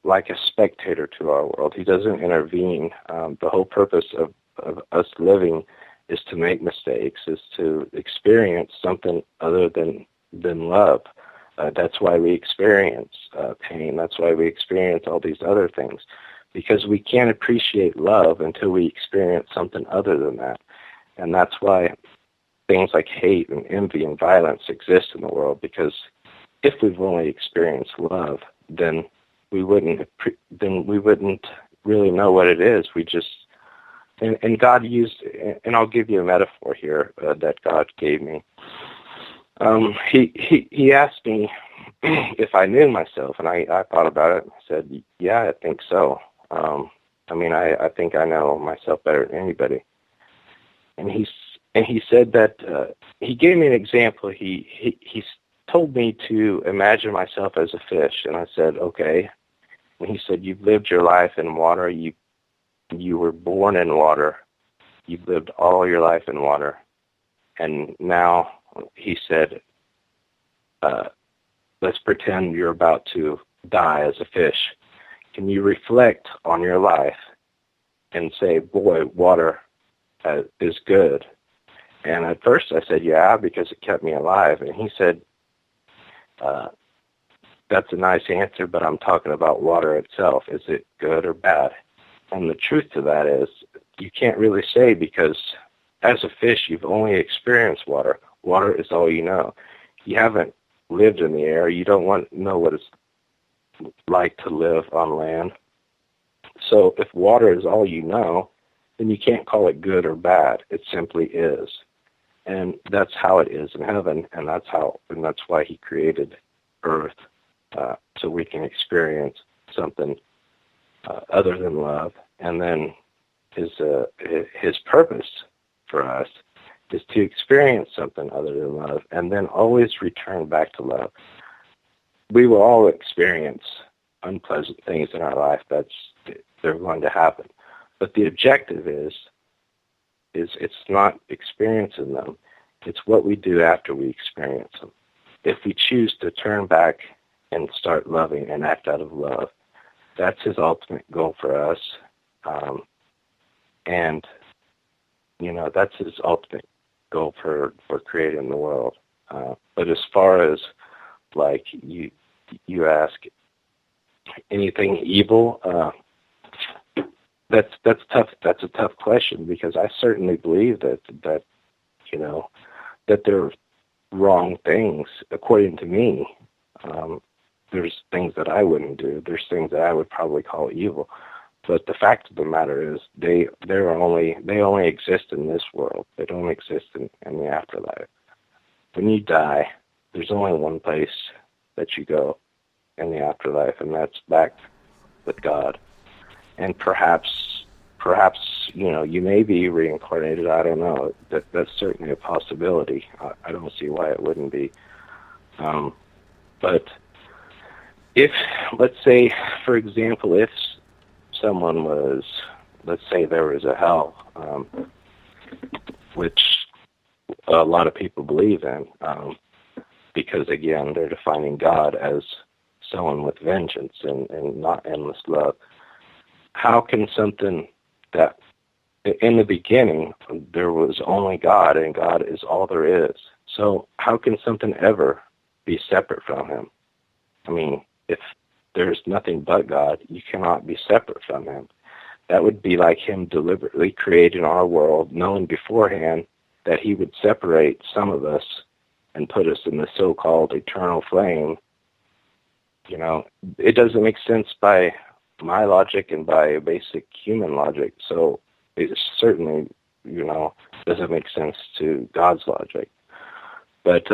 like a spectator to our world. He doesn't intervene. The whole purpose of us living is to make mistakes, is to experience something other than love. That's why we experience pain. That's why we experience all these other things, because we can't appreciate love until we experience something other than that. And that's why things like hate and envy and violence exist in the world, because if we've only experienced love, then we wouldn't really know what it is. We just and God used, and I'll give you a metaphor here that God gave me. He asked me if I knew myself, and I thought about it. I said, yeah, I think so. I think I know myself better than anybody. And he said that he gave me an example. He told me to imagine myself as a fish, and I said, okay. And he said, you've lived your life in water. You were born in water. You've lived all your life in water. And now, he said, let's pretend you're about to die as a fish. Can you reflect on your life and say, boy, water is good? And at first I said, yeah, because it kept me alive. And he said, that's a nice answer, but I'm talking about water itself. Is it good or bad? And the truth to that is, you can't really say, because as a fish, you've only experienced water. Water is all you know. You haven't lived in the air. You don't know what it's like to live on land. So if water is all you know, then you can't call it good or bad. It simply is. And that's how it is in heaven, and that's why he created earth, so we can experience something other than love. And then his purpose for us is to experience something other than love, and then always return back to love. We will all experience unpleasant things in our life. They're going to happen. But the objective is it's not experiencing them. It's what we do after we experience them. If we choose to turn back and start loving and act out of love, that's his ultimate goal for us. And, that's his ultimate goal for creating the world. But as far as, like, you ask anything evil, That's tough. That's a tough question, because I certainly believe that they're wrong things according to me. There's things that I wouldn't do. There's things that I would probably call evil. But the fact of the matter is, they only exist in this world. They don't exist in the afterlife. When you die, there's only one place that you go in the afterlife, and that's back with God. And perhaps you may be reincarnated. I don't know. That's certainly a possibility. I don't see why it wouldn't be. But if, let's say, for example, if someone was, let's say there was a hell, which a lot of people believe in, because again, they're defining God as someone with vengeance and not endless love. How can something that in the beginning there was only God, and God is all there is? So how can something ever be separate from him? I mean, if there's nothing but God, you cannot be separate from him. That would be like him deliberately creating our world, knowing beforehand that he would separate some of us and put us in the so-called eternal flame. It doesn't make sense by my logic and by basic human logic, so it certainly, doesn't make sense to God's logic. But,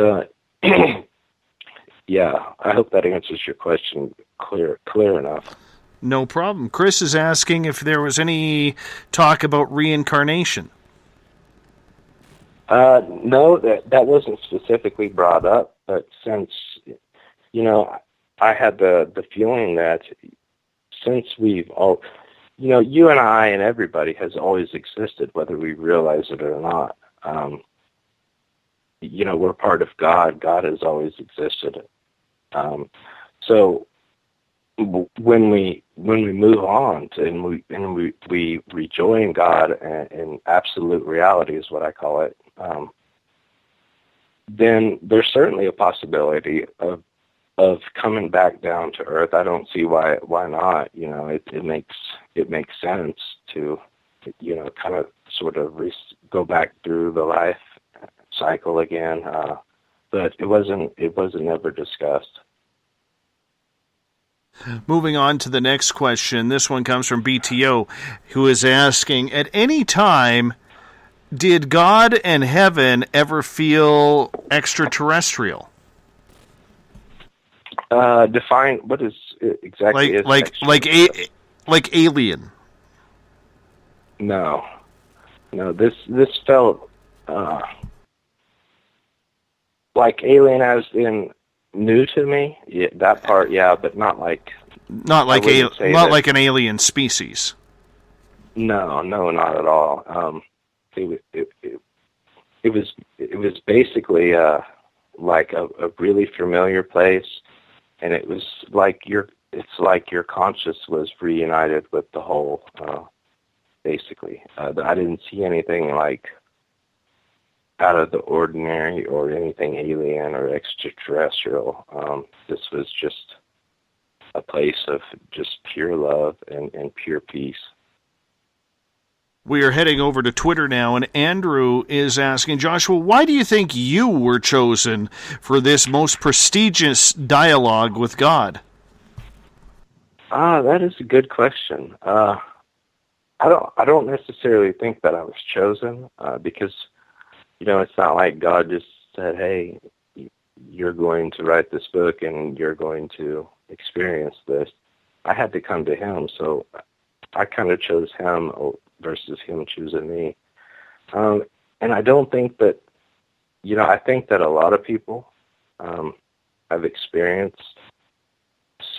yeah, I hope that answers your question clear enough. No problem. Chris is asking if there was any talk about reincarnation. No, that wasn't specifically brought up, but since, I had the feeling that since we've all, you and I and everybody has always existed, whether we realize it or not. We're part of God. God has always existed. So when we move on and we rejoin God in absolute reality is what I call it, then there's certainly a possibility of coming back down to earth. I don't see why not. It makes sense to kind of sort of go back through the life cycle again, but it wasn't ever discussed. Moving on to the next question. This one comes from BTO, who is asking, at any time, did God and heaven ever feel extraterrestrial? Define what is exactly like alien. No. This felt like alien, as in new to me. Yeah, that part, yeah, but not like an alien species. No, not at all. It was basically like a really familiar place, and it was like it's like your conscious was reunited with the whole. Basically, I didn't see anything like out of the ordinary or anything alien or extraterrestrial. This was just a place of just pure love and pure peace. We are heading over to Twitter now, and Andrew is asking, Joshua, why do you think you were chosen for this most prestigious dialogue with God? That is a good question. I don't necessarily think that I was chosen, because, it's not like God just said, hey, you're going to write this book and you're going to experience this. I had to come to him, so I kind of chose him versus him choosing me. And I don't think that, I think that a lot of people have experienced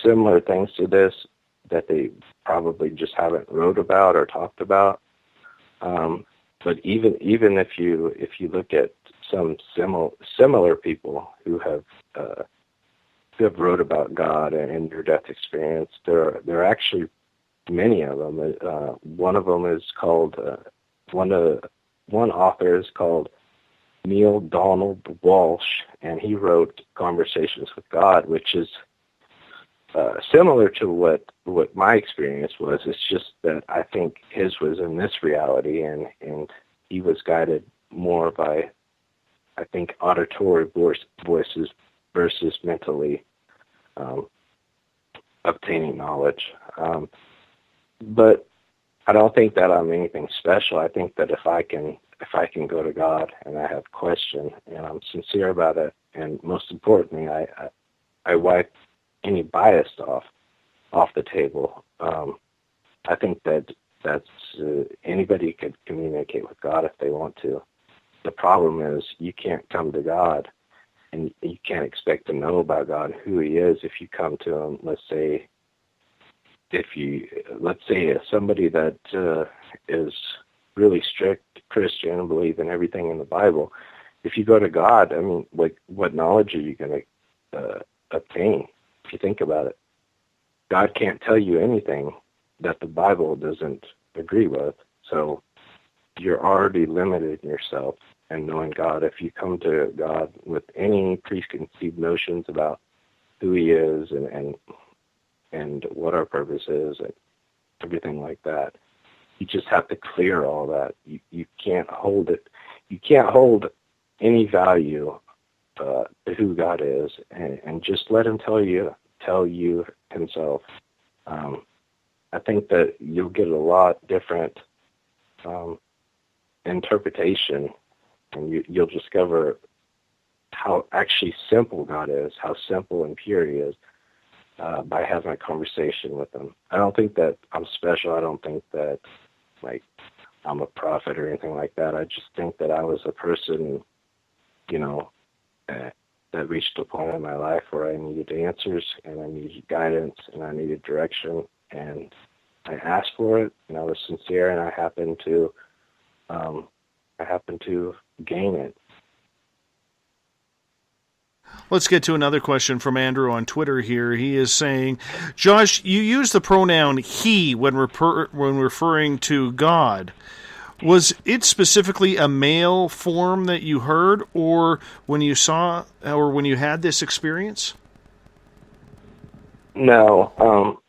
similar things to this that they probably just haven't wrote about or talked about. But even if you look at some similar people who have wrote about God and their death experience, there are actually many of them. One of them is called one author is called Neil Donald Walsh, and he wrote Conversations with God, which is similar to what my experience was. It's just that I think his was in this reality, and he was guided more by, I think, auditory voices versus mentally obtaining knowledge. But I don't think that I'm anything special. I think that if I can go to God and I have a question and I'm sincere about it, and most importantly, I wipe any bias off the table. I think that's anybody could communicate with God if they want to. The problem is you can't come to God and you can't expect to know about God, who he is, if you come to him, let's say somebody that is really strict Christian and believe in everything in the Bible. If you go to God, I mean, what knowledge are you going to obtain? If you think about it, God can't tell you anything that the Bible doesn't agree with. So you're already limited in yourself and knowing God. If you come to God with any preconceived notions about who he is and what our purpose is and everything like that, you just have to clear all that. You can't hold it. You can't hold any value to who God is, and just let him tell you himself. I think that you'll get a lot different interpretation, and you'll discover how actually simple God is, how simple and pure he is, by having a conversation with him. I don't think that I'm special. I don't think that I'm a prophet or anything like that. I just think that I was a person, that reached a point in my life where I needed answers and I needed guidance and I needed direction, and I asked for it, and I was sincere, and I happened to gain it. Let's get to another question from Andrew on Twitter here. He is saying, Josh, you use the pronoun he when referring to God. Was it specifically a male form that you heard, or when you saw, or when you had this experience? No.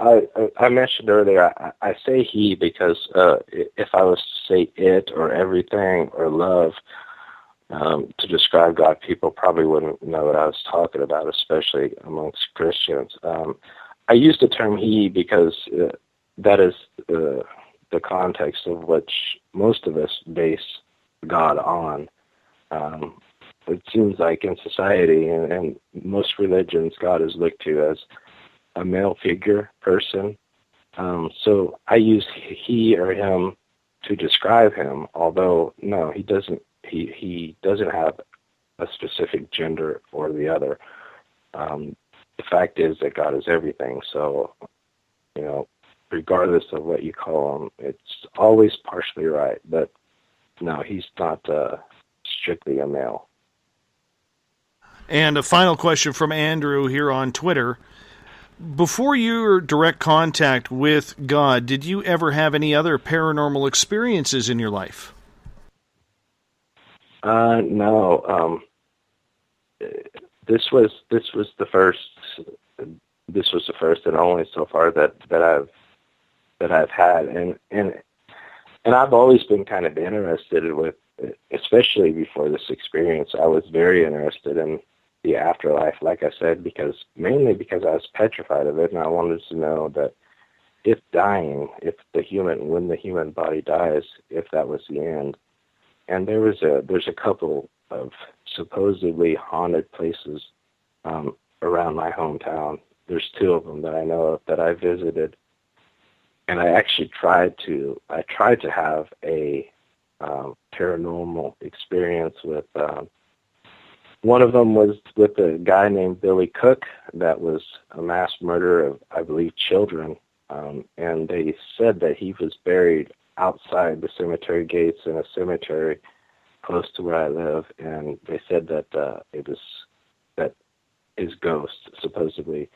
I mentioned earlier, I say he because if I was to say it or everything or love to describe God, people probably wouldn't know what I was talking about, especially amongst Christians. I use the term he because that is the context of which most of us base God on. It seems like in society and most religions, God is looked to as a male figure person. So I use he or him to describe him, although no, he doesn't. He doesn't have a specific gender or the other. The fact is that God is everything. So, regardless of what you call him, it's always partially right. But no, he's not strictly a male. And a final question from Andrew here on Twitter. Before your direct contact with God, did you ever have any other paranormal experiences in your life? No. This was the first. This was the first and only so far that I've had, and I've always been kind of interested with, especially before this experience. I was very interested in the afterlife, like I said, mainly because I was petrified of it, and I wanted to know that if dying, when the human body dies, if that was the end. And there's a couple of supposedly haunted places around my hometown. There's two of them that I know of that I visited, and I actually tried to have a paranormal experience with. One of them was with a guy named Billy Cook that was a mass murderer of, I believe, children, and they said that he was buried outside the cemetery gates in a cemetery close to where I live, and they said that that his ghost supposedly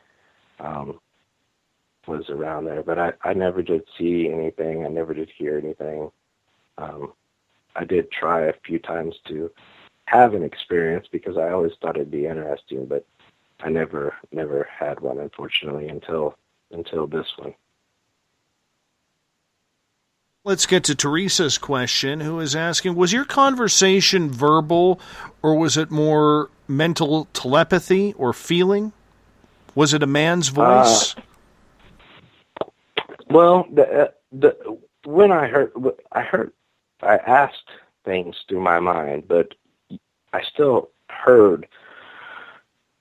was around there, but I never did see anything. I never did hear anything. I did try a few times to have an experience because I always thought it'd be interesting, but I never had one, unfortunately, until this one. Let's get to Teresa's question, who is asking, was your conversation verbal, or was it more mental telepathy or feeling? Was it a man's voice? Well, when I asked things through my mind, but I still heard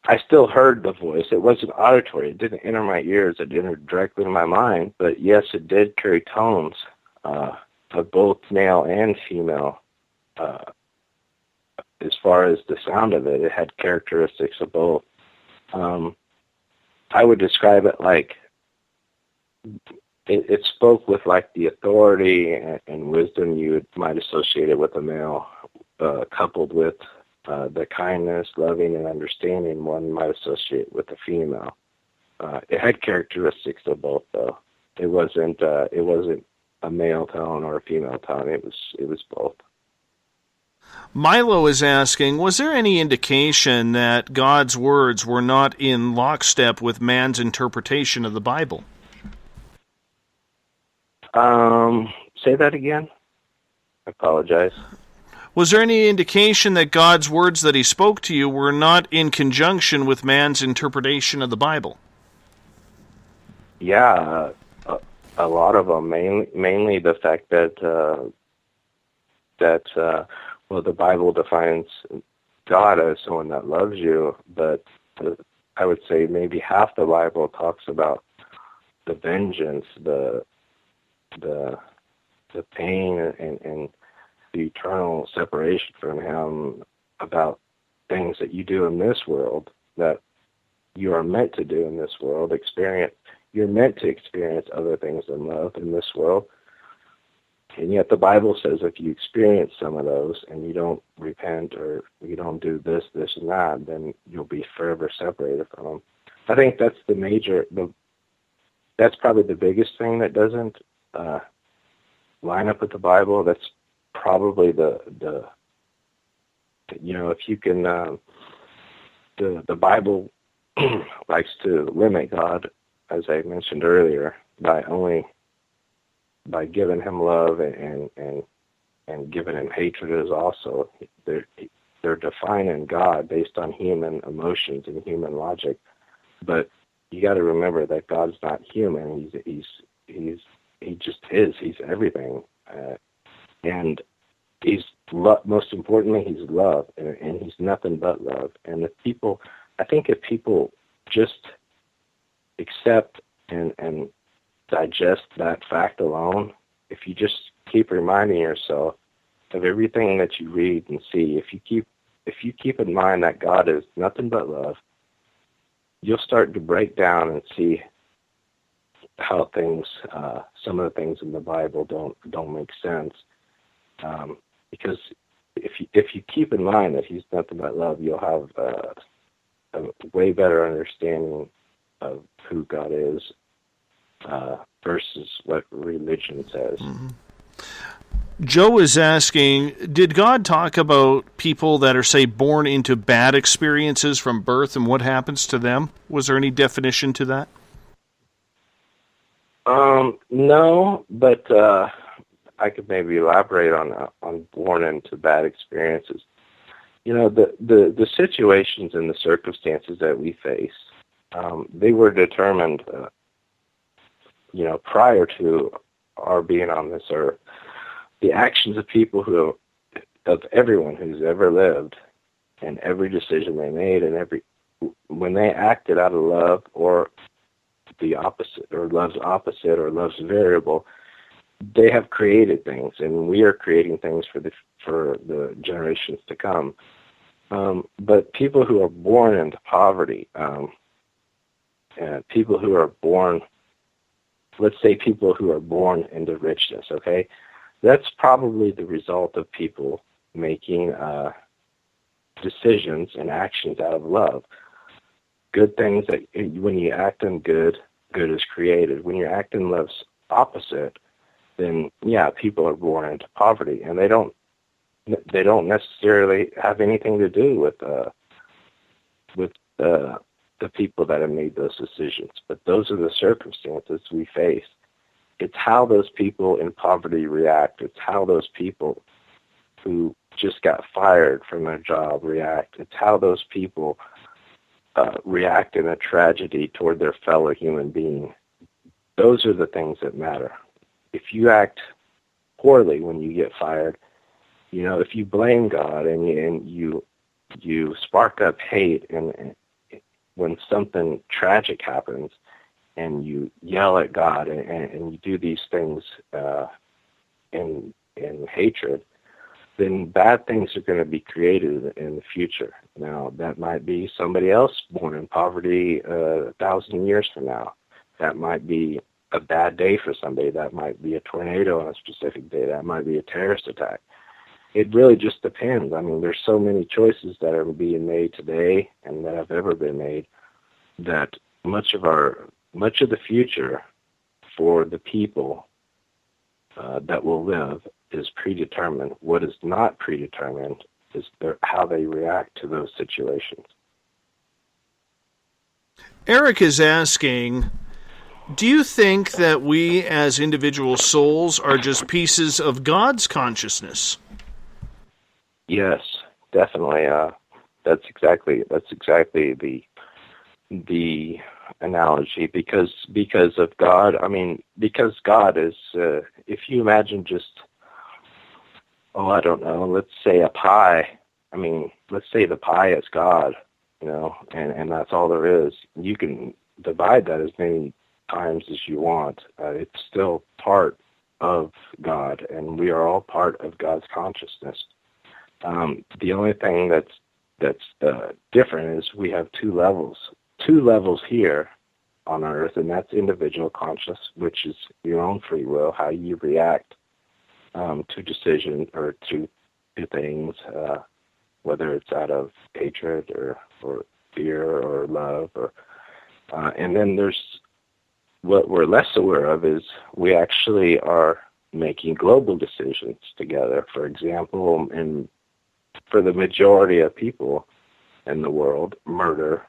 the voice. It wasn't auditory. It didn't enter my ears. It entered directly in my mind. But yes, it did carry tones of both male and female. As far as the sound of it, it had characteristics of both. I would describe it like it spoke with like the authority and wisdom you might associate it with a male, coupled with the kindness, loving, and understanding one might associate with a female. It had characteristics of both, though. It wasn't a male tone or a female tone. It was both. Milo is asking, was there any indication that God's words were not in lockstep with man's interpretation of the Bible? Say that again? I apologize. Was there any indication that God's words that he spoke to you were not in conjunction with man's interpretation of the Bible? Yeah, a lot of them, mainly the fact that the Bible defines God as someone that loves you, but I would say maybe half the Bible talks about the vengeance, the pain, and the eternal separation from him, about things that you do in this world that you are meant to do in this world. You're meant to experience other things than love in this world. And yet the Bible says if you experience some of those and you don't repent or you don't do this, and that, then you'll be forever separated from them. I think that's that's probably the biggest thing that doesn't line up with the Bible. That's probably the if you can, the Bible likes to limit God, as I mentioned earlier, by giving him love and giving him hatred is also. They're defining God based on human emotions and human logic, but you got to remember that God's not human. He just is. He's everything, and he's most importantly, he's love, and he's nothing but love. And if people just accept and digest that fact alone, if you just keep reminding yourself of everything that you read and see, if you keep in mind that God is nothing but love, you'll start to break down and see how things, some of the things in the Bible don't make sense. Because if you keep in mind that he's nothing but love, you'll have a way better understanding of who God is versus what religion says. Mm-hmm. Joe is asking, did God talk about people that are, say, born into bad experiences from birth and what happens to them? Was there any definition to that? No, but I could maybe elaborate on born into bad experiences. The situations and the circumstances that we face, they were determined, prior to our being on this earth. The actions of people of everyone who's ever lived, and every decision they made, and when they acted out of love or the opposite, or love's opposite, or love's variable, they have created things, and we are creating things for the generations to come. But people who are born into poverty, people who are born, let's say people who are born into richness, okay? That's probably the result of people making decisions and actions out of love. Good things that when you act in good is created. When you act in love's opposite, then yeah, people are born into poverty, and they don't necessarily have anything to do with the people that have made those decisions, but those are the circumstances we face. It's how those people in poverty react. It's how those people who just got fired from their job react. It's how those people react in a tragedy toward their fellow human being. Those are the things that matter. If you act poorly when you get fired, if you blame God and you spark up hate, and when something tragic happens, and you yell at God and you do these things in hatred, then bad things are going to be created in the future. Now, that might be somebody else born in poverty 1,000 years from now. That might be a bad day for somebody. That might be a tornado on a specific day. That might be a terrorist attack. It really just depends. I mean, there's so many choices that are being made today and that have ever been made that much of the future for the people that will live is predetermined. What is not predetermined is how they react to those situations. Eric is asking, do you think that we as individual souls are just pieces of God's consciousness? Yes, definitely. That's exactly the analogy, because of God. I mean, because God is, if you imagine just, I don't know, let's say a pie. I mean, let's say the pie is God, and that's all there is. You can divide that as many times as you want. It's still part of God, and we are all part of God's consciousness. The only thing that's different is we have two levels here on earth, and that's individual conscious, which is your own free will, how you react to decision or to things, whether it's out of hatred or fear or love, and then there's what we're less aware of is we actually are making global decisions together. For example, for the majority of people in the world, murder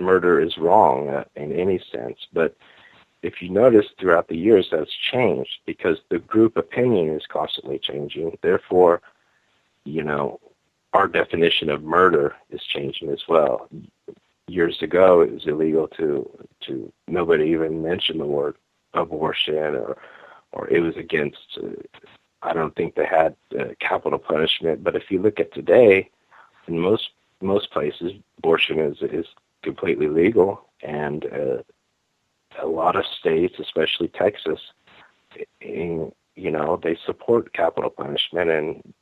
is wrong in any sense. But if you notice throughout the years, that's changed because the group opinion is constantly changing. Therefore, our definition of murder is changing as well. Years ago, it was illegal to nobody even mention the word abortion, or it was against. I don't think they had capital punishment. But if you look at today, in most places, abortion is completely legal, and a lot of states, especially Texas, they support capital punishment, and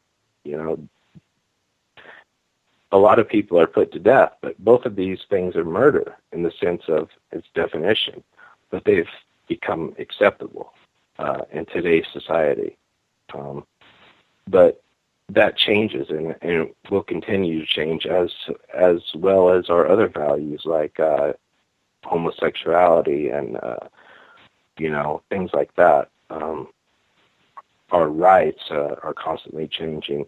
a lot of people are put to death. But both of these things are murder in the sense of its definition, but they've become acceptable in today's society. But that changes, and will continue to change as well as our other values like homosexuality and things like that. Our rights are constantly changing.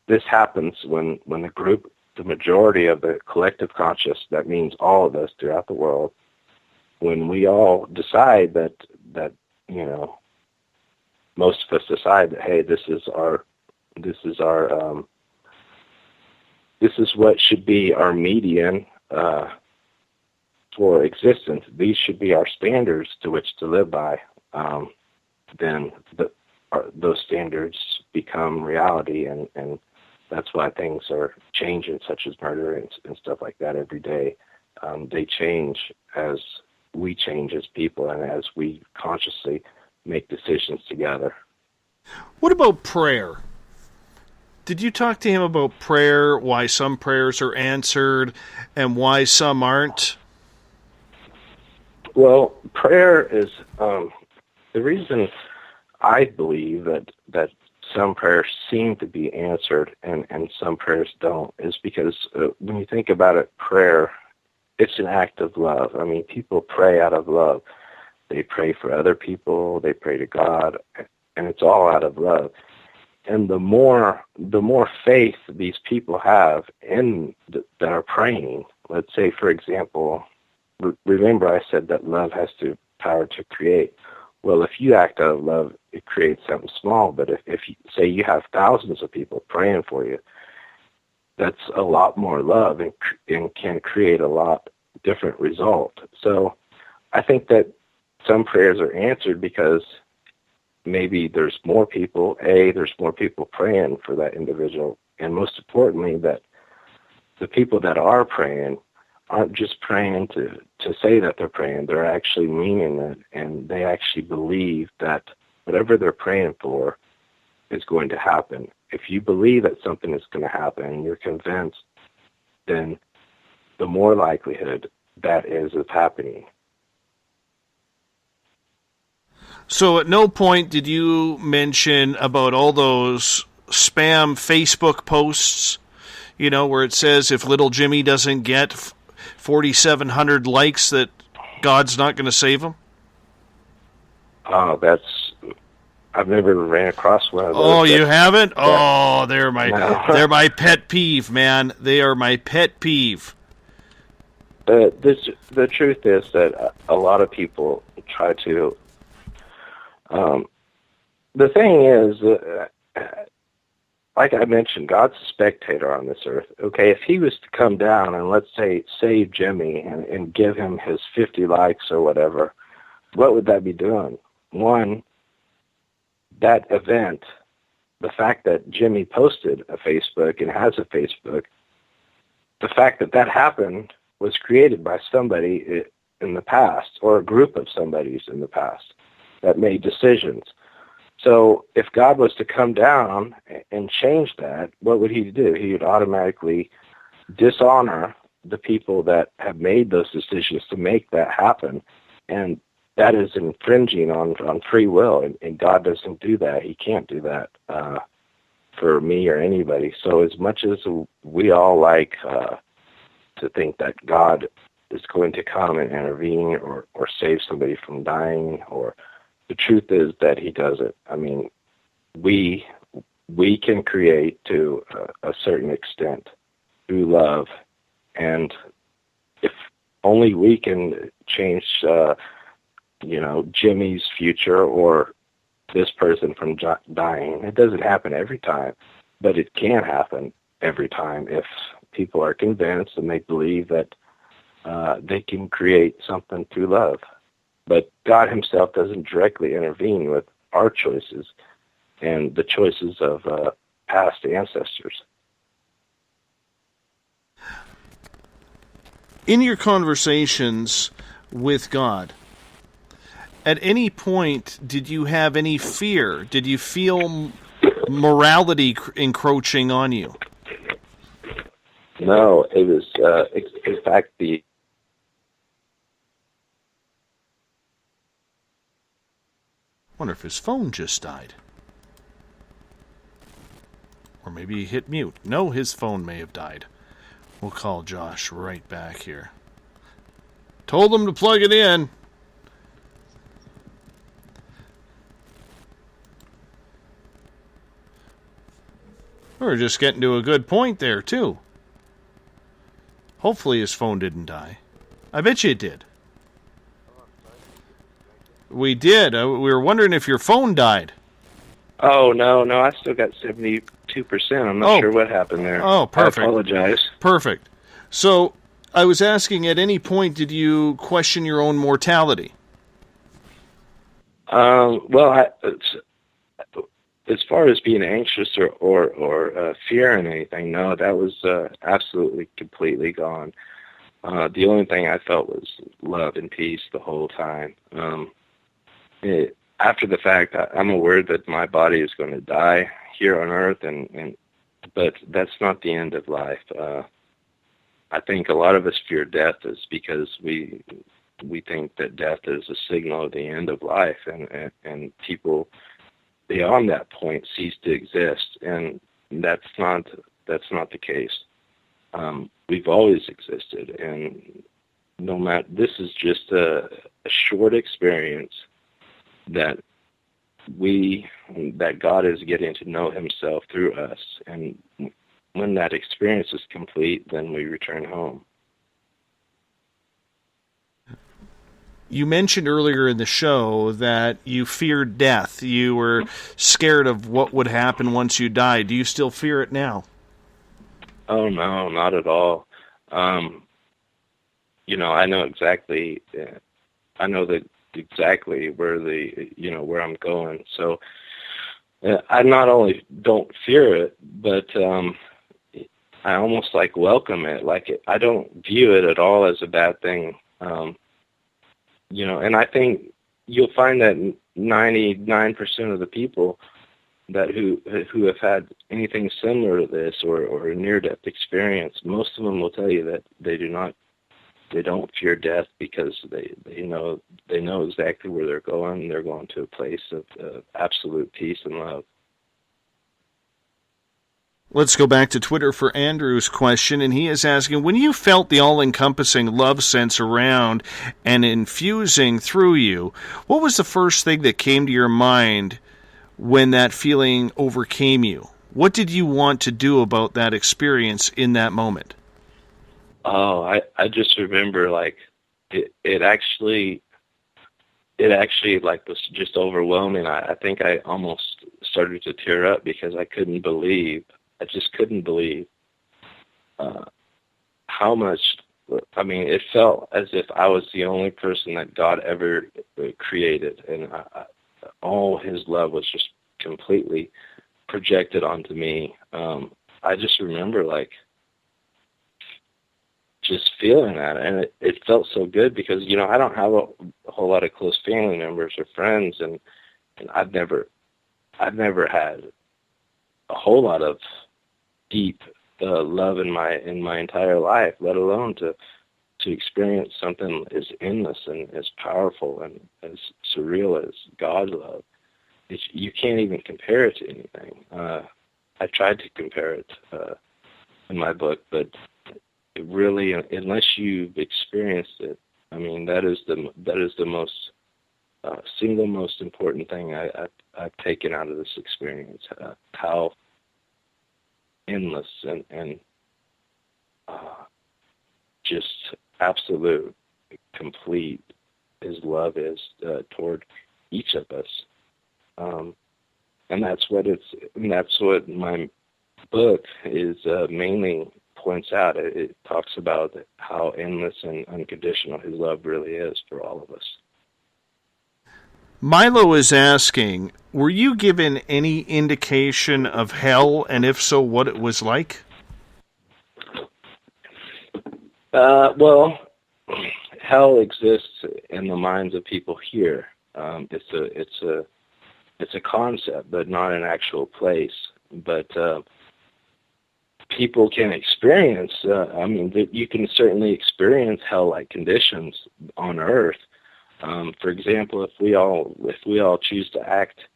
This happens when the majority of the collective conscious, that means all of us throughout the world, when we all decide that most of us decide that, hey, this is what should be our median for existence. These should be our standards to which to live by. Then those standards become reality, and that's why things are changing, such as murder and stuff like that every day. They change as we change as people and as we consciously make decisions together. What about prayer? Did you talk to him about prayer, why some prayers are answered and why some aren't? Well, prayer is the reason I believe that some prayers seem to be answered and some prayers don't is because when you think about it, prayer, it's an act of love. I mean, people pray out of love. They pray for other people, they pray to God, and it's all out of love. And the more faith these people have that are praying, let's say, for example, remember I said that love has the power to create. Well, if you act out of love, it creates something small. But if you say you have thousands of people praying for you, that's a lot more love and can create a lot different result. So I think that some prayers are answered because maybe there's more people, there's more people praying for that individual, and most importantly, that the people that are praying aren't just praying to say that they're praying. They're actually meaning it, and they actually believe that whatever they're praying for is going to happen. If you believe that something is going to happen and you're convinced, then the more likelihood that is of happening. So at no point did you mention about all those spam Facebook posts, you know, where it says if little Jimmy doesn't get 4,700 likes that God's not going to save him? Oh, I've never ran across one of those. Oh, you haven't? Yeah. Oh, they're my pet peeve, man. They are my pet peeve. The truth is that a lot of people try to. The thing is, like I mentioned, God's a spectator on this earth. Okay, if he was to come down and, let's say, save Jimmy and give him his 50 likes or whatever, what would that be doing? One, that event, the fact that Jimmy posted a Facebook and has a Facebook, the fact that that happened was created by somebody in the past, or a group of somebodies in the past that made decisions. So if God was to come down and change that, what would he do? He would automatically dishonor the people that have made those decisions to make that happen. And that is infringing on free will, and God doesn't do that. He can't do that for me or anybody. So as much as we all like to think that God is going to come and intervene or save somebody from dying, or the truth is that he doesn't. I mean, we can create to a certain extent through love, and if only we can change Jimmy's future or this person from dying. It doesn't happen every time, but it can happen every time if people are convinced and they believe that they can create something through love. But God himself doesn't directly intervene with our choices and the choices of past ancestors. In your conversations with God, at any point did you have any fear? Did you feel morality encroaching on you? No, it was, in fact, I wonder if his phone just died. Or maybe he hit mute. No, his phone may have died. We'll call Josh right back here. Told him to plug it in. We're just getting to a good point there, too. Hopefully his phone didn't die. I bet you it did. We did. We were wondering if your phone died. Oh, no, I still got 72%. I'm not sure what happened there. Oh, perfect. I apologize. Perfect. So, I was asking, at any point did you question your own mortality? Well, as far as being anxious or fearing anything, no, that was absolutely, completely gone. The only thing I felt was love and peace the whole time. After the fact, I'm aware that my body is going to die here on Earth, but that's not the end of life. I think a lot of us fear death is because we think that death is a signal of the end of life, and people beyond that point cease to exist, and that's not the case. We've always existed, and no matter, this is just a short experience that God is getting to know himself through us, and when that experience is complete, then we return home. You mentioned earlier in the show that you feared death. You were scared of what would happen once you died. Do you still fear it now? Oh, no, not at all. I know exactly, exactly where where I'm going. So I not only don't fear it, but I almost welcome it. I don't view it at all as a bad thing. And I think you'll find that 99% of the people that who have had anything similar to this or a near-death experience, most of them will tell you that they don't fear death because they know exactly where they're going. They're going to a place of absolute peace and love. Let's go back to Twitter for Andrew's question, and he is asking, when you felt the all-encompassing love sense around and infusing through you, what was the first thing that came to your mind when that feeling overcame you? What did you want to do about that experience in that moment? Oh, I just remember it actually was just overwhelming. I think I almost started to tear up because I just couldn't believe how much. I mean, it felt as if I was the only person that God ever created, and all His love was just completely projected onto me. I just remember just feeling that, and it felt so good because I don't have a whole lot of close family members or friends, and I've never had a whole lot of deep love in my entire life, let alone to experience something as endless and as powerful and as surreal as God's love. You can't even compare it to anything. I tried to compare it in my book, but it really, unless you've experienced it, I mean, that is the most single most important thing I've taken out of this experience. How endless and just absolute, complete His love is toward each of us, and that's what my book is mainly points out. It talks about how endless and unconditional His love really is for all of us. Milo is asking, were you given any indication of hell, and if so, what it was like? Well, hell exists in the minds of people here. It's a concept, but not an actual place. But people can experience. You can certainly experience hell-like conditions on Earth. For example, if we all choose to act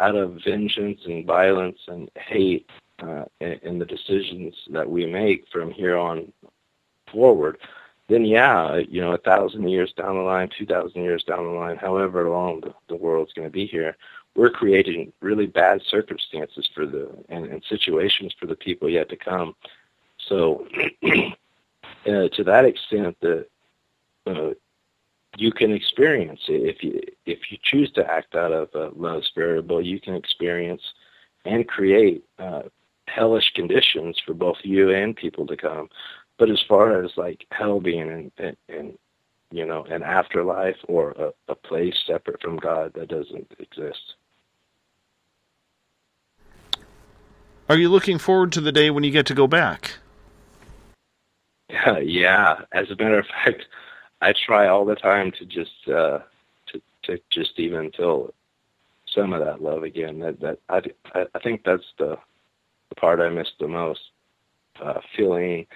out of vengeance and violence and hate in the decisions that we make from here on forward, then 1,000 years down the line, 2,000 years down the line, however long the world's going to be here, we're creating really bad circumstances and situations for the people yet to come. So, to that extent, you can experience it. If you choose to act out of love's variable, you can experience and create hellish conditions for both you and people to come. But as far as hell being an afterlife or a place separate from God, that doesn't exist. Are you looking forward to the day when you get to go back? Yeah. As a matter of fact, I try all the time to just just even feel some of that love again. I think that's the part I miss the most. Feeling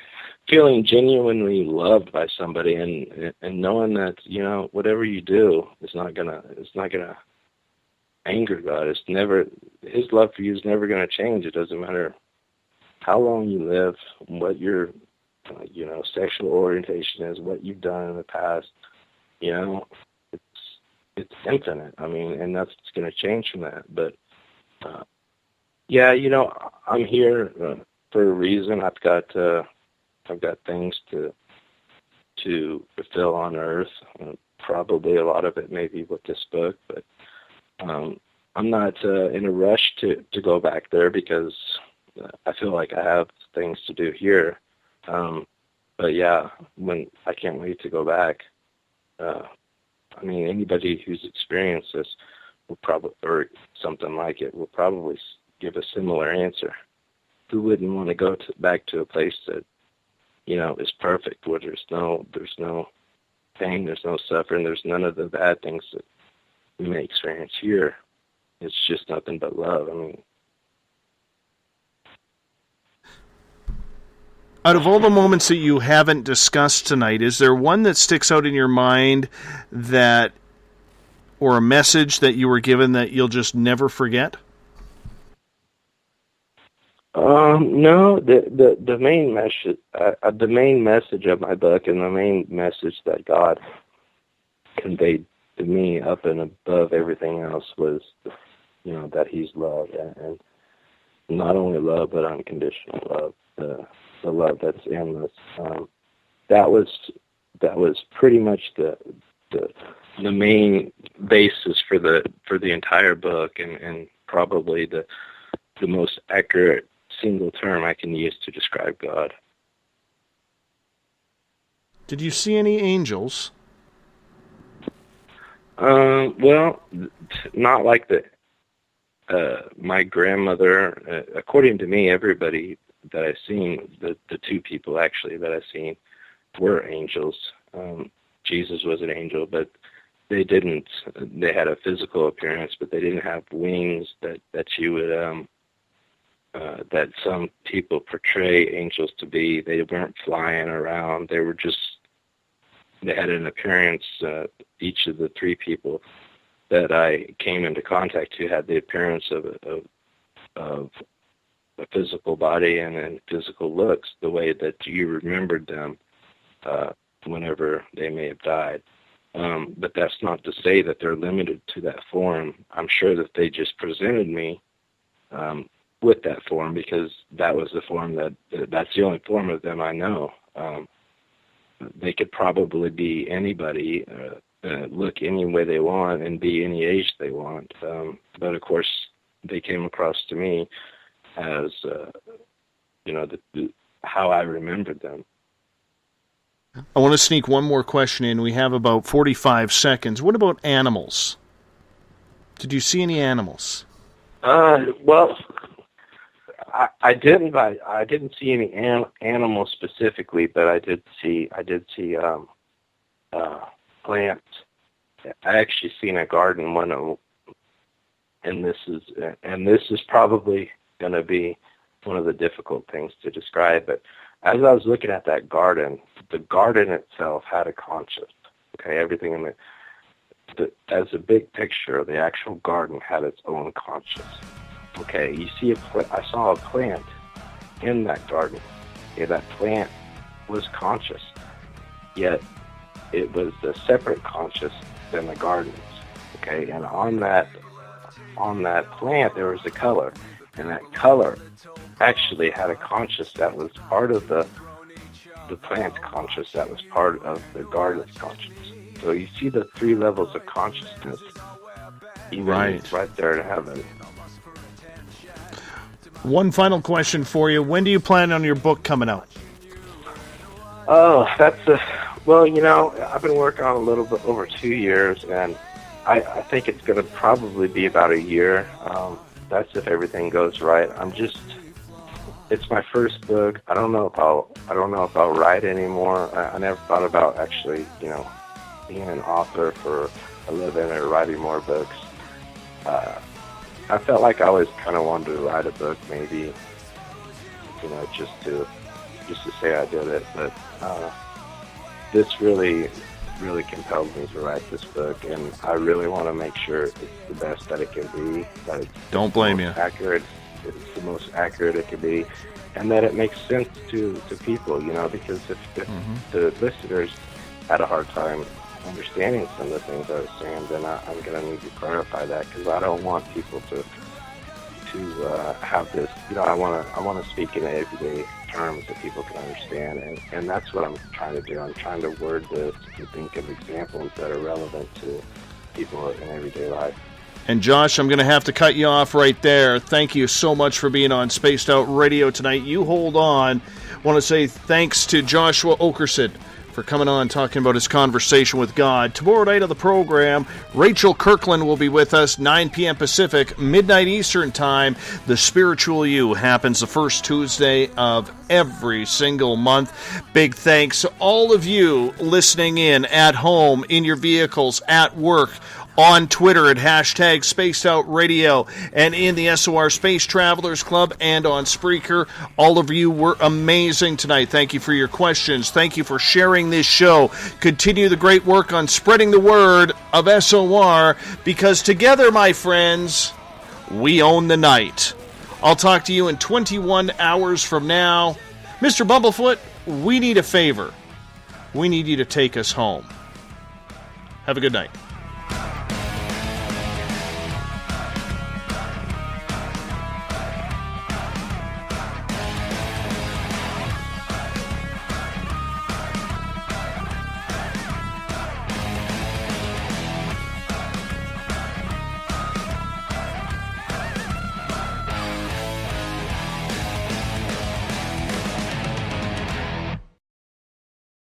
genuinely loved by somebody and knowing that whatever you do is not gonna anger God. It's never, His love for you is never gonna change. It doesn't matter how long you live, what your sexual orientation is, what you've done in the past. It's infinite. I mean, and that's going to change from that. But I'm here for a reason. I've got things to fulfill on Earth, probably a lot of it maybe with this book, but I'm not in a rush to go back there because I feel like I have things to do here. But yeah, when I can't wait to go back. I mean, anybody who's experienced this will probably, or something like it, will probably give a similar answer. Who wouldn't want to go back to a place that, you know, is perfect, where there's no pain, there's no suffering, there's none of the bad things that we may experience here. It's just nothing but love. I mean, out of all the moments that you haven't discussed tonight, is there one that sticks out in your mind that, or a message that you were given that you'll just never forget? No, the main message of my book, and the main message that God conveyed to me up and above everything else was, you know, that He's love, and not only love but unconditional love, the love that's endless. That was pretty much the main basis for the entire book, and probably the most accurate single term I can use to describe God. Did you see any angels? Well, not like my grandmother. According to me, everybody that I've seen, the two people actually that I've seen, were angels. Jesus was an angel, but they didn't. They had a physical appearance, but they didn't have wings that you would that some people portray angels to be. They weren't flying around. They were just. They had an appearance. Each of the three people that I came into contact to had the appearance of a physical body and physical looks, the way that you remembered them whenever they may have died. But that's not to say that they're limited to that form. I'm sure that they just presented me with that form because that was the form that's the only form of them I know. They could probably be anybody, look any way they want, and be any age they want. But of course, they came across to me as, you know, how I remembered them. I want to sneak one more question in. We have about 45 seconds. What about animals? Did you see any animals? Well, I didn't see any animals specifically, but I did see plants. I actually seen a garden and this is probably going to be one of the difficult things to describe. But as I was looking at that garden, the garden itself had a conscience. Okay, everything in as a big picture, the actual garden had its own conscience. Okay, you see I saw a plant in that garden. Okay, that plant was conscious, yet it was a separate conscious than the gardens. Okay, and on that plant there was a color, and that color actually had a conscious that was part of the plant's conscious, that was part of the garden's conscious. So you see the three levels of consciousness, even right there in heaven. One final question for you. When do you plan on your book coming out? Oh, well, you know, I've been working on it a little bit over 2 years, and I think it's going to probably be about a year. That's if everything goes right. It's my first book. I don't know if I'll write anymore. I never thought about actually, you know, being an author for a living or writing more books. I felt like I always kind of wanted to write a book, maybe, you know, just to say I did it. But this really compelled me to write this book, and I really want to make sure it's the best that it can be. That it's Don't blame you. Accurate. It's the most accurate it can be, and that it makes sense to people, you know, because if the listeners had a hard time understanding some of the things I was saying, then I'm going to need to clarify that, because I don't want people to have this, you know, I want to speak in an everyday terms that people can understand, and that's what I'm trying to do. I'm trying to word this and think of examples that are relevant to people in everyday life. And Josh, I'm going to have to cut you off right there. Thank you so much for being on Spaced Out Radio tonight. You hold on. I want to say thanks to Joshua Okerson for coming on talking about his conversation with God. Tomorrow night on the program, Rachel Kirkland will be with us, 9 p.m. Pacific, midnight Eastern time. The Spiritual You happens the first Tuesday of every single month. Big thanks to all of you listening in at home, in your vehicles, at work, on Twitter at hashtag Spaced Out Radio, and in the SOR Space Travelers Club and on Spreaker. All of you were amazing tonight. Thank you for your questions. Thank you for sharing this show. Continue the great work on spreading the word of SOR, because together, my friends, we own the night. I'll talk to you in 21 hours from now. Mr. Bumblefoot, we need a favor. We need you to take us home. Have a good night.